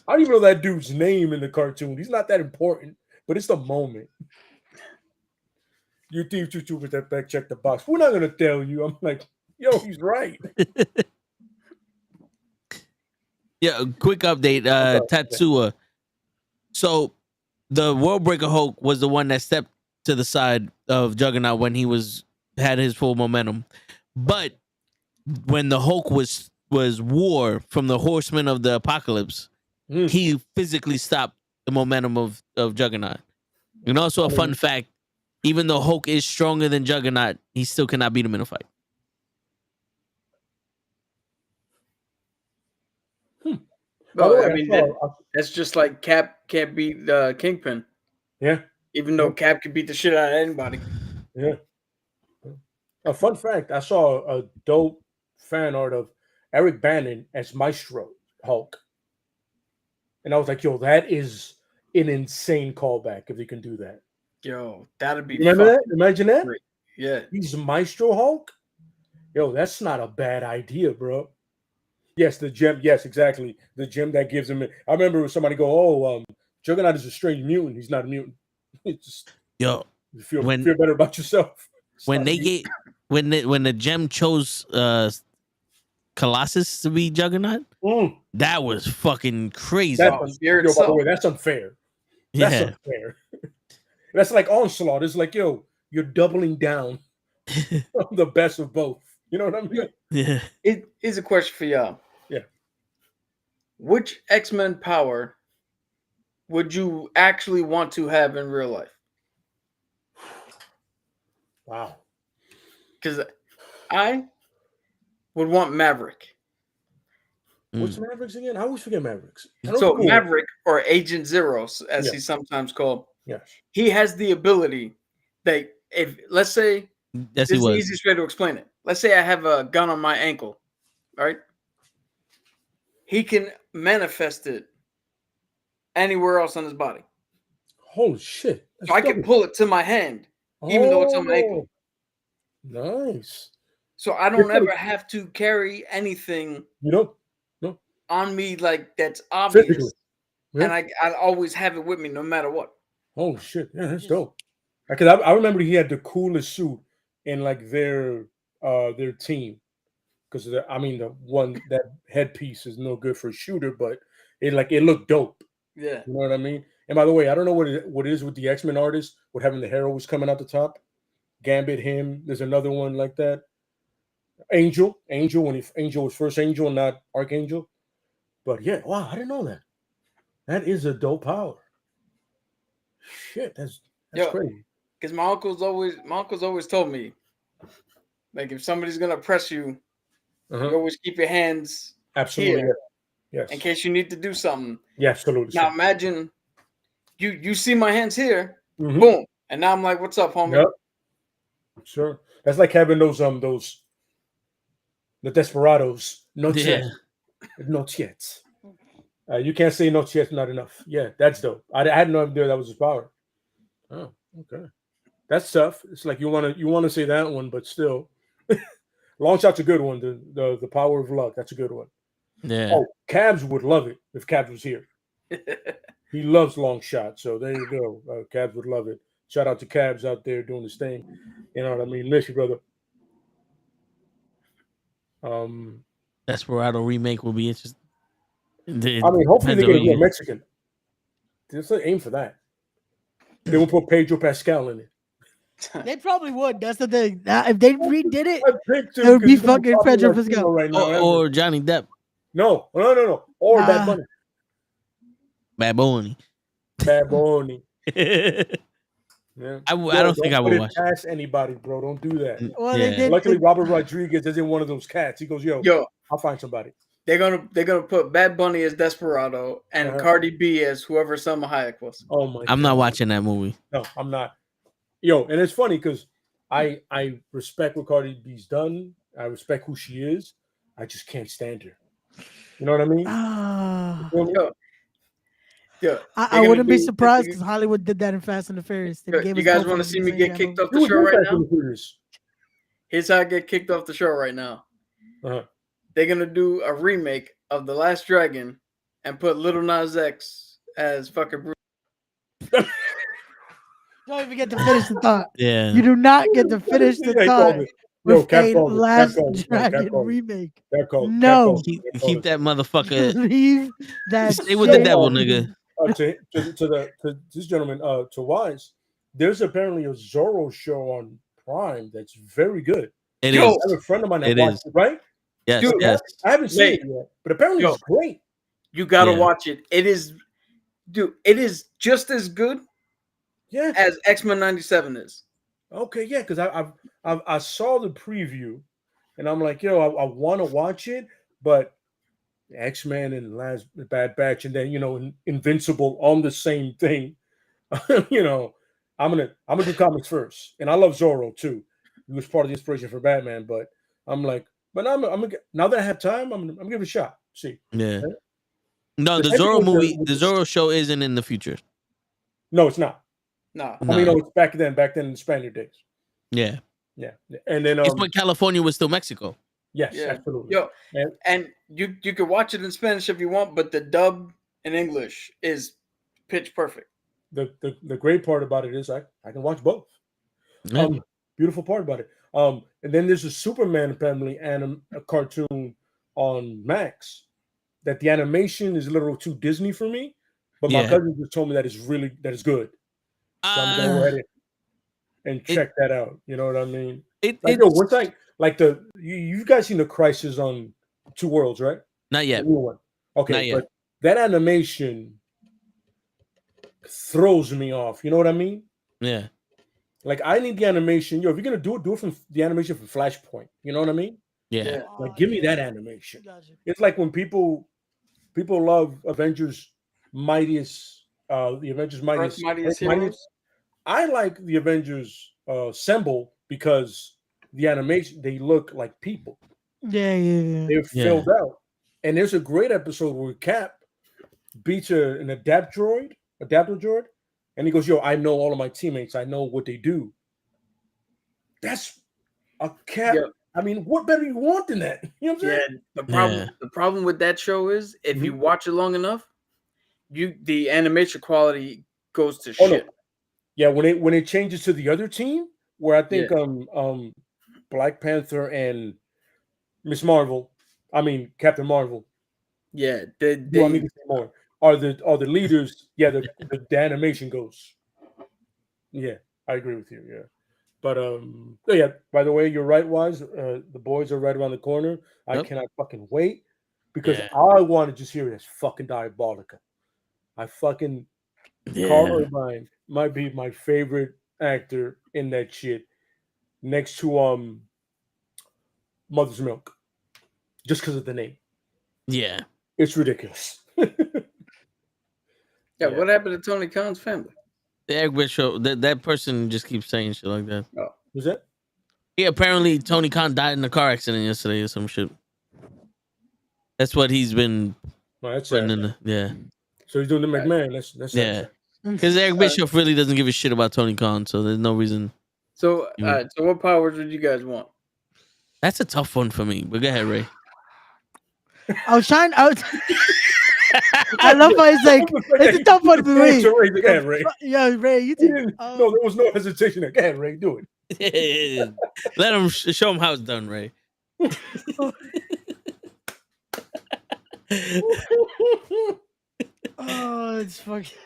I don't even know that dude's name in the cartoon. He's not that important, but it's the moment. You thief too stupid that back check the box. We're not gonna tell you. I'm like, yo, he's right. Yeah, quick update. Tatsuya. So the Worldbreaker Hulk was the one that stepped to the side of Juggernaut when he had his full momentum. But when the Hulk was War from the Horsemen of the Apocalypse, he physically stopped the momentum of Juggernaut. And also a fun fact, even though Hulk is stronger than Juggernaut, he still cannot beat him in a fight. By the Well, way, I mean, that's just like Cap can't beat Kingpin, yeah, even though Cap can beat the shit out of anybody. yeah. A fun fact: I saw a dope fan art of Eric Bannon as Maestro Hulk, and I was like, "Yo, that is an insane callback if they can do that." Yo, that'd be Remember that? fucking Imagine that. great. Yeah. He's Maestro Hulk. Yo, that's not a bad idea, bro. Yes, the gem. Yes, exactly. The gem that gives him. I remember somebody go, "Oh, Juggernaut is a strange mutant. He's not a mutant." It's just Yo, feel when better about yourself. It's when not a they mutant. get when the gem chose Colossus to be Juggernaut, that was fucking crazy. That's fear by the itself. way, that's unfair. That's Yeah. unfair. That's like onslaught. It's like, yo, you're doubling down on the best of both. You know what I mean? Yeah. It is a question for y'all. Yeah. Which X-Men power would you actually want to have in real life? Wow. Because I would want Maverick. What's Mavericks again? I always forget Mavericks. So Maverick, or Agent Zero, as he's sometimes called, yes, he has the ability that if, let's say, Yes, this he is the was. easiest way to explain it. Let's say I have a gun on my ankle, right? He can manifest it anywhere else on his body. Holy shit. So I can pull it to my hand, even though it's on my ankle. Nice. So I don't ever have to carry anything No. on me like that's obvious. Physically. Yeah. And I always have it with me no matter what. Holy shit. Yeah, that's dope. Because I remember he had the coolest suit in like their team. Because the one that headpiece is no good for a shooter, but it looked dope. Yeah. You know what I mean? And by the way, I don't know what it is with the X-Men artists with having the hair always coming out the top. Gambit, him. There's another one like that. Angel when Angel was first Angel, not Archangel. But yeah, wow, I didn't know that. That is a dope power. Shit, that's crazy. Because my uncle's always told me, like, if somebody's gonna press you, you always keep your hands absolutely here, yes, in case you need to do something. Yeah, absolutely. Now imagine you see my hands here, boom, and now I'm like, "What's up, homie?" Yep. Sure, that's like having those the desperados. Not yet. You can't say not yet, not enough. Yeah, that's dope. I had no idea that was his power. Oh, okay. That's tough. It's like you want to say that one, but still, long shot's a good one. The power of luck, that's a good one. Yeah. Oh, Cabs would love it if Cabs was here. He loves long shot, so there you go. Cabs would love it. Shout out to Cabs out there doing his thing. You know what I mean? Miss you, brother. Desperado remake will be interesting. Hopefully they get a Mexican. Just aim for that. They will put Pedro Pascal in it. They probably would. That's the thing. If they redid it, It would be fucking Pedro Pascal right now. Or Johnny Depp. No. Or Bad Bunny. Bad Bunny. Bad Bunny. Yeah. I don't think I would watch. Past anybody, bro. Don't do that. Well, they did. Luckily, Robert Rodriguez isn't one of those cats. He goes, yo, I'll find somebody. They're gonna put Bad Bunny as Desperado and Cardi B as whoever Salma Hayek was. Oh my! I'm not watching that movie. No, I'm not. Yo, and it's funny because I respect what Cardi B's done. I respect who she is. I just can't stand her. You know what I mean? I wouldn't be surprised because Hollywood did that in Fast and the Furious. You guys want to see me get kicked off the show right now? Here's how I get kicked off the show right now. They're gonna do a remake of The Last Dragon and put Lil Nas X as fucking Bruce. Don't even get to finish the thought. Yeah, you do not get to finish the thought. With a Last Dragon remake. No, keep that motherfucker. Leave that. Stay with the devil, nigga. To this gentleman, to Wise, there's apparently a Zorro show on Prime that's very good. It is. I have a friend of mine that watched it, right? Yes, Dude, yes. I haven't seen it yet, but apparently it's great. You gotta watch it. It is, dude. It is just as good. Yeah. As X-Men '97 is. Okay, yeah, because I saw the preview, and I'm like, yo, I want to watch it, but X-Men and Last Bad Batch, and then Invincible on the same thing. you know, I'm gonna do comics first, and I love Zorro too. He was part of the inspiration for Batman, but I'm like, but now that I have time, I'm gonna give it a shot. See, Yeah. right? No, The the same thing Zorro movie, with the Zorro show isn't in the future. no, it's not. No. I mean, No. no, it's back then in the Spaniard days. Yeah. Yeah, and then It's when California was still Mexico. yes, Yeah. absolutely. Yo, And and you can watch it in Spanish if you want, but the dub in English is pitch perfect. the great part about it is I can watch both. Yeah. Beautiful part about it. And then there's a Superman family a cartoon on Max that the animation is a little too Disney for me, but my Yeah. cousin just told me that it's good. So I'm gonna go ahead and check that out. You know what I mean? Like yo, what's like you guys seen the Crisis on Two Worlds, right? Not The yet. new one. Okay, Not yet. but that animation throws me off. You know what I mean? Yeah. Like I need the animation. Yo, if you're gonna do it from the animation from Flashpoint. You know what I mean? Yeah. Like give me that animation. Gotcha. It's like when people love Avengers Mightiest, the Avengers Earth's Mightiest Heroes. I like the Avengers Assemble because the animation they look like people. Yeah. They're filled out. And there's a great episode where Cap beats an adapter droid, and he goes, "Yo, I know all of my teammates. I know what they do." That's a Cap. Yeah. I mean, what better you want than that? You know what I'm saying? Yeah. The problem with that show is if you watch it long enough, the animation quality goes to shit. No. Yeah, when it changes to the other team, where I think Black Panther and Captain Marvel. Yeah, Do I need to say more? Are the leaders? Yeah, the animation goes. Yeah, I agree with you. Yeah, but yeah. By the way, you're right, Wise. The boys are right around the corner. I cannot fucking wait because I want to just hear this fucking Diabolica. Carl Urban might be my favorite actor in that shit, next to Mother's Milk, just because of the name. Yeah, it's ridiculous. Yeah, what happened to Tony Khan's family? The Eric Bishop, that person just keeps saying shit like that. Oh, who's that? Yeah, apparently Tony Khan died in a car accident yesterday or some shit. That's what he's been putting in. Yeah. So he's doing the McMahon. That's yeah. Because Eric Bishop really doesn't give a shit about Tony Khan, so there's no reason. So, so what powers would you guys want? That's a tough one for me. But go ahead, Ray. I was trying. I love how he's like, it's a tough one for me. Go ahead, Ray. Yeah, Ray, you take. No, there was no hesitation there. Go ahead, Ray. Do it. Let him show him how it's done, Ray. Oh, it's fucking.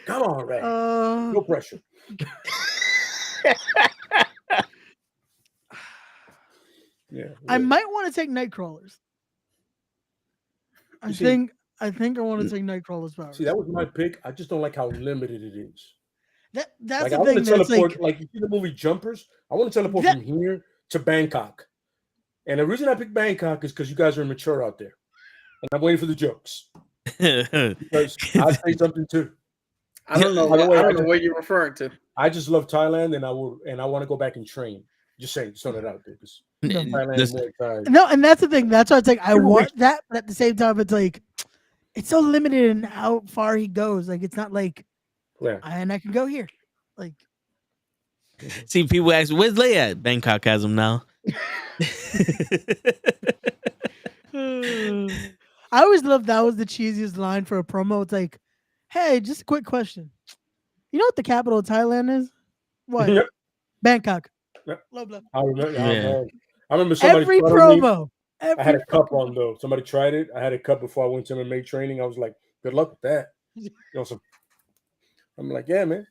Come on, Ray. No pressure. Yeah, I might want to take Nightcrawlers. I think I want to take Nightcrawler's powers. See, that was my pick. I just don't like how limited it is. That's like, the I thing. Want to teleport, like you see the movie Jumpers. I want to teleport from here to Bangkok, and the reason I picked Bangkok is because you guys are mature out there, and I'm waiting for the jokes. Because I'll say something too. I don't know. I don't know what you're referring to. I just love Thailand, and I want to go back and train. Just saying, just throwing it out there. No, and that's the thing. That's why it's like I want that, but at the same time, it's like it's so limited in how far he goes. Like it's not like, and I can go here. Like, see, people ask, "Where's Leia at?" Bangkok has him now. I always loved that was the cheesiest line for a promo. It's like, "Hey, just a quick question. You know what the capital of Thailand is? What? Yep. Bangkok." Yep. Blah, blah. I remember somebody every promo. I had a cup on though. Somebody tried it. I had a cup before I went to MMA training. I was like, "Good luck with that." I'm like, "Yeah, man,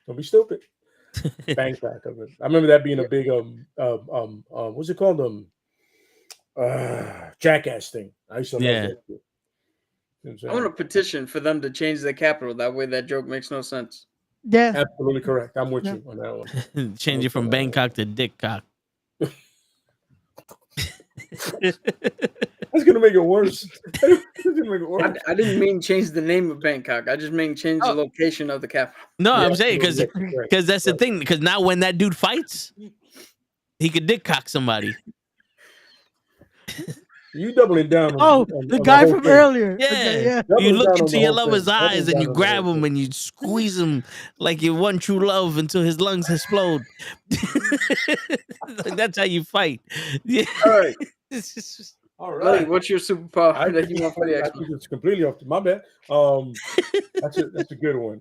don't be stupid." Bangkok. I remember that being a big what's it called? Jackass thing. I used to love that. I want a petition for them to change the capital. That way, that joke makes no sense. Yeah. Absolutely correct. I'm with Yeah. you on that one. Change it from Bangkok to Dickcock. That's gonna make it worse. That's gonna make it worse. I didn't mean change the name of Bangkok. I just mean change the location of the capital. No, Yeah, I'm saying because right, that's the thing. Because now when that dude fights, he could dickcock somebody. You doubling down on, Oh, on, the on guy whole from thing. earlier. Yeah. Okay, yeah. You Doubling look down on into the your whole lover's thing. Doubling eyes and down you on the grab whole him thing. and you squeeze him like you one true love until his lungs explode. Like, that's how you fight. Yeah. All right, It's just- All Lee, right. what's your superpower I that you want for the I X-Men? think it's completely off. My bad. That's a good one.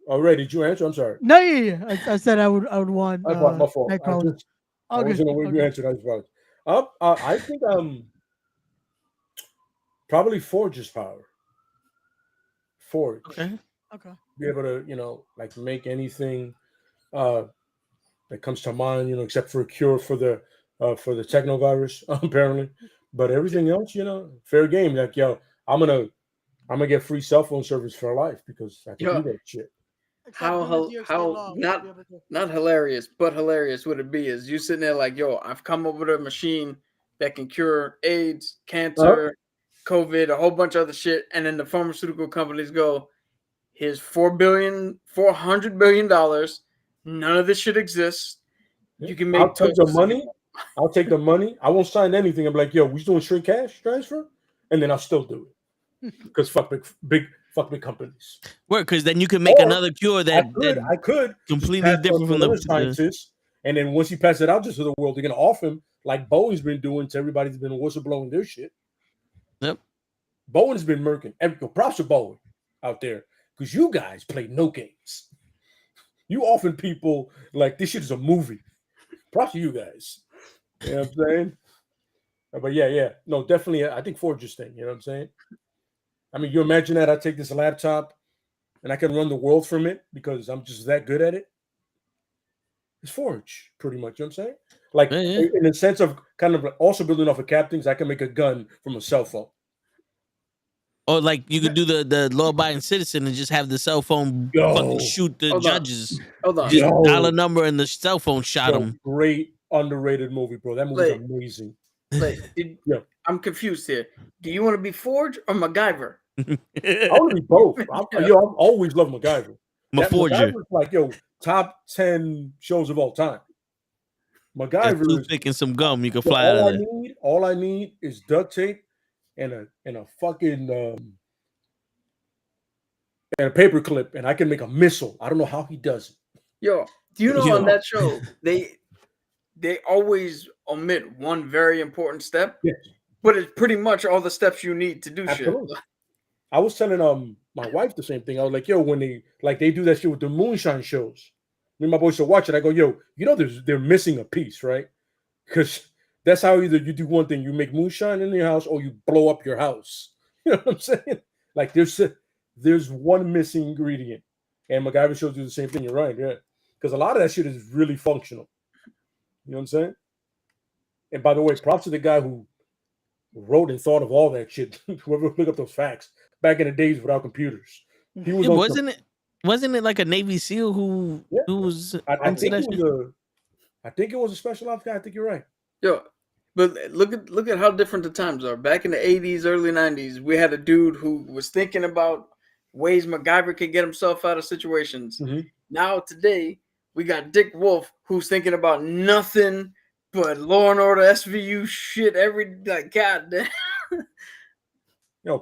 Already, did you answer? I'm sorry. No, yeah. I said I would want My fault. I Nightcrawler. All wasn't good. aware All you good. answered. I was I think probably Forge's power. Forge. okay. Okay. Be able to like make anything that comes to mind, except for a cure for the technovirus, apparently. But everything else, fair game. Like, yo, I'm gonna get free cell phone service for life because I can Yeah. do that shit. How not hilarious, but hilarious would it be is you sitting there like, yo, I've come up with a machine that can cure AIDS, cancer, COVID, a whole bunch of other shit, and then the pharmaceutical companies go, here's $400 billion. None of this shit exists. You can make I'll take the toasters if you money. want. I'll take the money. I won't sign anything. I'm like, yo, we doing straight cash transfer, and then I'll still do it because fuck big companies. Work, because then you can make Or another cure that I could completely just pass different on from to the other scientists, and then once you pass it out just to the world, they're gonna off him like Boeing's been doing to everybody that's been whistleblowing their shit. Yep. Bowen's been murking. Props to Bowen out there because you guys play no games. You often people like this shit is a movie. Props to you guys. You know what I'm saying? But yeah. No, definitely. I think Forge's thing. You know what I'm saying? I mean, you imagine that I take this laptop and I can run the world from it because I'm just that good at it. It's Forge, pretty much. You know what I'm saying? Like, Yeah. in the sense of kind of like also building off of Captain's, I can make a gun from a cell phone. Or like you could do the law-abiding citizen and just have the cell phone Yo. fucking shoot the Hold on. judges. Hold on. Just Yo. dial a number and the cell phone shot Yo, him. great underrated movie, bro. That movie's Like- amazing. Like, Yeah. I'm confused here. Do you want to be Forge or MacGyver? I want to be both. I've always loved MacGyver. My forger. MacGyver's like, top 10 shows of all time. And MacGyver is toothpick and some gum, you can fly out of there. all I need is duct tape and a fucking and a paper clip, and I can make a missile. I don't know how he does it. Yo, do you know Yo. on that show they always omit one very important step, Yes. but it's pretty much all the steps you need to do Absolutely. shit. I was telling my wife the same thing. I was like, yo, when they do that shit with the moonshine shows, me and my boys should watch it. I go, yo, they're missing a piece, right? Because that's how either you do one thing, you make moonshine in your house, or you blow up your house. You know what I'm saying? Like there's one missing ingredient, and MacGyver shows you the same thing. You're right, yeah. Because a lot of that shit is really functional. You know what I'm saying? And by the way, props to the guy who wrote and thought of all that shit. Whoever look up those facts back in the days without computers. He was Wasn't it like a Navy SEAL who was I think it was a special ops guy. I think you're right. Yo, but look at how different the times are. Back in the 80s, early 90s, we had a dude who was thinking about ways MacGyver could get himself out of situations. Mhm. Now today, we got Dick Wolf who's thinking about nothing but Law and Order SVU shit goddamn.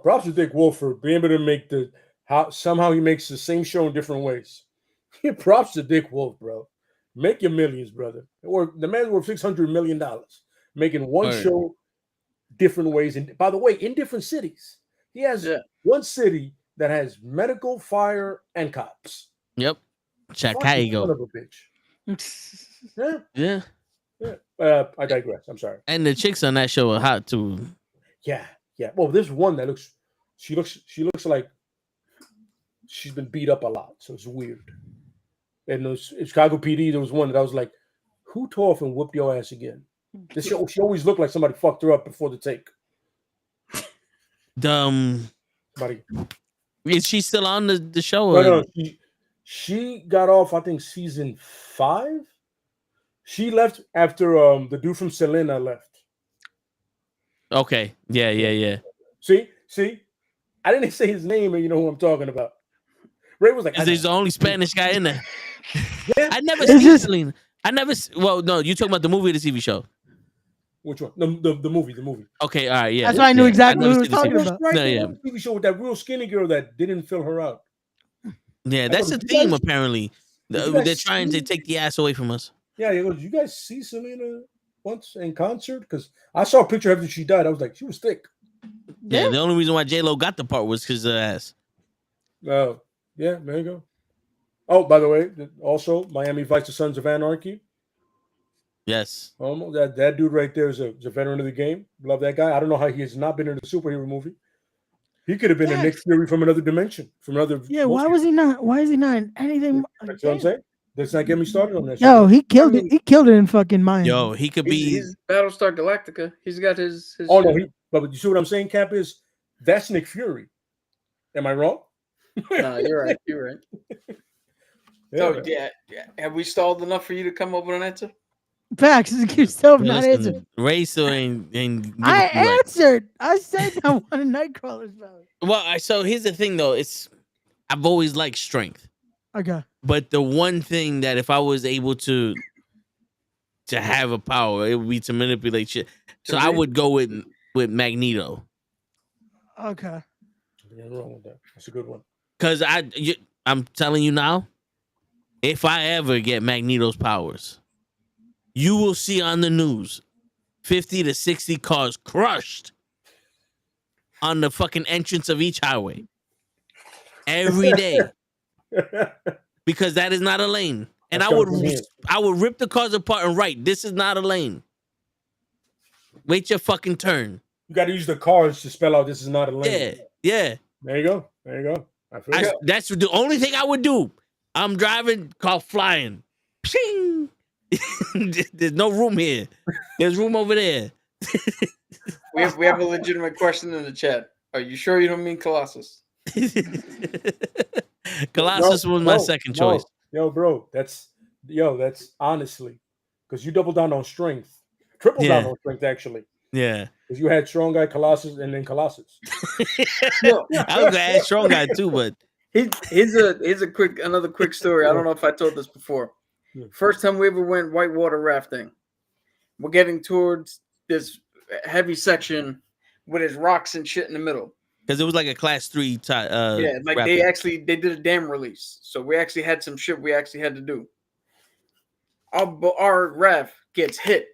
Props to Dick Wolf for being able to make somehow he makes the same show in different ways. Props to Dick Wolf, bro. Make your millions, brother. Or the man's worth $600 million, making one show different ways. And by the way, in different cities, he has one city that has medical, fire, and cops. Yep. Son Chicago. of a bitch. Yeah. I digress. I'm sorry. And the chicks on that show are hot too. Yeah. Well, there's one that she looks like she's been beat up a lot, so it's weird. And in Chicago PD, there was one that I was like, who tore off and whooped your ass again? She always looked like somebody fucked her up before the take. Is she still on the show? No, She got off, I think, season 5. She left after the dude from Selena left. Okay. Yeah. See, I didn't say his name, and you know who I'm talking about. Ray was like, Because he's the only Spanish guy in there. Yeah. I never It's seen just- Selena. Well, no, you talking about the movie or the TV show? Which one? The movie. Okay, all right, yeah. That's why I knew exactly never what he was seen the talking TV about. Right, No, there yeah. was a TV show with that real skinny girl that didn't fill her out. Yeah, I that's go, a "Did you theme guys- apparently. did you guys They're trying to see-" take the ass away from us. Yeah, he goes, "You guys see Selena once in concert?" Because I saw a picture after she died. I was like, she was thick. Yeah, the only reason why J-Lo got the part was because of her ass. Oh, yeah, there you go. Oh, by the way, also Miami Vice, the Sons of Anarchy. Yes. That dude right there is a veteran of the game. Love that guy. I don't know how he has not been in a superhero movie. He could have been a Nick Fury from another dimension, from another. Yeah, why was he not? Why is he not in anything? That's what I'm saying. Let's not get me started on that. Yo, shit. he killed it. He killed it in fucking Miami. Yo, he could be. He's Battlestar Galactica. He's got his Oh shit. no, but you see what I'm saying, Cap, is that's Nick Fury. Am I wrong? No, you're right. You're right. So yeah, have we stalled enough for you to come up with an answer? Facts. You're still not Listen, answering. Ray still ain't give I it to you right. answered. I said I wanted Nightcrawler's power. Well, so here's the thing though. I've always liked strength. Okay. But the one thing that if I was able to have a power, it would be to manipulate shit. So I would go with Magneto. Okay. Nothing wrong with that. That's a good one. Because I'm telling you now, if I ever get Magneto's powers, you will see on the news 50 to 60 cars crushed on the fucking entrance of each highway every day. Because that is not a lane. And That's I would rip the cars apart and write, this is not a lane. Wait your fucking turn. You got to use the cars to spell out this is not a lane. Yeah. There you go. I feel it. That's the only thing I would do. I'm driving, car flying. Ping! There's no room here. There's room over there. We have a legitimate question in the chat. Are you sure you don't mean Colossus? Colossus was my second choice. Yo, bro, that's honestly because you double down on strength, triple down on strength actually. Yeah, because you had strong guy Colossus and then Colossus. I was gonna add strong guy too, but here's another quick story. I don't know if I told this before. First time we ever went whitewater rafting, we're getting towards this heavy section with his rocks and shit in the middle. Because it was like a class 3 yeah, like rapid. they did a dam release, so we actually had some shit we actually had to do. Our raft gets hit.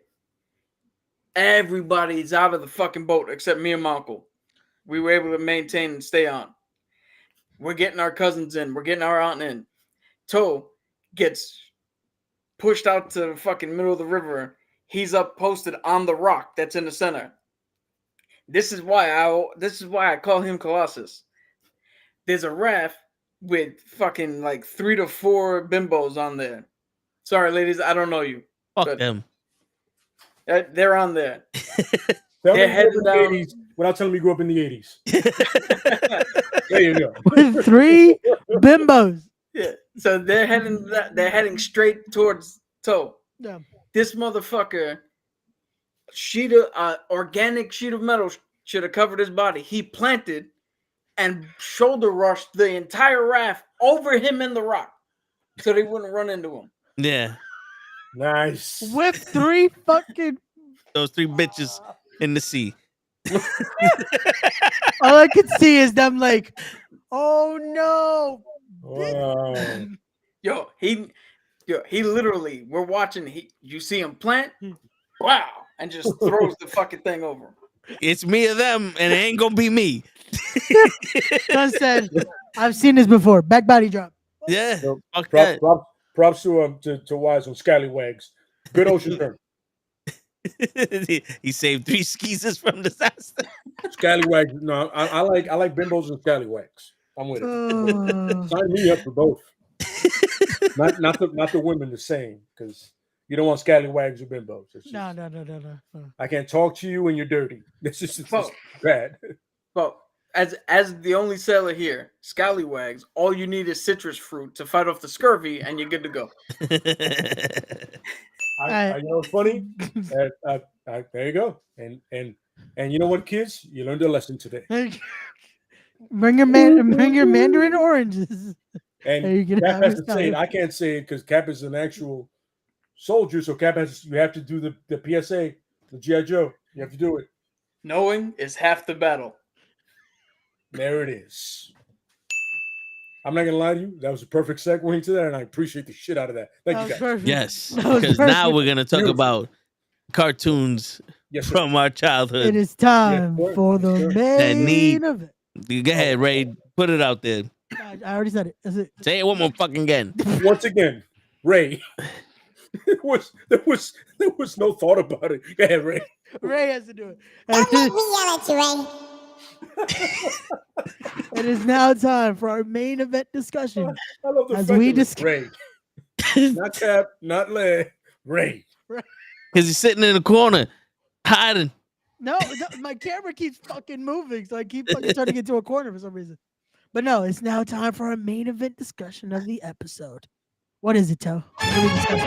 Everybody's out of the fucking boat except me and my uncle. We were able to maintain and stay on. We're getting our cousins in. We're getting our aunt in. Toe gets pushed out to the fucking middle of the river. He's up posted on the rock that's in the center. This is why I call him Colossus. There's a raft with fucking like 3 to 4 bimbos on there. Sorry, ladies, I don't know you. Fuck them. They're on there. They're heading down. Without telling me you grew up in the 80s. There you go. With 3 bimbos. Yeah. So they're heading straight towards Toe. Yeah. This motherfucker organic sheet of metal should have covered his body. He planted and shoulder rushed the entire raft over him in the rock so they wouldn't run into him. Yeah. Nice. With 3 fucking those 3 bitches in the sea. all I could see is them like, oh no. Wow. Yo, he literally, we're watching, you see him plant, wow, and just throws the fucking thing over. It's me or them, and it ain't gonna be me. John said, I've seen this before. Back body drop. Yeah. So, Fuck that. props to Wise on Scallywags. Good ocean term. He saved 3 skeezers from disaster. Scallywags. No, I like bimbos and scallywags. I'm with it. Sign me up for both. not the women the same, because you don't want scallywags or bimbos. No. I can't talk to you and you're dirty. This is bad. Well, as the only sailor here, scallywags, all you need is citrus fruit to fight off the scurvy, and you're good to go. I know it's funny. There you go. And you know what, kids? You learned a lesson today. Bring your mandarin oranges. And you can Cap have has your to say it. salad. I can't say it because Cap is an actual soldier. So Cap has you have to do the PSA, the GI Joe. You have to do it. Knowing is half the battle. There it is. I'm not gonna lie to you. That was a perfect segue into that, and I appreciate the shit out of that. Thank That you was guys. perfect. Yes, That was because now perfect. we're gonna talk Beautiful. about cartoons Yes, sir. from our childhood. It is time Yes, sir. for Yes, the sir. That need- main event. Go ahead, Ray. Put it out there. I already said it. That's it. Say it one more fucking again. Once again, Ray. there was no thought about it. Go ahead, Ray. Ray has to do it. Don't make me yell at you, Ray. It is now time for our main event discussion. I love the As fact we that it's discuss- Ray. Not Cap, not Lay, Ray. Because he's sitting in the corner, hiding. No, my camera keeps fucking moving, so I keep fucking turning into a corner for some reason. But no, it's now time for our main event discussion of the episode. What is it, Toe? What are we discussing?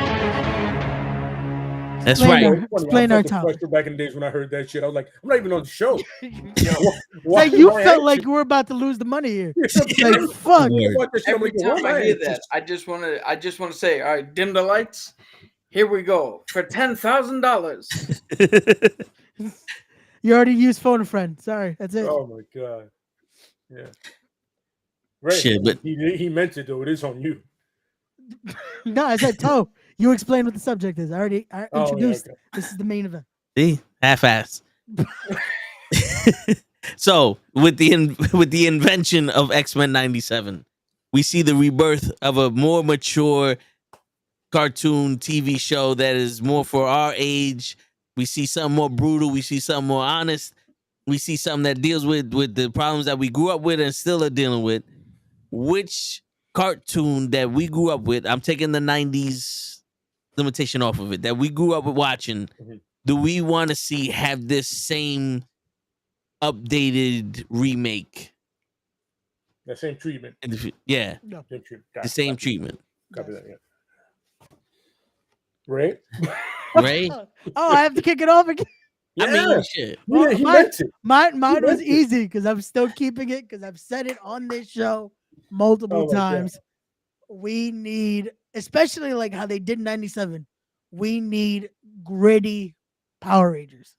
That's Explain right. our- Funny, explain I our felt the topic. pressure back in the days when I heard that shit. I was like, I'm not even on the show. It's like you felt like you were about to lose the money here. Like fuck. Every time I hear that, I just want to say, all right, dim the lights. Here we go for $10,000. You already used phone a friend. Sorry, that's it. Oh my god. Yeah. Ray, Shit, but- he meant it though. It is on you. No, I said Toe. You explain what the subject is. I Oh, yeah, introduced. okay. This is the main event. See, half-ass. So, with the invention of X-Men '97, we see the rebirth of a more mature cartoon TV show that is more for our age. We see something more brutal. We see something more honest. We see something that deals with the problems that we grew up with and still are dealing with. Which cartoon that we grew up with, I'm taking the 90s limitation off of it, that we grew up with watching, do we want to see have this same updated remake? That same treatment. Yeah, No. Same treatment. the same treatment. Copy that, yeah. Ray? Right? Oh, I have to kick it off again. I mean, shit. Yeah, he Mine- meant it. Mine was meant it. easy because I'm still keeping it because I've said it on this show multiple Oh my God. times. We need, especially like how they did in '97. We need gritty Power Rangers.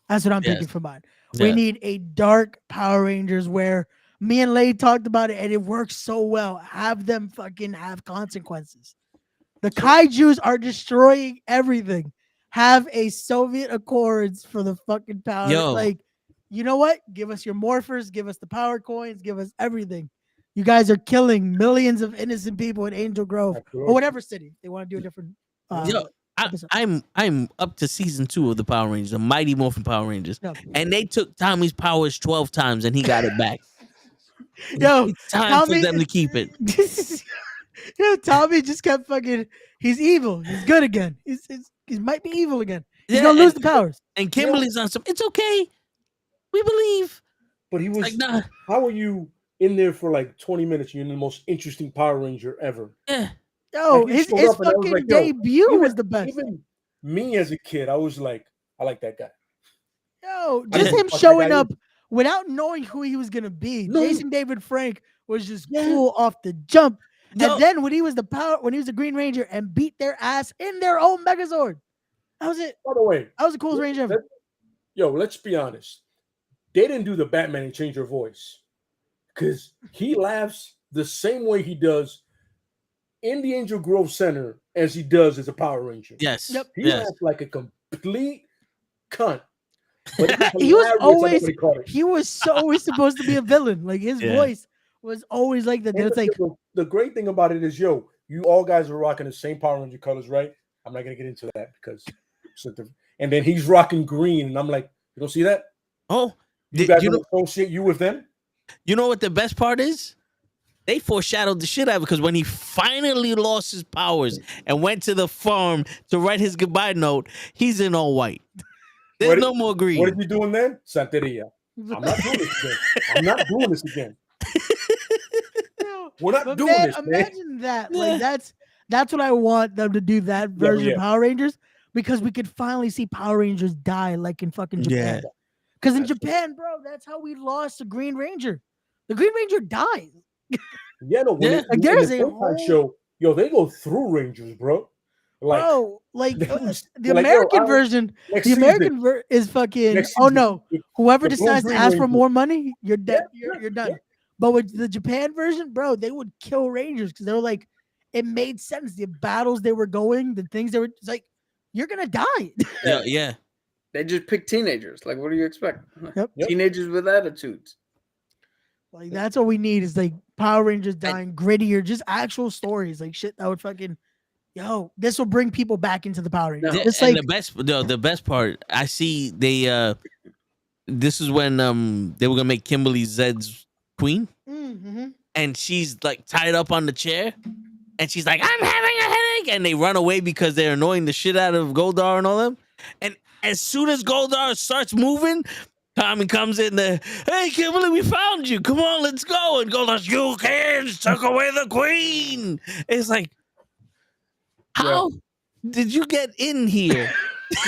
That's what I'm Yes. thinking for mine. We Yeah. need a dark Power Rangers where me and Lay talked about it and it works so well. Have them fucking have consequences. The kaijus are destroying everything. Have a Soviet Accords for the fucking power. Yo. Like, you know what? Give us your morphers, give us the power coins, give us everything. You guys are killing millions of innocent people in Angel Grove Absolutely. or whatever city. They want to do a different. Yo, episode. I'm up to season 2 of the Power Rangers, the Mighty Morphin Power Rangers, No. and they took Tommy's powers 12 times and he got it back. Yo, It's time Tommy- for them to keep it. Yo, Tommy just kept fucking. He's evil. He's good again. He might be evil again. He's Yeah, gonna lose the and- powers. And Kimberly's on some. It's okay. We believe. But he was Like, nah. how are you in there for like 20 minutes? You're the most interesting Power Ranger ever. Yeah. Yo, Like, he his showed up and I was fucking like, yo, debut even- was the best. Even me as a kid, I was like, I like that guy. Yo, I just didn't him fuck that showing guy up without knowing who he was gonna be. No. Jason David Frank was just Yeah. cool off the jump. Yo. And then when he was the Green Ranger and beat their ass in their own Megazord, that was it. By the way, That was the coolest Ranger ever. let's be honest. They didn't do the Batman and change her voice because he laughs the same way he does in the Angel Grove Center as he does as a Power Ranger. Yes. Yep. He Yes. laughs like a complete cunt. But it's He was hilarious, always- somebody caught it. He was always supposed to be a villain. Like his Yeah. voice was always like that. And It's like the great thing about it is, yo, you all guys are rocking the same Power Ranger colors, right? I'm not gonna get into that because, and then he's rocking green, and I'm like, you don't see that? Oh, You did- guys you don't associate you with them? You know what the best part is? They foreshadowed the shit out of it because when he finally lost his powers and went to the farm to write his goodbye note, he's in all white. There's What did- no more green. What did you doing then? Santeria. I'm not doing this again. I'm not doing this again. No, We're not but doing man, this, man. imagine that. Like that's what I want them to do. That version of Power Rangers, because we could finally see Power Rangers die, like in fucking Japan. Yeah. Because in Japan, bro, that's how we lost the Green Ranger. The Green Ranger dies. Yeah, no. When Yeah. it, Like, in there the is a Sentai whole- show, yo, they go through Rangers, bro. Like, Bro, like they the was- they're like, yo, American version, next the season, American is fucking. next Oh season, no! Whoever the decides to Blue-Green ask for Ranger. more money, you're dead. Yeah, You're done. yeah. But with the Japan version, bro, they would kill Rangers because they were like, it made sense. The battles they were going, the things they were, it's like, you're gonna die. Yeah. They just pick teenagers. Like, what do you expect? Yep. Teenagers with attitudes. Like that's what we need is like Power Rangers dying, grittier, just actual stories, like shit that would fucking, yo, this will bring people back into the Power Rangers. No. It's and like the best part, I see they this is when they were gonna make Kimberly Zed's queen, and she's like tied up on the chair, and she's like, I'm having a headache, and they run away because they're annoying the shit out of Goldar and all them. And as soon as Goldar starts moving, Tommy comes in there. Hey, Kimberly, we found you. Come on, let's go. And Goldar's, you kids took away the queen. It's like, how did you get in here?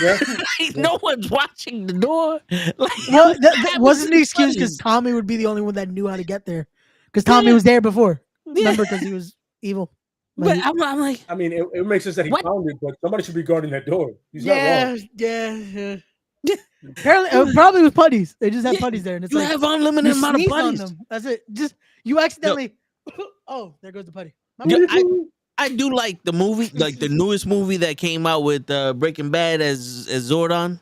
Yeah. Like, no one's watching the door. Like, well, what happens wasn't to the excuse because buddies? Tommy would be the only one that knew how to get there. Because Tommy was there before. Remember, because he was evil. But I'm like, I mean, it makes sense that he What? found it, but somebody should be guarding that door. He's not wrong. yeah. Apparently, it probably was putties. They just had Yeah, putties there, and it's you like have unlimited you amount of sneeze on buddies. them. That's it. Just you accidentally. Oh, there goes the putty. My Yo, bad. I do like the movie, like the newest movie that came out with Breaking Bad as Zordon,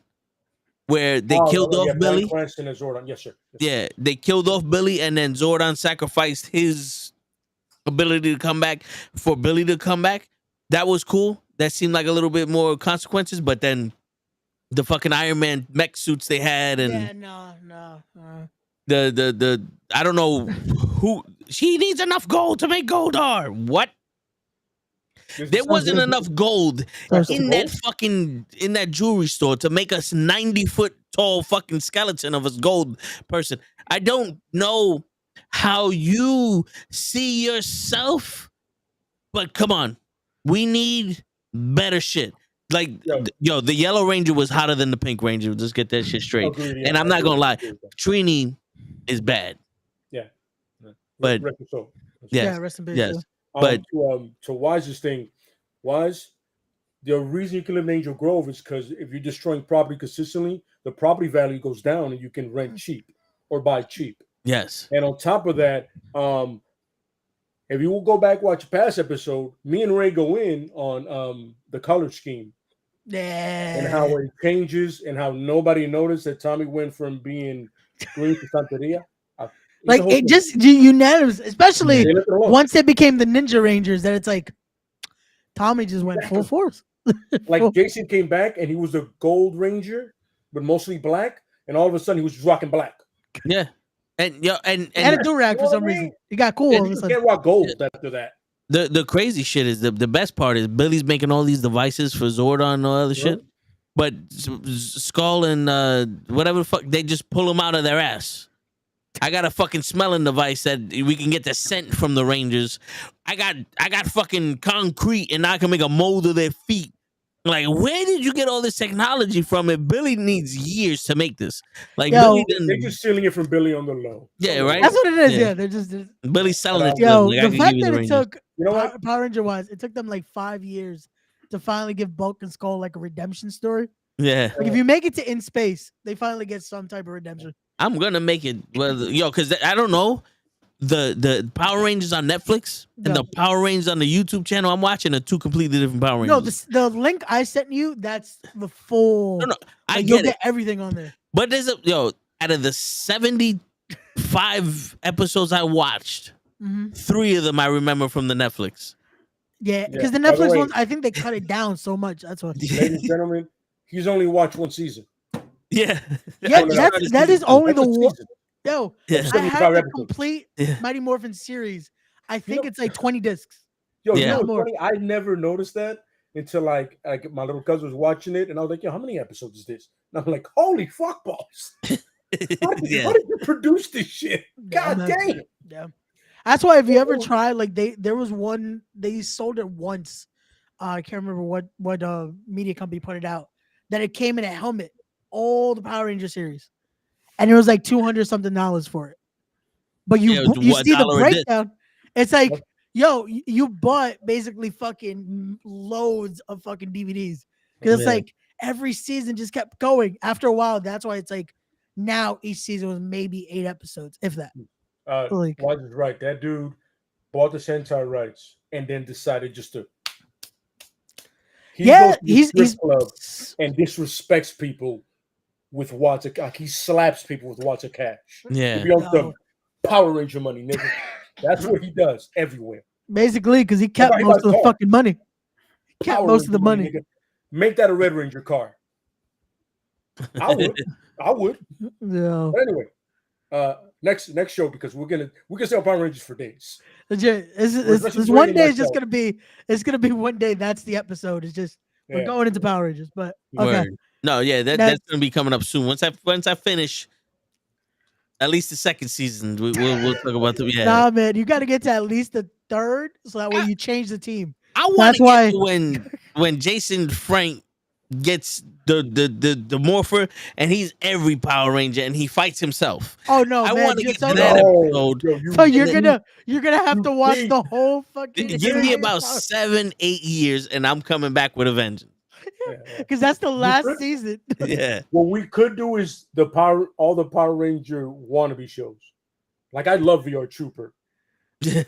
where they killed off Billy. Cranston and Zordon. Yes, sir. Yes, sir. Yeah, they killed off Billy, and then Zordon sacrificed his ability to come back for Billy to come back. That was cool. That seemed like a little bit more consequences, but then the fucking Iron Man mech suits they had, and Yeah, no. the I don't know who, she needs enough gold to make Goldar. What? There wasn't enough gold in that jewelry store to make us 90-foot tall fucking skeleton of a gold person. I don't know how you see yourself, but come on, we need better shit. Like, yo, the Yellow Ranger was hotter than the Pink Ranger. Just get that shit straight. Agreed, yeah, And I'm not gonna lie, agree with that. Trini is bad. Yeah. But Rest his soul. yes, Rest in peace. yes. too. But to Wise's thing, Wise, the reason you can live in Angel Grove is because if you're destroying property consistently, the property value goes down and you can rent cheap or buy cheap. yes, And on top of that, if you will go back watch a past episode, me and Ray go in on the color scheme Yeah. and how it changes and how nobody noticed that Tommy went from being green to Santeria. Like it just unanimous, especially They left it alone. once they became the Ninja Rangers. That it's like Tommy just went full force. Like Jason came back and he was the Gold Ranger, but mostly black, and all of a sudden he was just rocking black. yeah. And yo, And a durag for some reason. He got cool all of a You sudden. can't rock gold after that. the crazy shit is the best part is Billy's making all these devices for Zordon and all other shit, but Skull and whatever the fuck, they just pull them out of their ass. I got a fucking smelling device that we can get the scent from the Rangers. I got fucking concrete, and I can make a mold of their feet. Like, where did you get all this technology from? If Billy needs years to make this, like, Yo, Billy They're didn't. just stealing it from Billy on the low. Yeah, right. That's what it is. Yeah. Yeah, they're just Billy's selling it to yo. them. Like, I The can fact give you that the it Rangers. took You know what? Power Ranger wise, it took them like 5 years to finally give Bulk and Skull like a redemption story. Yeah, Like if you make it to in space, they finally get some type of redemption. I'm gonna make it. Well, yo, because I don't know. The Power Rangers on Netflix and the Power Rangers on the YouTube channel I'm watching are two completely different Power Rangers. No, the link I sent you, that's the full. No, I like, you'll get it. get everything on there. But there's out of the 75 episodes I watched, 3 of them I remember from the Netflix. Yeah, because Yeah. the By the Netflix way- ones, I think they cut it down so much. That's why. Ladies and gentlemen, he's only watched one season. Yeah, Yeah, that is only That's the a one. season. Yo, Yeah. I 75 have the episodes. complete Yeah. Mighty Morphin series. I think know- it's like 20 discs. Yo, Yeah. you know what's More. funny? I never noticed that until like my little cousin was watching it, and I was like, "Yo, how many episodes is this?" And I'm like, "Holy fuck balls!" Yeah. How did you produce this shit? God Yeah, damn. Yeah. That's why if you ever try, like there was one they sold it once. I can't remember what media company put it out. That it came in a helmet, all the Power Ranger series, and it was like $200 something for it. But Yeah, it was you what, see the $1 a disc. breakdown. It's like, yo, you bought basically fucking loads of fucking DVDs because it's Yeah. like every season just kept going. After a while, that's why it's like now each season was maybe 8 episodes, if that. Like, Wise is right. That dude bought the Sentai rights and then decided just to. He yeah, goes to the strip he's club and disrespects people with wads of cash. He slaps people with wads of cash. Yeah. To be on No. some Power Ranger money, nigga. That's what he does everywhere. basically because he kept He most buys of the car. fucking money. Kept Power most of the Ranger money. nigga. Make that a Red Ranger car. I would. Yeah. But anyway, next show because we can sell Power Rangers for days. Legit. Especially This Dwayne one and day is just myself. gonna be one day. That's the episode. It's just we're Yeah. going into Power Rangers. But okay. Word. No, yeah, that's Next. gonna be coming up soon. Once I finish at least the second season, we'll talk about the Nah, man, you got to get to at least the third, so that way you change the team. I want That's to why- get to when Jason Frank gets the morpher and he's every Power Ranger and he fights himself. Oh no, I man! want to get so, to that episode. Yo, so you're and then- gonna have to watch deep. the whole fucking. Give me about 7-8 years and I'm coming back with a vengeance. because that's the last could- season. Yeah. What we could do is all the Power Ranger wannabe shows. Like I love VR Trooper,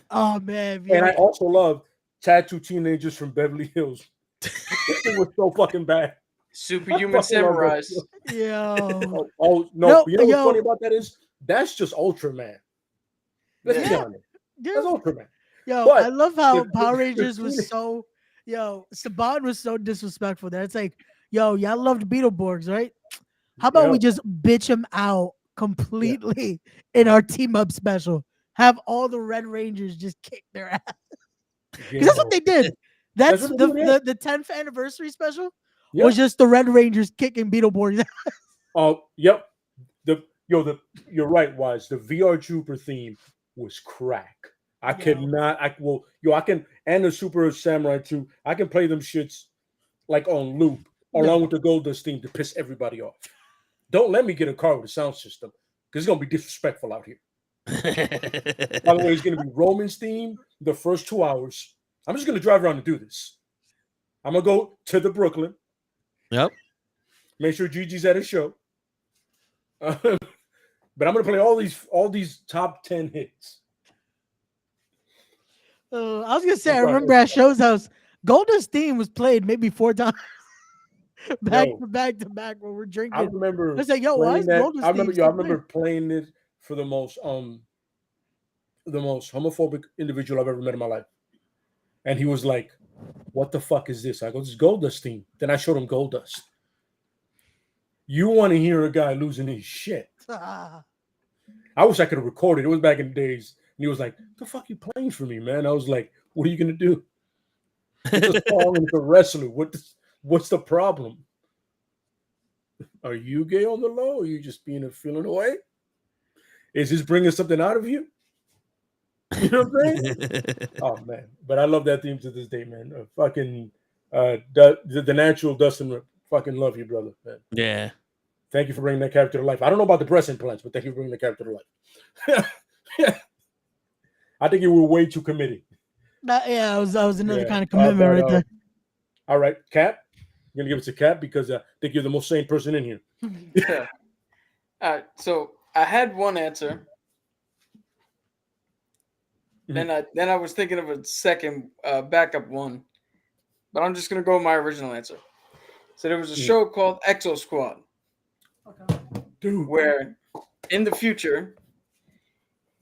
Oh man, and I also love Tattoo Teenagers from Beverly Hills. This thing was so fucking bad. Superhuman I fucking love Samurais. that. yo, Oh no! No, You know what's yo. funny about that is that's just Ultraman. Let's be Yeah. honest. dude. That's Ultraman. Yo, But I love how the- Power the- Rangers was so. Yo, Saban was so disrespectful there. It's like, yo, y'all loved Beetleborgs, right? How about we Yeah. just bitch him out completely in our team up special? Have all the Red Rangers just kick their ass. Because that's what they did. That's That's what they did, the 10th anniversary special Yeah. was just the Red Rangers kicking Beetleborgs. Oh, yep. You're right, Wise. The VR Trooper theme was crack. I cannot. I can, and the Super Samurai 2. I can play them shits like on loop, along with the Goldust theme to piss everybody off. Don't let me get a car with a sound system because it's gonna be disrespectful out here. By the way, it's gonna be Roman's theme the first 2 hours. I'm just gonna drive around and do this. I'm gonna go to the Brooklyn. Yep. Make sure Gigi's at his show. But I'm gonna play all these top 10 hits. I was gonna say, I Sorry. remember at Show's house, Goldust theme was played maybe 4 times, back Yo. to back to back when we're drinking. I remember. It's like, yo, why is playing that. Goldust I remember. theme I still remember playing it for the most homophobic individual I've ever met in my life, and he was like, "What the fuck is this?" I go, "This is Goldust theme." Then I showed him Goldust. You want to hear a guy losing his shit? playing? I wish I could have recorded. It was back in the days. And he was like, "The fuck you playing for me, man?" I was like, "What are you gonna do? It's a song and it's a wrestler. What's the problem? Are you gay on the low? Or are you just being a feeling away? Is this bringing something out of you?" You know what I'm saying? Oh man, but I love that theme to this day, man. The natural Dustin, fucking love you, brother. Man. Yeah. Thank you for bringing that character to life. I don't know about the breast implants, but thank you for bringing the character to life. I think you were way too committed. Yeah, I was another Yeah. kind of commitment right there. All right, Cap. I'm gonna give it to Cap because I think you're the most sane person in here. Yeah. So I had one answer. Then I was thinking of a second backup one, but I'm just gonna go with my original answer. So there was a show called Exo Squad, Dude. where in the future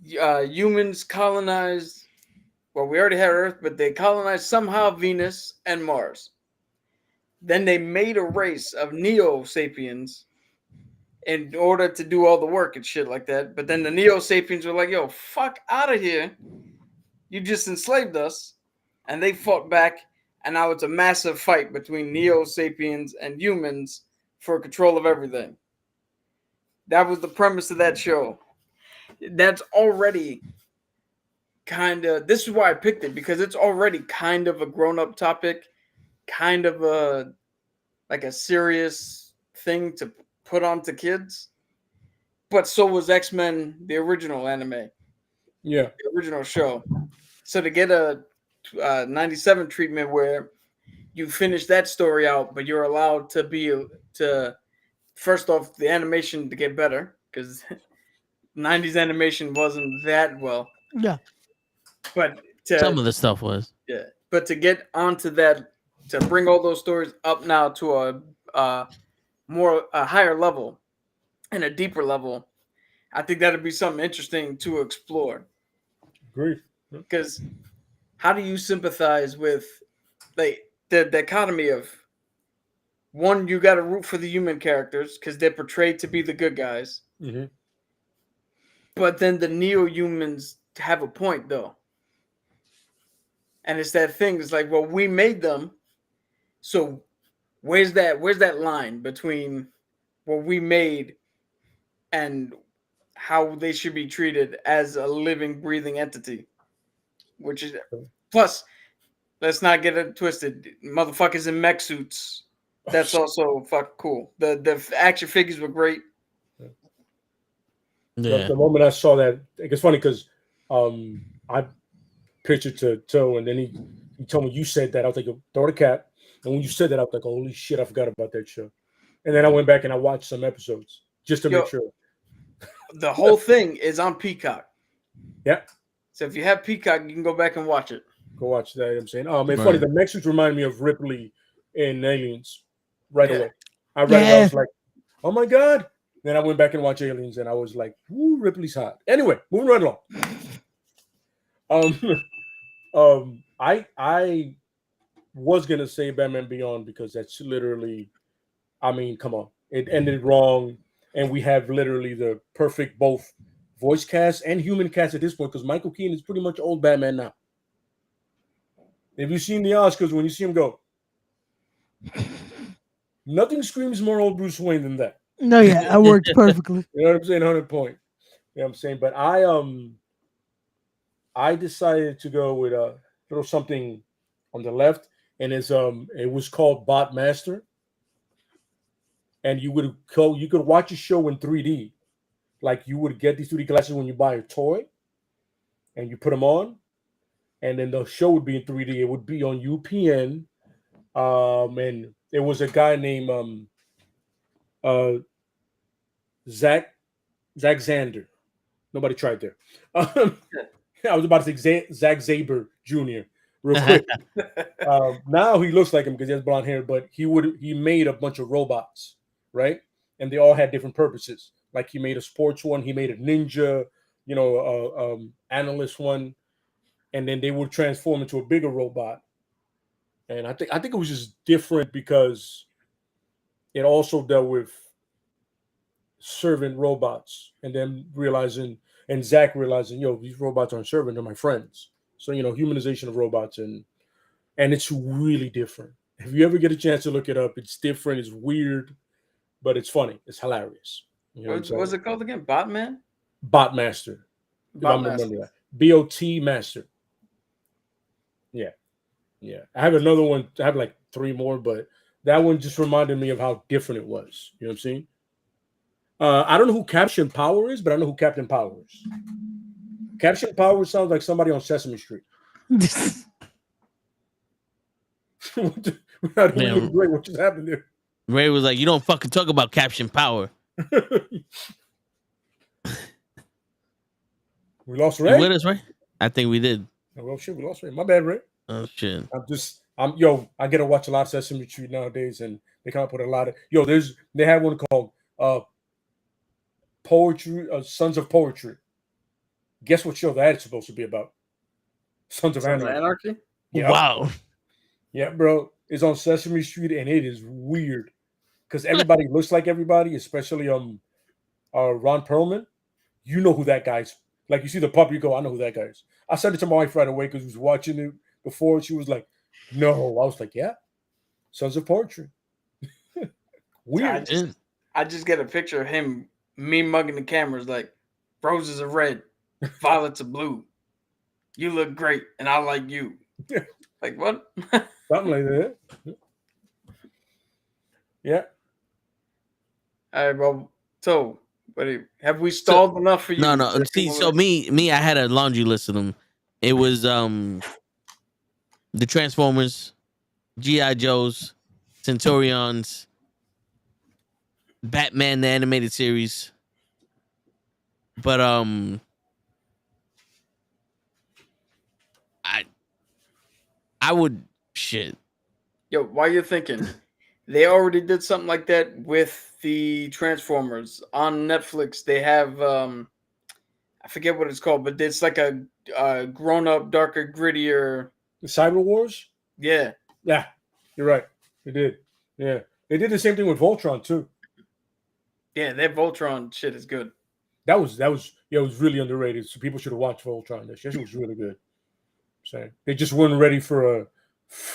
humans colonized. Well, we already had Earth, but they colonized somehow Venus and Mars. Then they made a race of Neo Sapiens in order to do all the work and shit like that. But then the Neo Sapiens were like, "Yo, fuck out of here! You just enslaved us," and they fought back. And now it's a massive fight between Neo Sapiens and humans for control of everything. That was the premise of that show. That's already kind of, this is why I picked it, because it's already kind of a grown-up topic, kind of a like a serious thing to put onto kids. But so was X-Men, the original anime, Yeah. the original show. So to get a 97 treatment where you finish that story out, but you're allowed to first off, the animation to get better, because 90s animation wasn't that well. Yeah. But Some of the stuff was. yeah, but to get onto that, to bring all those stories up now to a higher level and a deeper level, I think that'd be something interesting to explore. Agree. Because how do you sympathize with like the dichotomy of one, you got to root for the human characters because they're portrayed to be the good guys, Mm-hmm. but then the neo-humans have a point though, and it's that thing. It's like, well, we made them, so where's that line between what we made and how they should be treated as a living, breathing entity? Which is, plus, let's not get it twisted. Motherfuckers in mech suits. That's also fucking cool. The action figures were great. Yeah. The moment I saw that, it's funny because I pictured to Toe, and then he told me you said that. I was like, throw the cap. And when you said that, I was like, holy shit, I forgot about that show. And then I went back and I watched some episodes just to make sure. The whole thing is on Peacock. Yeah. So if you have Peacock, you can go back and watch it. Go watch that. I'm saying, oh man, funny. The mech suits remind me of Ripley in Aliens right away. I read it, I was like, oh my god. Then I went back and watched Aliens, and I was like, "Woo, Ripley's hot." Anyway, moving right along. I was gonna say Batman Beyond because that's literally, I mean, come on, it ended wrong, and we have literally the perfect both voice cast and human cast at this point because Michael Keaton is pretty much old Batman now. Have you seen the Oscars when you see him go? Nothing screams more old Bruce Wayne than that. No, yeah, that worked perfectly. You know what I'm saying? 100 point. You know what I'm saying? But I decided to go with throw something on the left, and it was called Bot Master. And you could watch a show in 3D. Like you would get these 3D glasses when you buy a toy, and you put them on, and then the show would be in 3D. It would be on UPN. And it was a guy named Zach Zander. Nobody tried there. I was about to say Zack Zaber Jr. real quick. Now he looks like him because he has blonde hair, but he made a bunch of robots, right? And they all had different purposes. Like he made a sports one, he made a ninja, analyst one, and then they would transform into a bigger robot. And I think it was just different because it also dealt with servant robots, and then Zach realizing, these robots aren't servant, they're my friends. So, humanization of robots, and it's really different. If you ever get a chance to look it up, it's different, it's weird, but it's funny, it's hilarious. What's it called again? Botman? Bot Master. Bot Master. BOT Master. Yeah. Yeah. I have another one. I have like 3 more, but that one just reminded me of how different it was. You know what I'm saying? I don't know who Captain Power is, but I know who Captain Power is. Captain Power sounds like somebody on Sesame Street. What just happened there? Ray was like, "You don't fucking talk about Captain Power." We lost Ray. You with us, Ray? I think we did. Oh, well, shit, we lost Ray. My bad, Ray. Oh shit. I get to watch a lot of Sesame Street nowadays, and they come up with a lot of they have one called Poetry, Sons of Poetry. Guess what show that is supposed to be about? Sons of Anarchy. Yep. Wow. Yeah, bro. It's on Sesame Street, and it is weird because everybody looks like everybody, especially Ron Perlman. You know who that guy is. Like you see the pup, you go, I know who that guy is. I said it to my wife right away because we was watching it before. She was like, no. I was like, yeah. Sons of Poetry. Weird. I just get a picture of him me mugging the cameras like roses are red, violets are blue. You look great, and I like you. Like what? Something like that. Yeah. All right, well, so have we stalled enough for you? No. See, so me, I had a laundry list of them. It was the Transformers, GI Joes, Centurions, Batman the animated series. But I would shit. Yo, while you're thinking, they already did something like that with the Transformers on Netflix. They have I forget what it's called, but it's like a grown-up, darker, grittier. The Cyber Wars. Yeah, Yeah, you're right. They did. Yeah, they did the same thing with Voltron too. yeah, that Voltron shit is good. That was yeah, it was really underrated. So people should have watched Voltron. That shit was really good. I'm saying they just weren't ready for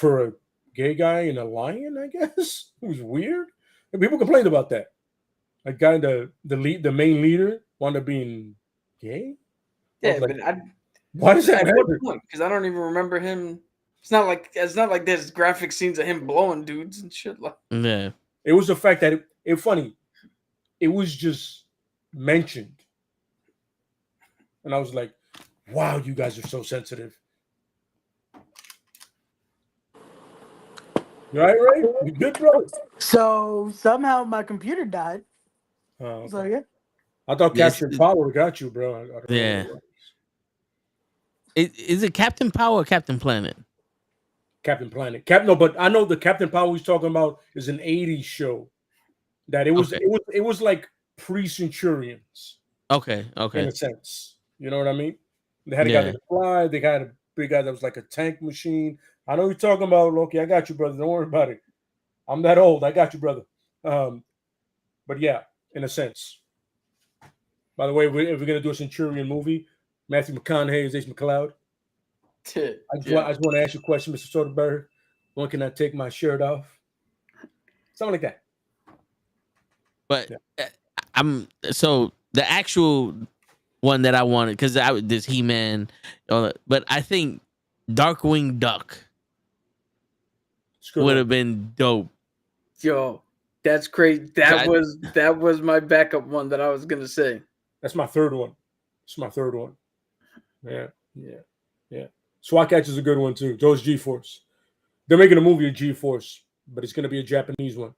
a gay guy and a lion. I guess it was weird, and people complained about that. A guy, the main leader, wound up being gay. Yeah, like, but why does that at matter? what point? Because I don't even remember him. It's not like there's graphic scenes of him blowing dudes and shit. Like, Yeah. It was the fact that it funny. It was just mentioned, and I was like, "Wow, you guys are so sensitive." You all right, Ray? You good, bro? So somehow my computer died. Oh, So okay. yeah. I thought Yes, Captured Power got you, bro. I don't know Yeah. what it was. Is it Captain Power or Captain Planet? Captain Planet. No, but I know the Captain Power he's talking about is an '80s show. That it was Okay. it was like pre-Centurions Okay. in a sense. You know what I mean? They had a guy that could fly. They had a big guy that was like a tank machine. I know you're talking about, Loki. I got you, brother. Don't worry about it. I'm that old. I got you, brother. But yeah, in a sense. By the way, if we're gonna do a Centurion movie, Matthew McConaughey is Ace McCloud. I just want to ask you a question, Mr. Soderbergh. When can I take my shirt off? Something like that. But I'm so the actual one that I wanted because this He-Man, but I think Darkwing Duck would have been dope. Yo, that's crazy. That was my backup one that I was gonna say. That's my third one. It's my third one. Yeah. SWAT Catch is a good one too. Those G-Force. They're making a movie of G-Force, but it's going to be a Japanese one.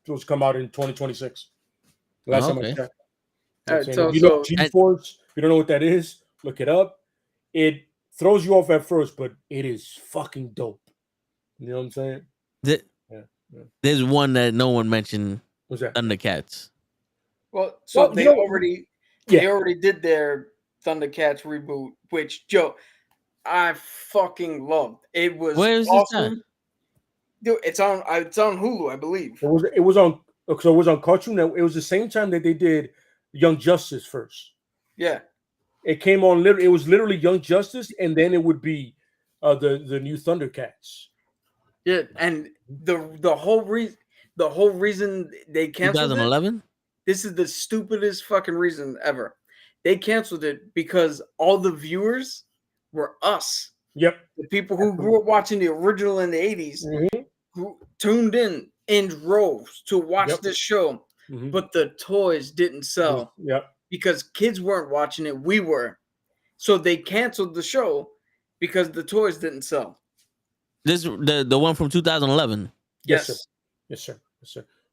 Those come out in 2026. Last time I checked. All right, if you know G-Force, if you don't know what that is, look it up. It throws you off at first, but it is fucking dope. You know what I'm saying? There's one that no one mentioned. What's that? Thundercats. Well, they already did their Thundercats reboot, which Joe, I fucking loved. It was awesome. Dude, it's on Hulu, I believe. It was on Cartoon Network. It was the same time that they did Young Justice first. Yeah. It came on it was literally Young Justice, and then it would be the new Thundercats. Yeah, and the whole reason they canceled 2011. This is the stupidest fucking reason ever. They canceled it because all the viewers were us. Yep. The people who grew up watching the original in the 80s who tuned in droves to watch this show, but the toys didn't sell. Yep. Because kids weren't watching it, we were. So they canceled the show because the toys didn't sell. This the one from 2011. Yes, sir.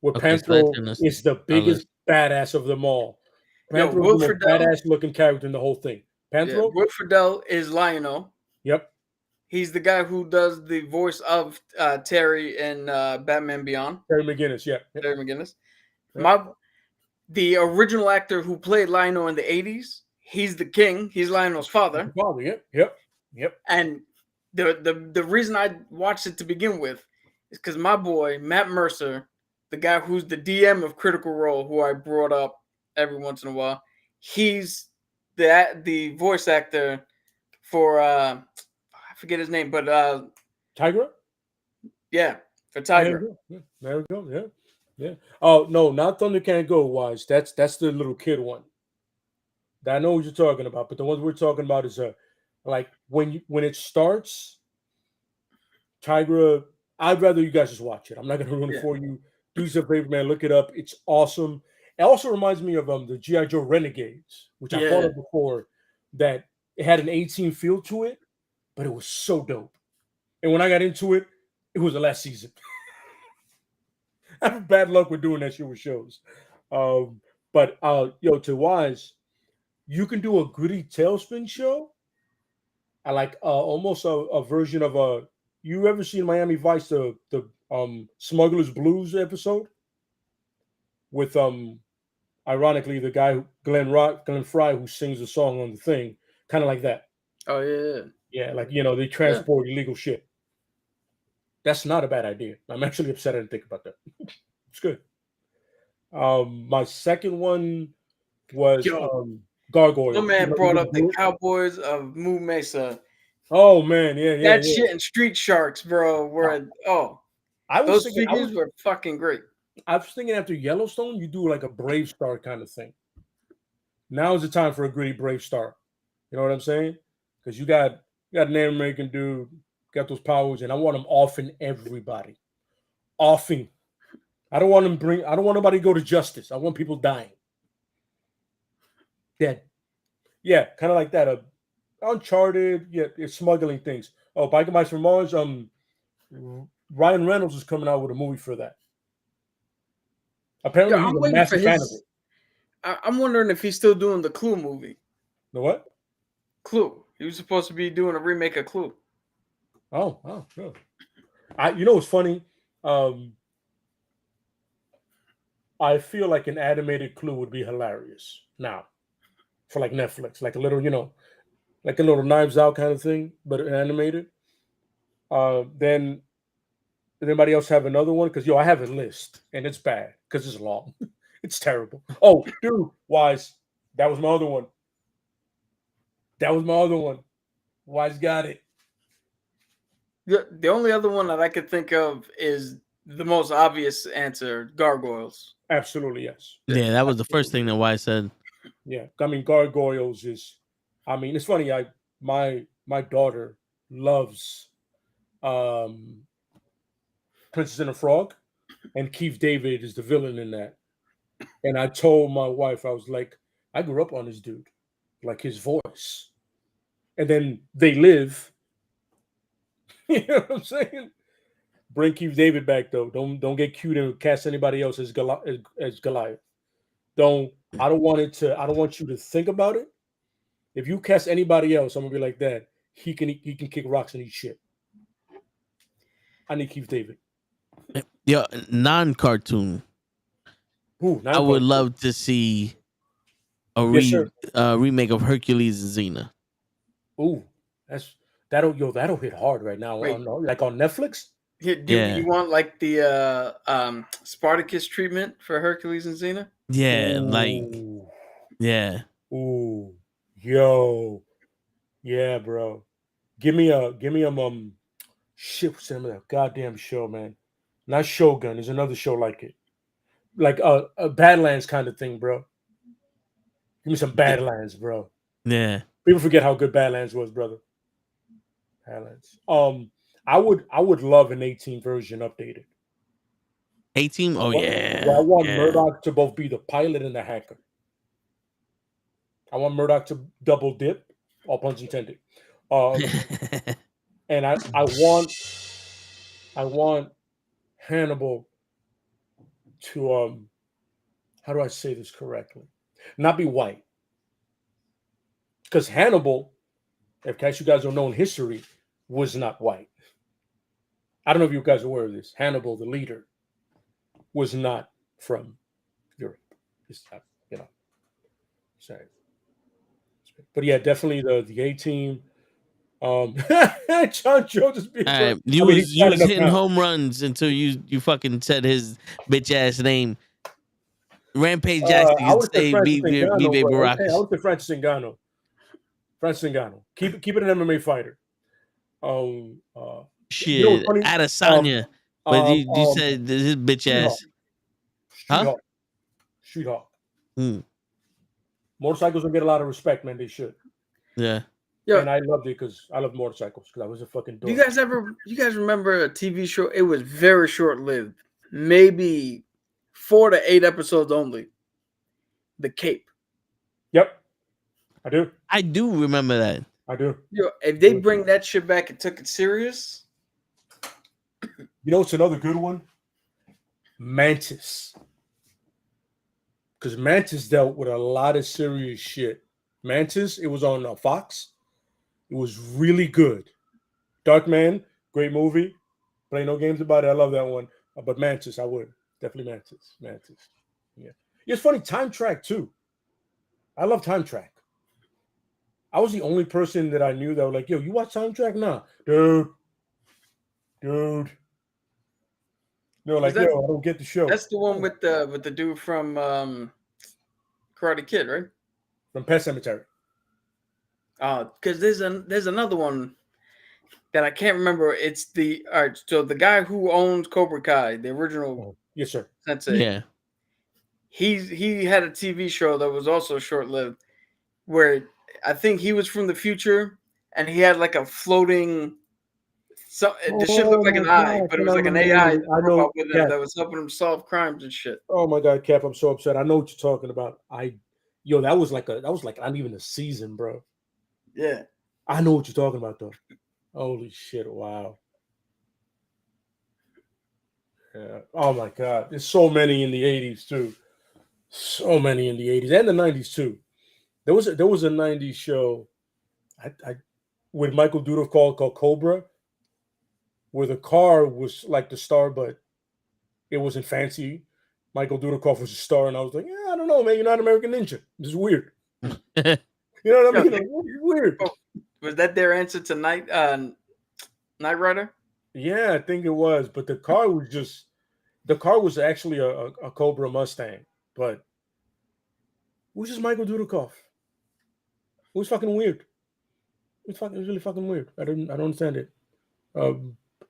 Where Panthro is the biggest badass of them all. Panthro is the most badass looking character in the whole thing. Panthro? Will Friedle is Lion-O. Yep. He's the guy who does the voice of Terry in Batman Beyond. Terry McGinnis, yeah. Terry McGinnis. Yep. The original actor who played Lion-O in the 80s, he's the king. He's Lion-O's father. Yep. And the reason I watched it to begin with is because my boy, Matt Mercer, the guy who's the DM of Critical Role, who I brought up every once in a while, he's the voice actor for I forget his name, but Tigra? Yeah, for Tigra. There we go. Yeah. Yeah. Oh no, not Thunder Can't Go Wise. That's the little kid one. I know what you're talking about, but the ones we're talking about is like when it starts, Tigra. I'd rather you guys just watch it. I'm not gonna ruin it Yeah. for you. Do yourself a favor, man. Look it up. It's awesome. It also reminds me of the GI Joe Renegades, which I thought Yeah. of before. That it had an 18 feel to it, but it was so dope. And when I got into it, it was the last season. I have bad luck with doing that shit with shows. But yo, to Wise, you can do a gritty tailspin show. I like almost a version of a. You ever seen Miami Vice the Smuggler's Blues episode with ironically the guy Glenn Fry who sings the song on the thing, kind of like that. Oh yeah. Yeah, like they transport illegal shit. That's not a bad idea. I'm actually upset I didn't think about that. It's good. My second one was Yo. Gargoyle. My man You brought gonna up the do it? Cowboys of Moo Mesa. Oh man, yeah. That shit and Street Sharks, bro, were I was those thinking, figures were fucking great. I was thinking after Yellowstone, you do like a Brave Star kind of thing. Now is the time for a gritty Brave Star. You know what I'm saying? Because you got an American dude, got those powers, and I want him offing everybody. Offing. I don't want nobody to go to justice. I want people dying. Dead. Yeah, kind of like that. Uncharted, yeah, it's smuggling things. Oh, Biker Mice from Mars. Ryan Reynolds is coming out with a movie for that. Apparently, Yo, he's I'm a waiting for massive fan of his. it. I'm wondering if he's still doing the Clue movie. The what? Clue. He was supposed to be doing a remake of Clue. Oh, no. You know what's funny? I feel like an animated Clue would be hilarious now for like Netflix, like a little, like a little Knives Out kind of thing, but animated. Then does anybody else have another one? Because I have a list and it's bad because it's long. It's terrible. Oh, dude, Wise, that was my other one. Wise got it. The only other one that I could think of is the most obvious answer: Gargoyles. Absolutely, yes. Yeah, that was the first thing that Wise said. Yeah, I mean, Gargoyles is. I mean, it's funny. My daughter loves Princess and the Frog, and Keith David is the villain in that. And I told my wife, I was like, I grew up on this dude, like his voice. And then they live. You know what I'm saying? Bring Keith David back though. Don't get cute and cast anybody else as Goliath. I don't want you to think about it. If you cast anybody else, I'm gonna be like that. He can kick rocks and eat shit. I need Keith David. Yeah, non-cartoon. I would love to see a remake of Hercules and Xena. Ooh, that'll hit hard right now. Wait. Like on Netflix. You want like the Spartacus treatment for Hercules and Xena? Yeah, Ooh. like yeah. Ooh, yo, yeah, bro. Give me a shit. What's the name of that goddamn show, man? Not Shogun. There's another show like it, like a Badlands kind of thing, bro. Give me some Badlands, bro. Yeah. People forget how good Badlands was, brother. Badlands. I would love an 18 version updated. 18? Oh yeah. I want Murdoch to both be the pilot and the hacker. I want Murdoch to double dip, all puns intended. And I want Hannibal to how do I say this correctly? Not be white. Because Hannibal, in case you guys don't know in history, was not white. I don't know if you guys are aware of this. Hannibal, the leader, was not from Europe. It's not, sorry. But yeah, definitely the A-Team. John Joe just being you was hitting home runs until you fucking said his bitch ass name. Rampage Jackson can say be Baby Rock. Okay, I would say Francis Ngannou. Keep it an MMA fighter. Shit, Adesanya. But you said his bitch ass. Street Huh? Hawk. Street Hawk. Hmm. Motorcycles don't get a lot of respect, man. They should. Yeah. Yo, And I loved it because I love motorcycles because I was a fucking do dork. you guys remember a TV show? It was very short lived, maybe 4 to 8 episodes only. The Cape. Yep, I do. I do remember that. I do. Yo, if they bring that shit back and took it serious, You know, it's another good one. Mantis. Because Mantis dealt with a lot of serious shit. Mantis, it was on Fox. It was really good. Dark Man, great movie. Play no games about it. I love that one. But Mantis, I would. Definitely Mantis. Mantis. Yeah. It's funny, Time Track, too. I love Time Track. I was the only person that I knew that was like, yo, you watch Time Track? Nah. Dude. No, like, that- yo, I don't get the show. that's the one with the dude from Karate Kid, right? From Pet Cemetery. Because there's another one that I can't remember. It's so the guy who owns Cobra Kai, the original Oh, yes, sir. sensei. Yeah. He had a TV show that was also short lived, where I think he was from the future, and he had like a floating. So the shit looked like an eye, but it was like an AI robot with him that was helping him solve crimes and shit. Oh my God, Cap, I'm so upset. I know what you're talking about. That was like not even a season, bro. Yeah. I know what you're talking about, though. Holy shit! Wow. Yeah. Oh my God, there's so many in the '80s too. So many in the '80s and the '90s too. There was a '90s show, with Michael Dudikoff called Cobra, where the car was like the star, but it wasn't fancy. Michael Dudikoff was a star, and I was like, yeah, I don't know, man. You're not American Ninja. This is weird. You know what I mean? Like, it's weird. Was that their answer to Knight Rider? Yeah, I think it was. But the car was actually a Cobra Mustang, but it was just Michael Dudikoff. It was fucking weird. It was really fucking weird. I don't understand it.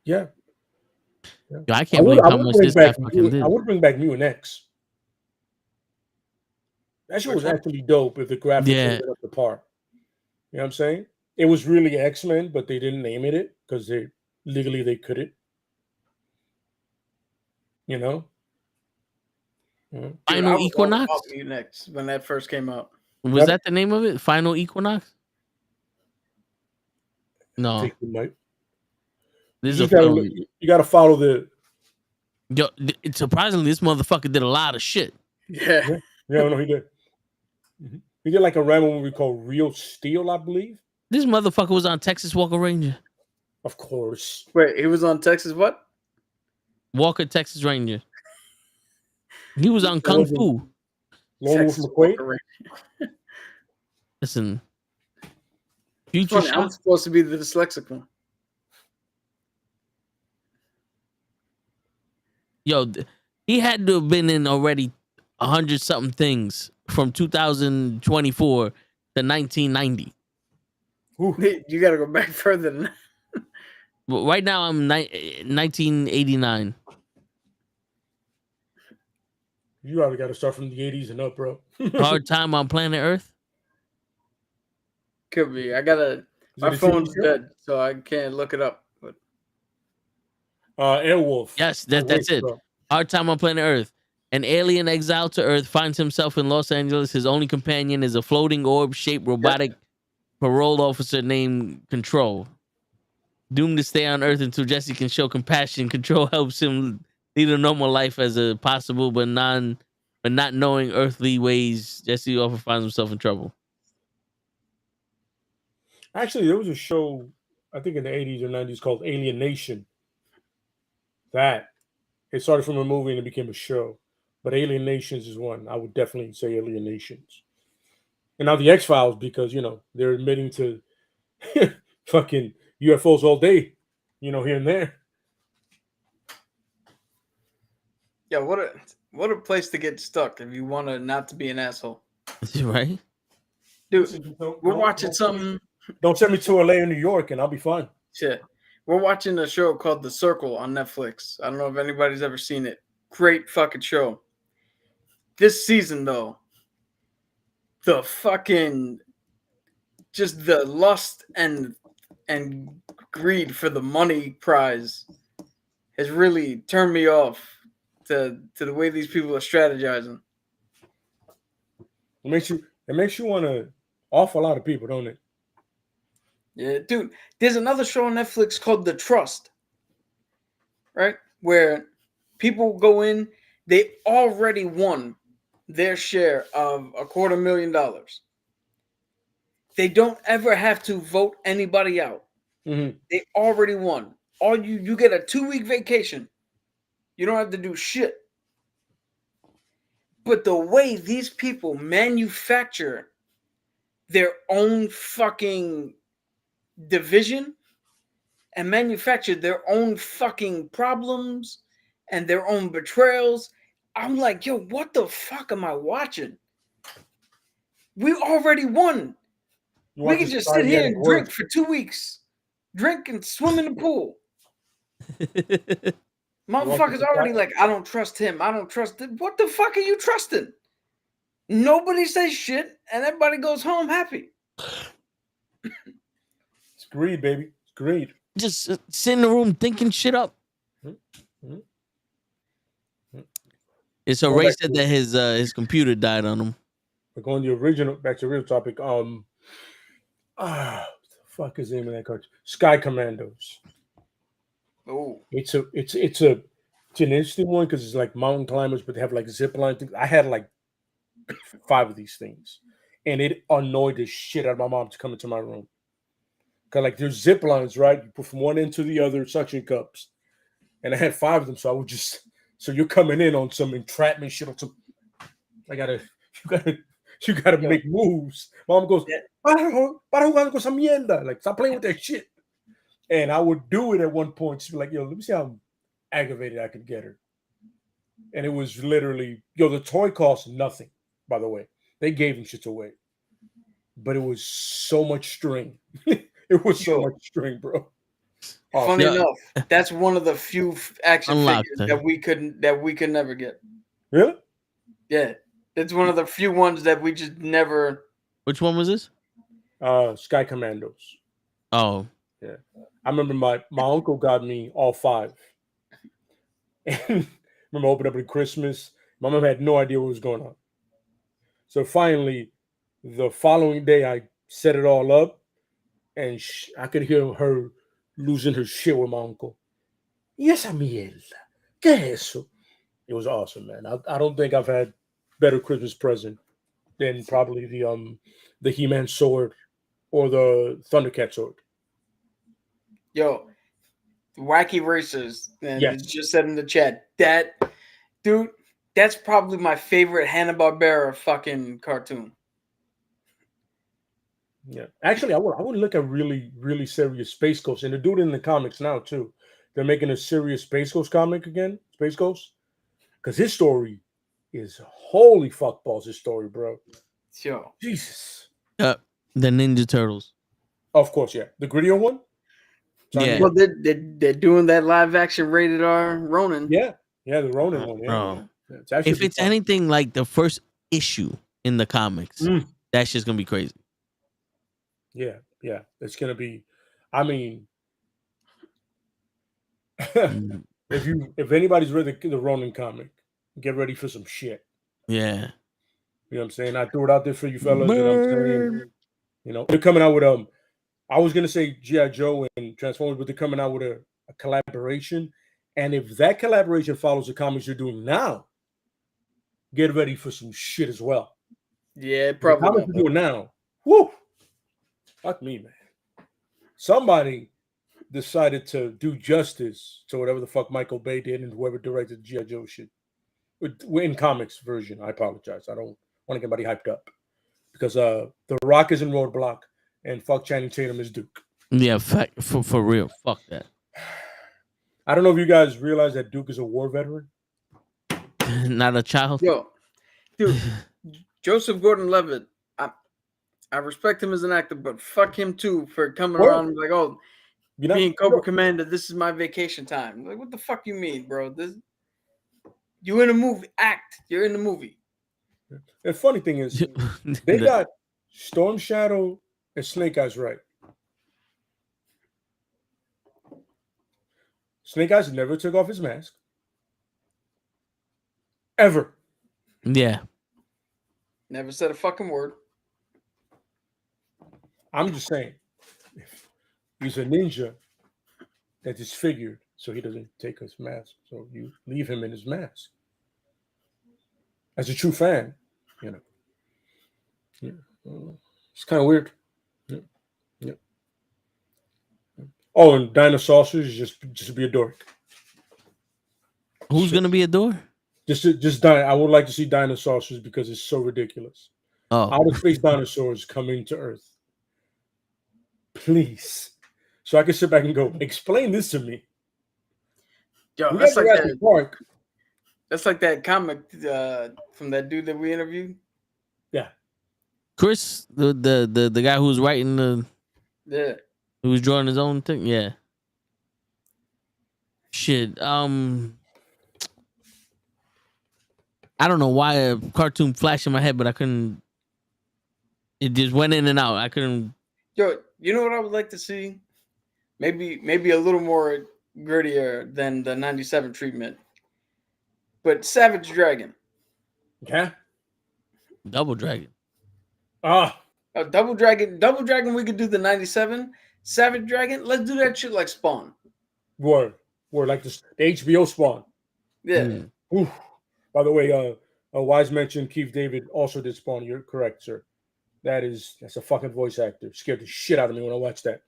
Yeah. Yo, I can't believe how much this guy fucking did. I would bring back Mutant X. That shit was actually dope if the graphics were up to par. You know what I'm saying? It was really X-Men, but they didn't name it because they couldn't. You know? Final I was all Equinox? about Mutant X when that first came out. Was that the name of it? Final Equinox? No. I think you might. This You is a film. gotta follow the. Yo, surprisingly, this motherfucker did a lot of shit. Yeah. Yeah, no, he did. He did like a Rambo movie called Real Steel, I believe. This motherfucker was on Texas Walker Ranger. Of course. Wait, he was on Texas what? Walker Texas Ranger. He was on Kung Fu. Lone Wolf Texas McQuaid. Walker Listen. Ranger. Future Funny, I'm Shock. supposed to be the dyslexic one. Yo, he had to have been in already 100 something things from 2024 to 1990. You got to go back further than that. But right now, I'm 1989. You already got to start from the 80s and up, bro. Hard Time on Planet Earth. Could be. My phone's dead, so I can't look it up. But Airwolf. Yes, that's it. Hard Time on Planet Earth. An alien exiled to Earth finds himself in Los Angeles. His only companion is a floating orb-shaped robotic parole officer named Control. Doomed to stay on Earth until Jesse can show compassion, Control helps him lead a normal life as a possible but not knowing earthly ways. Jesse often finds himself in trouble. Actually, there was a show, I think in the 80s or 90s, called Alien Nation. That it started from a movie and it became a show. But Alien Nations is one. I would definitely say Alien Nations. And now the X-Files, because, they're admitting to fucking UFOs all day, here and there. yeah, what a place to get stuck if you want to not to be an asshole. Right? Dude, we're watching something. Don't send me to LA or New York and I'll be fine. Shit. We're watching a show called The Circle on Netflix. I don't know if anybody's ever seen it. Great fucking show. This season, though, the fucking just the lust and greed for the money prize has really turned me off to the way these people are strategizing. It makes you want to off a lot of people, don't it? Yeah, dude. There's another show on Netflix called The Trust, right? Where people go in, they already won their share of $250,000. They don't ever have to vote anybody out. Mm-hmm. They already won. All you get a 2-week vacation. You don't have to do shit. But the way these people manufacture their own fucking division and manufacture their own fucking problems and their own betrayals, I'm like, yo, what the fuck am I watching? We already won. We can just sit here and drink for 2 weeks. Drink and swim in the pool. Motherfuckers already like, I don't trust him. I don't trust him. What the fuck are you trusting? Nobody says shit, and everybody goes home happy. It's greed, baby. It's greed. Just sit in the room thinking shit up. Mm-hmm. It's a Ray said that his computer died on him. We're going to the original, back to the real topic. What the fuck is the name of that cartoon? Sky Commandos. Oh, It's an interesting one because it's like mountain climbers, but they have like zip line things. I had like 5 of these things, and it annoyed the shit out of my mom to come into my room. Cause like there's zip lines, right? You put from one end to the other, suction cups, and I had 5 of them. So I would just, so you're coming in on some entrapment shit or some. You gotta make moves. Mom goes, para jugando con esa mierda. Like, stop playing with that shit. And I would do it at one point. She'd be like, yo, let me see how aggravated I could get her. And it was literally, the toy cost nothing, by the way. They gave them shit away. But it was so much string. It was so much string, bro. Funny enough, that's one of the few action figures that we could never get. Really? Yeah. It's one of the few ones that we just never. Which one was this? Sky Commandos. Oh. Yeah. I remember my uncle got me all 5. And I remember opening up at Christmas. My mom had no idea what was going on. So finally, the following day, I set it all up. And I could hear her losing her shit with my uncle. Y esa mierda. ¿Qué es eso? It was awesome, man. I don't think I've had better Christmas present than probably the He-Man sword or the Thundercat sword. Yo, Wacky Racers, and it just said in the chat that, dude, that's probably my favorite Hanna-Barbera fucking cartoon. Yeah, actually, I would look at really, really serious Space Ghost, and they're doing it in the comics now too. They're making a serious Space Ghost comic again, Space Ghost, because his story is holy fuck balls. His story, bro. Yo, Jesus. The Ninja Turtles. Of course, yeah, the grittier one. Yeah. Well, they're doing that live action rated R Ronin. Yeah, the Ronin one. Yeah. Yeah, if it's anything like the first issue in the comics, that's just gonna be crazy. Yeah, it's gonna be. I mean, if anybody's read the Ronin comic, get ready for some shit. Yeah, you know what I'm saying. I threw it out there for you fellas. You know what I'm saying. They're coming out with I was gonna say G.I. Joe and Transformers, but they're coming out with a collaboration. And if that collaboration follows the comics you're doing now, get ready for some shit as well. Yeah, probably. The comics you're doing now, whoo. Fuck me, man. Somebody decided to do justice to whatever the fuck Michael Bay did and whoever directed G.I. Joe shit. We're in comics version. I apologize. I don't want to get anybody hyped up. Because The Rock is in Roadblock and fuck Channing Tatum is Duke. Yeah, for real. Fuck that. I don't know if you guys realize that Duke is a war veteran. Not a child. Yo, dude, Joseph Gordon-Levitt. I respect him as an actor, but fuck him too for coming around and like, oh, being Cobra Commander, this is my vacation time. Like, what the fuck you mean, bro? You in a movie? Act. You're in the movie. The funny thing is, they got Storm Shadow and Snake Eyes right. Snake Eyes never took off his mask. Ever. Yeah. Never said a fucking word. I'm just saying, if he's a ninja that disfigured, so he doesn't take his mask. So you leave him in his mask. As a true fan, you know. Yeah. It's kind of weird. Yeah. Yeah. Oh, and Dinosaurs just be a dork. Who's gonna be a door? Just I would like to see Dinosaurs because it's so ridiculous. Oh, Outer space dinosaurs coming to Earth. Please. So I can sit back and go, explain this to me. Yo, We that's got like Jurassic Park. That's like that comic from that dude that we interviewed. Yeah. Chris, the guy who was writing Yeah. who was drawing his own thing. Yeah. Shit. I don't know why a cartoon flashed in my head, but I couldn't. It just went in and out. I couldn't. Yo, you know what I would like to see? Maybe a little more grittier than the 97 treatment. But Savage Dragon. Yeah. Double Dragon. Double Dragon, we could do the 97. Savage Dragon, let's do that shit like Spawn. Word like the HBO Spawn. Yeah. Mm. Oof. By the way, a wise mention, Keith David also did Spawn. You're correct, sir. That's a fucking voice actor. Scared the shit out of me when I watched that.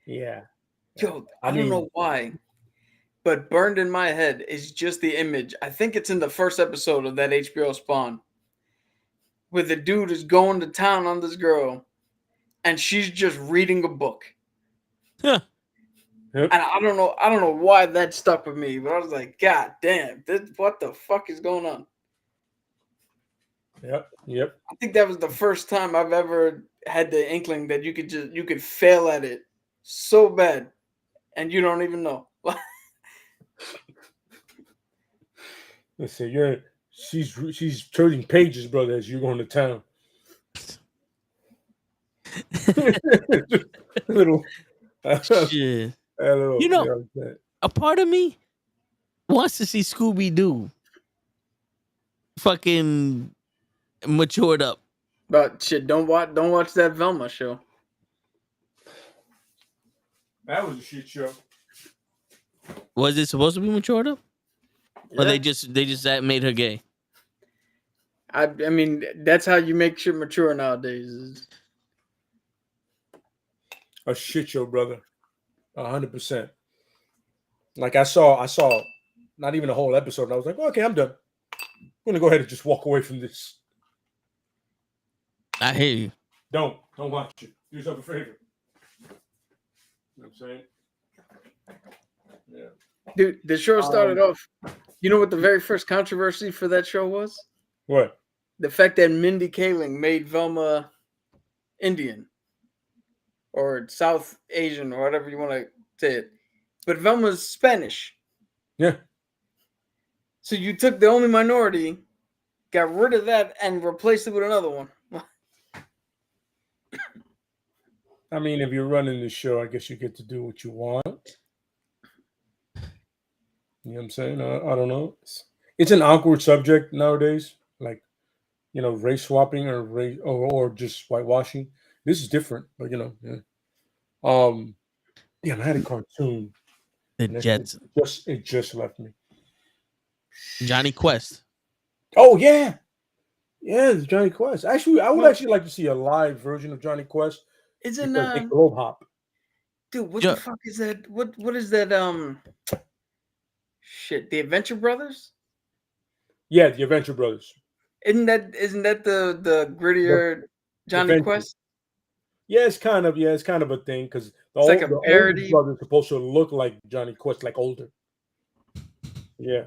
Yeah. Yo, I don't know why, but burned in my head is just the image. I think it's in the first episode of that HBO Spawn, where the dude is going to town on this girl, and she's just reading a book. Huh. Yep. And I don't know why that stuck with me, but I was like, God damn, what the fuck is going on? Yep. I think that was the first time I've ever had the inkling that you could fail at it so bad, and you don't even know. Listen, she's turning pages, brother, as you're going to town. Little. Shit. You know, a part of me wants to see Scooby Doo fucking matured up. But shit, don't watch that Velma show. That was a shit show. Was it supposed to be matured up? Or Yeah. they just made her gay? I mean, that's how you make shit mature nowadays. A shit show, brother. 100%. Like I saw not even a whole episode, and I was like, okay, I'm done. I'm gonna go ahead and just walk away from this. I hear you. Don't watch it. Do yourself a favor. You know what I'm saying? Yeah. Dude, the show started off. You know what the very first controversy for that show was? What? The fact that Mindy Kaling made Velma Indian or South Asian or whatever you want to say it. But Velma's Spanish. Yeah. So you took the only minority, got rid of that, and replaced it with another one. I mean, if you're running the show, I guess you get to do what you want. You know what I'm saying? I don't know. It's an awkward subject nowadays, like, you know, race swapping or just whitewashing. This is different, but you know, yeah. Damn, I had a cartoon. The Jets. It just left me. Johnny Quest. Oh yeah, it's Johnny Quest. Actually, I would actually like to see a live version of Johnny Quest. Isn't because they globe hop. dude? What the fuck is that? What is that? Shit, the Adventure Brothers. Yeah, the Adventure Brothers. Isn't that the grittier Johnny Adventure. Quest? Yeah, it's kind of a thing because the like a parody. older brother's supposed to look like Johnny Quest, like older. Yeah.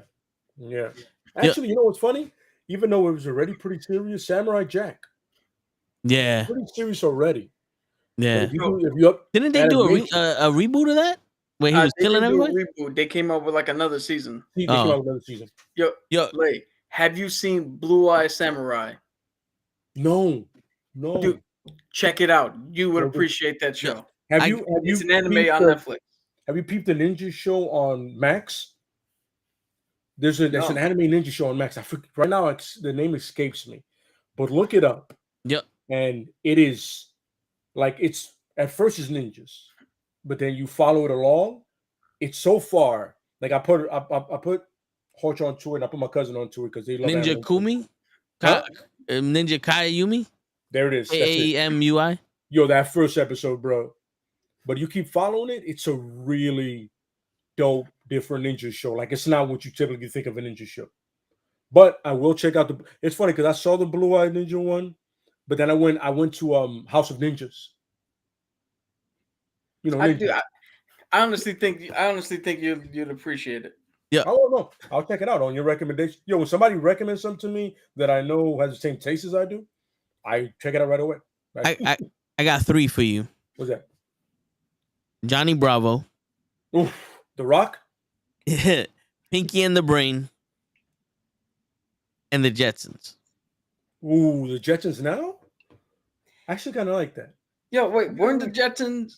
Actually, you know what's funny? Even though it was already pretty serious, Samurai Jack. Yeah. Pretty serious already. Yeah. If you Didn't they do a reboot of that? Where he was killing everyone? They came up with like another season. They came out with another season. Yo, Lay, Have you seen Blue Eye Samurai? No. Dude, check it out. You would Well, appreciate that show. Have It's you an anime peeped on Netflix. Have you peeped the ninja show on Max? There's an anime ninja show on Max. I forget right now. The name escapes me, but look it up. Yep. And it is like it's at first it's ninjas, but then you follow it along. It's so far. Like I put Horch onto it. And I put my cousin onto it because they love Ninja anime. Kumi, Huh? Ninja Kayayumi, There it is. That's it. AAMUI. Yo, that first episode, bro. But you keep following it. It's a really dope, different ninja show. Like it's not what you typically think of a ninja show. But I will check out the. It's funny because I saw the Blue Eye Ninja one, but then I went to House of Ninjas. You know, I honestly think you'd appreciate it. Yeah. I don't know. I'll check it out on your recommendation. Yo, when somebody recommends something to me that I know has the same taste as I do, I check it out right away. Right? I got 3 for you. What's that? Johnny Bravo. Oof, The Rock. Pinky and the Brain. And the Jetsons. Ooh, the Jetsons now? I actually kind of like that. Yo, wait, weren't the Jetsons?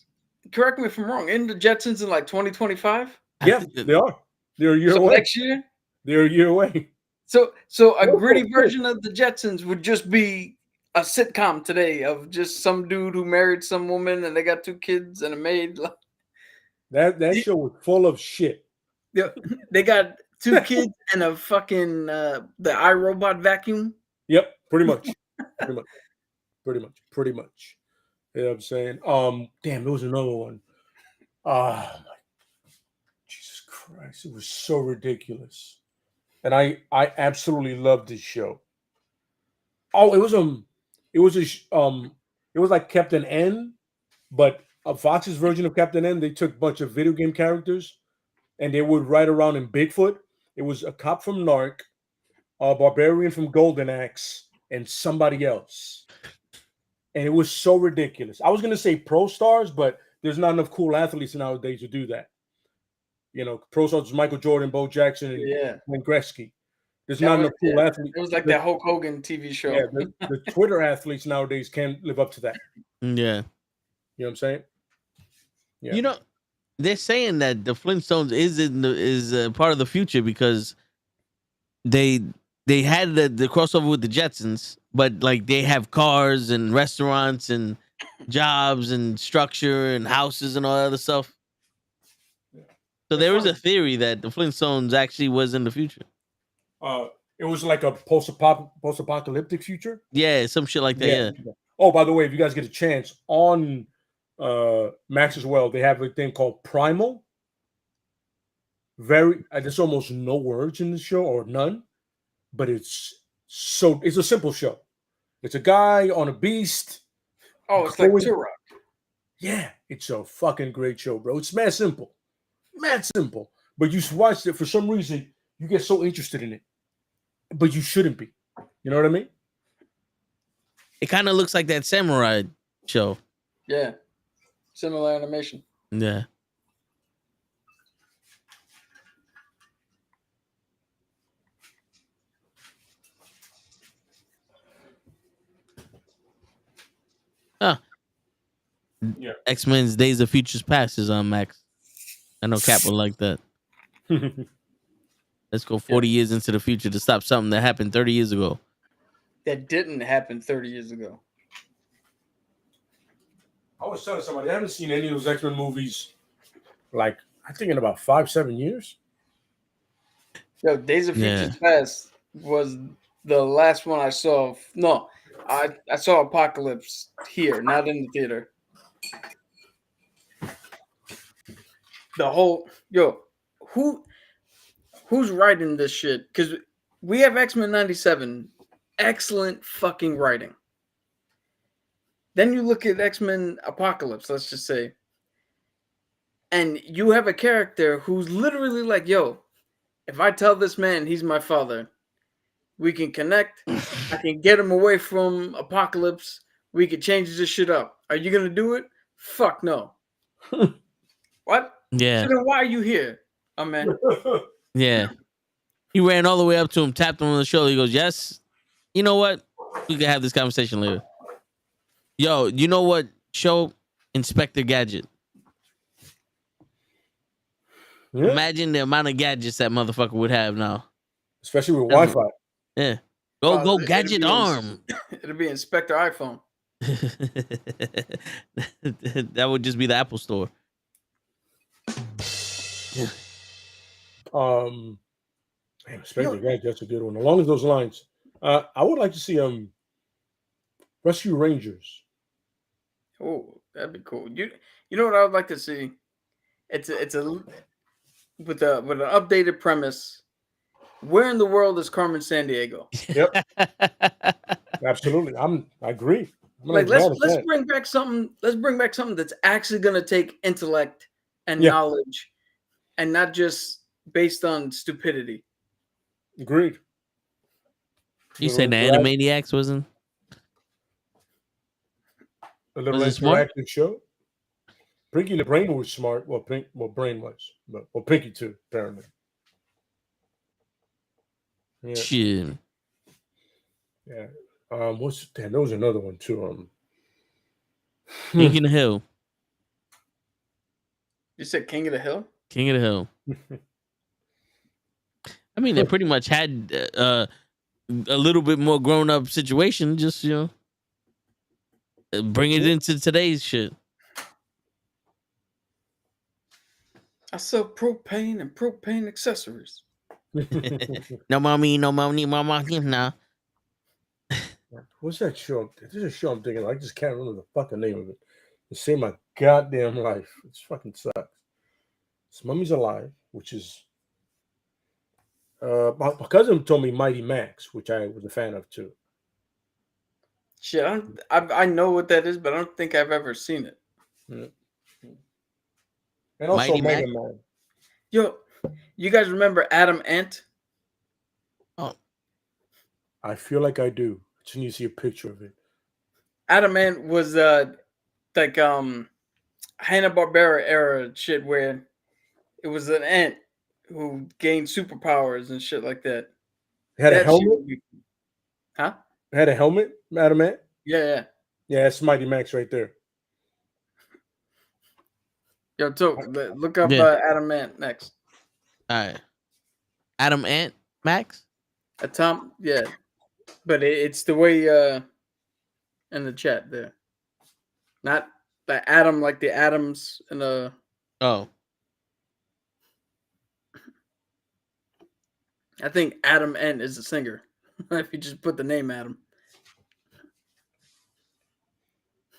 Correct me if I'm wrong. In the Jetsons in like 2025? Yeah, they are. They're a year So away. next year? They're a year away. So a gritty version of the Jetsons would just be a sitcom today of just some dude who married some woman and they got 2 kids and a maid. That show was full of shit. Yeah, they got 2 kids and a fucking the iRobot vacuum. Yep, pretty much. Pretty much. You know what I'm saying? Damn, there was another one. My Jesus Christ, it was so ridiculous. And I absolutely loved this show. Oh, it was like Captain N, but Fox's version of Captain N. They took a bunch of video game characters and they would ride around in Bigfoot. It was a cop from Narc, a barbarian from Golden Axe, and somebody else. And it was so ridiculous. I was gonna say pro stars, but there's not enough cool athletes nowadays to do that. You know, pro stars was Michael Jordan, Bo Jackson, and Gretzky. There's not enough cool athletes. It was like that Hulk Hogan TV show. Yeah, the Twitter athletes nowadays can't live up to that. Yeah. You know what I'm saying? Yeah. You know, they're saying that the Flintstones is part of the future because they had the crossover with the Jetsons, but like they have cars and restaurants and jobs and structure and houses and all that other stuff. So there is a theory that the Flintstones actually was in the future. It was like a post-apocalyptic future. Yeah, some shit like that. Yeah. Oh, by the way, if you guys get a chance on Max as well, they have a thing called Primal. There's almost no words in the show or none, but it's a simple show. It's a guy on a beast. Oh, it's like Turok. Yeah, it's a fucking great show, bro. It's mad simple. But you watch it for some reason, you get so interested in it. But you shouldn't be. You know what I mean? It kind of looks like that samurai show. Yeah. Similar animation. Yeah. Yeah. X-Men's Days of Futures Past is on Max. I know Cap would like that. Let's go 40 years into the future to stop something that happened 30 years ago. That didn't happen 30 years ago. I was telling somebody I haven't seen any of those X-Men movies like I think in about 5-7 years. Yo, Days of Futures Past was the last one I saw. No, I saw Apocalypse here, not in the theater. The whole who's writing this shit? Because we have X-Men 97, excellent fucking writing. Then you look at X-Men Apocalypse, let's just say, and you have a character who's literally like, yo, if I tell this man he's my father, we can connect. I can get him away from Apocalypse. We can change this shit up. Are you gonna do it? Fuck no. What? Yeah. So then why are you here? Oh man. Yeah. He ran all the way up to him, tapped him on the shoulder. He goes, "Yes, you know what? We can have this conversation later." Yo, you know what show? Inspector Gadget. Yeah. Imagine the amount of gadgets that motherfucker would have now. Especially with Wi-Fi. Yeah. Go It'll gadget be arm. It'll be Inspector iPhone. That would just be the Apple Store. Man, Inspector Gadget, that's a good one. Along those lines, I would like to see Rescue Rangers. Oh, that'd be cool. You know what I would like to see? It's a with an updated premise. Where in the world is Carmen Sandiego? Yep. Absolutely. I agree. Like let's bring back something. Let's bring back something that's actually gonna take intellect and knowledge, and not just based on stupidity. Agreed. You said the Animaniacs wasn't? A little Was it smart? interactive show. Pinky the Brain was smart. Well, Brain was, but Pinky too, apparently. Yeah. Shit. Yeah. There was another one too. King of the Hill. You said King of the Hill? King of the Hill. I mean, they pretty much had a little bit more grown up situation. Just bring it into today's shit. I sell propane and propane accessories. No mommy, nah. What's that show? There's a show I'm thinking. I just can't remember the fucking name of it. To save my goddamn life. It's fucking sucks. It's Mummy's Alive, which is my cousin told me Mighty Max, which I was a fan of too. Shit, I know what that is, but I don't think I've ever seen it. Yeah. And also Mighty Mega Max? Man. Yo, you guys remember Adam Ant? Oh, I feel like I do. I just need to see a picture of it. Adam Ant was like Hanna-Barbera era shit where it was an ant who gained superpowers and shit like that. It had a That shit helmet. would be- Huh? It had a helmet, Madam Ant. Yeah. Yeah, that's Mighty Max right there. Yo, look up Adam Ant next. all right. Adam Ant Max. Tom, yeah. But it's the way in the chat there. Not the Adam like the atoms in a Oh, I think Adam Ant is the singer. If you just put the name Adam.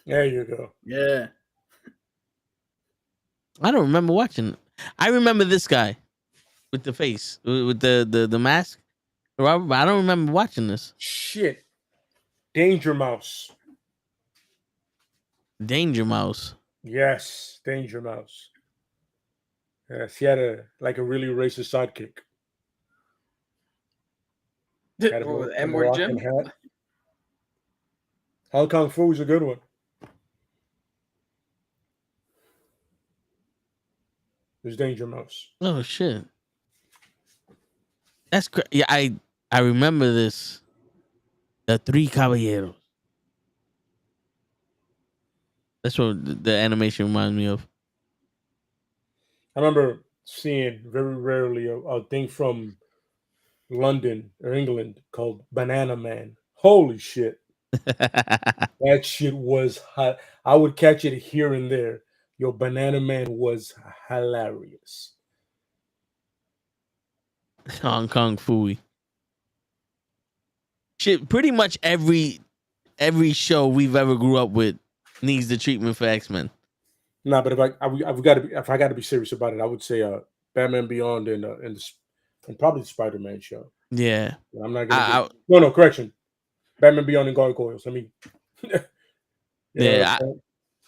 There you go. Yeah. I don't remember watching it. I remember this guy with the face, with the mask. Robert, but I don't remember watching this. Shit. Danger Mouse. Danger Mouse. Yes, Danger Mouse. Yes, he had a really racist sidekick. Had What was it, a M-word Moroccan Jim? hat. Hong Kong Fu is a good one. There's Danger Mouse. Oh shit. That's crazy. Yeah, I remember this. The Three Caballeros. That's what the animation reminds me of. I remember seeing very rarely a thing from London or England called Banana Man. Holy shit. That shit was hot. I would catch it here and there. Yo, Banana Man was hilarious. Hong Kong Fooey. Shit, pretty much every show we've ever grew up with needs the treatment for X-Men. Nah, but if I got to be serious about it, I would say Batman Beyond and probably the Spider-Man show. Yeah. I'm not gonna. No, correction. Batman Beyond and Gargoyles. I mean,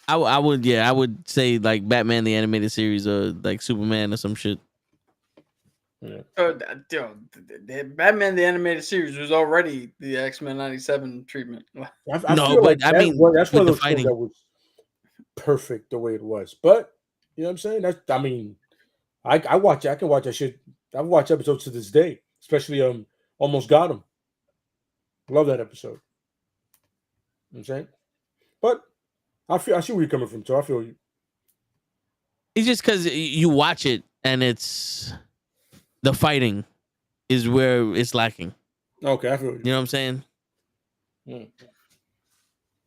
I would say like Batman the animated series or like Superman or some shit. Yeah. Batman the animated series was already the X-Men 97 treatment. That's one of those shows that was perfect the way it was. But you know what I'm saying? I can watch that shit. I've watched episodes to this day. especially Almost Got Him. Love that episode. You know what I'm saying? But I see where you're coming from, too. I feel you. It's just because you watch it and it's the fighting is where it's lacking. Okay, I feel you. You know what I'm saying? Mm.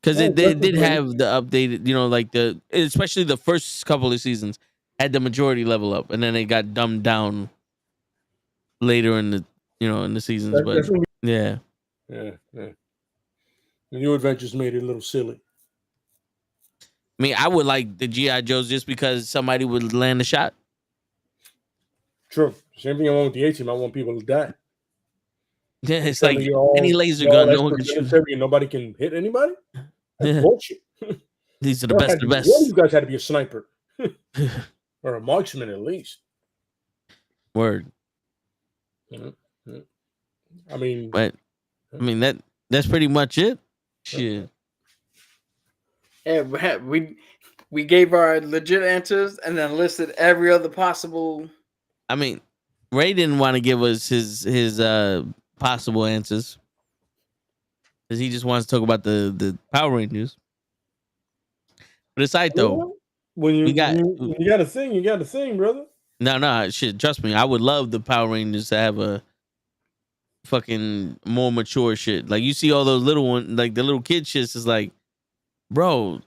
Because Oh, it did have the updated, like especially the first couple of seasons had the majority level up, and then it got dumbed down later in the seasons. But That's what yeah, yeah. The New Adventures made it a little silly. I mean, I would like the G.I. Joes just because somebody would land a shot. True. Same thing I want with the A-Team. I want people to die. Yeah, it's Tell like me you're any all- laser you're gun, all no one can expert shoot. military and nobody can hit anybody? That's Yeah. bullshit. These are the Y'all best had of to the be- One of best. you guys had to be a sniper. Or a marksman at least. Word. I mean, But I mean that's pretty much it. Shit. Yeah, we gave our legit answers and then listed every other possible. I mean, Ray didn't want to give us his possible answers because he just wants to talk about the Power Rangers. But aside though, when you we got when you got a thing, you got a thing, brother. no shit. Trust me, I would love the Power Rangers to have a fucking more mature shit. Like you see all those little ones, like the little kid shits is like, bro,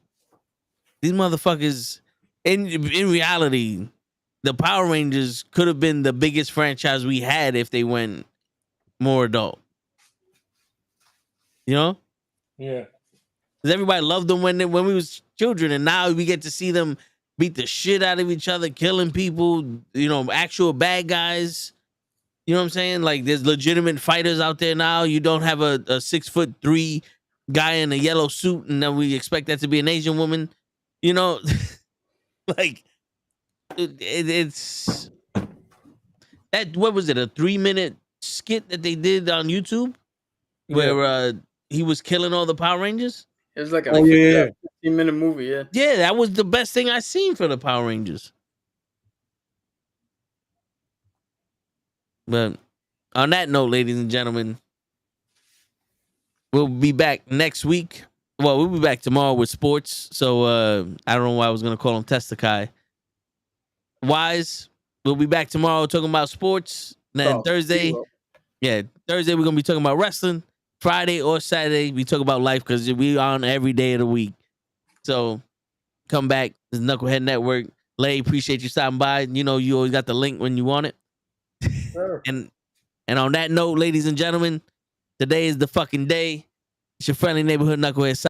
these motherfuckers. In reality, the Power Rangers could have been the biggest franchise we had if they went more adult. You know? Yeah. Because everybody loved them when we was children, and now we get to see them beat the shit out of each other, killing people, actual bad guys. You know what I'm saying? Like there's legitimate fighters out there now. You don't have a 6'3" guy in a yellow suit, and then we expect that to be an Asian woman. Like it's that. What was it? A 3-minute skit that they did on YouTube where he was killing all the Power Rangers. It was like a 15-minute movie. Yeah. Yeah, that was the best thing I seen for the Power Rangers. But on that note, ladies and gentlemen, we'll be back next week. Well, we'll be back tomorrow with sports. So I don't know why I was gonna call him Testakai. Wise, we'll be back tomorrow talking about sports. Then Thursday, Thursday we're gonna be talking about wrestling. Friday or Saturday we talk about life because we on every day of the week. So come back. This is Knucklehead Network. Lay, appreciate you stopping by. You always got the link when you want it. Sure. And on that note, ladies and gentlemen, today is the fucking day. It's your friendly neighborhood Knucklehead.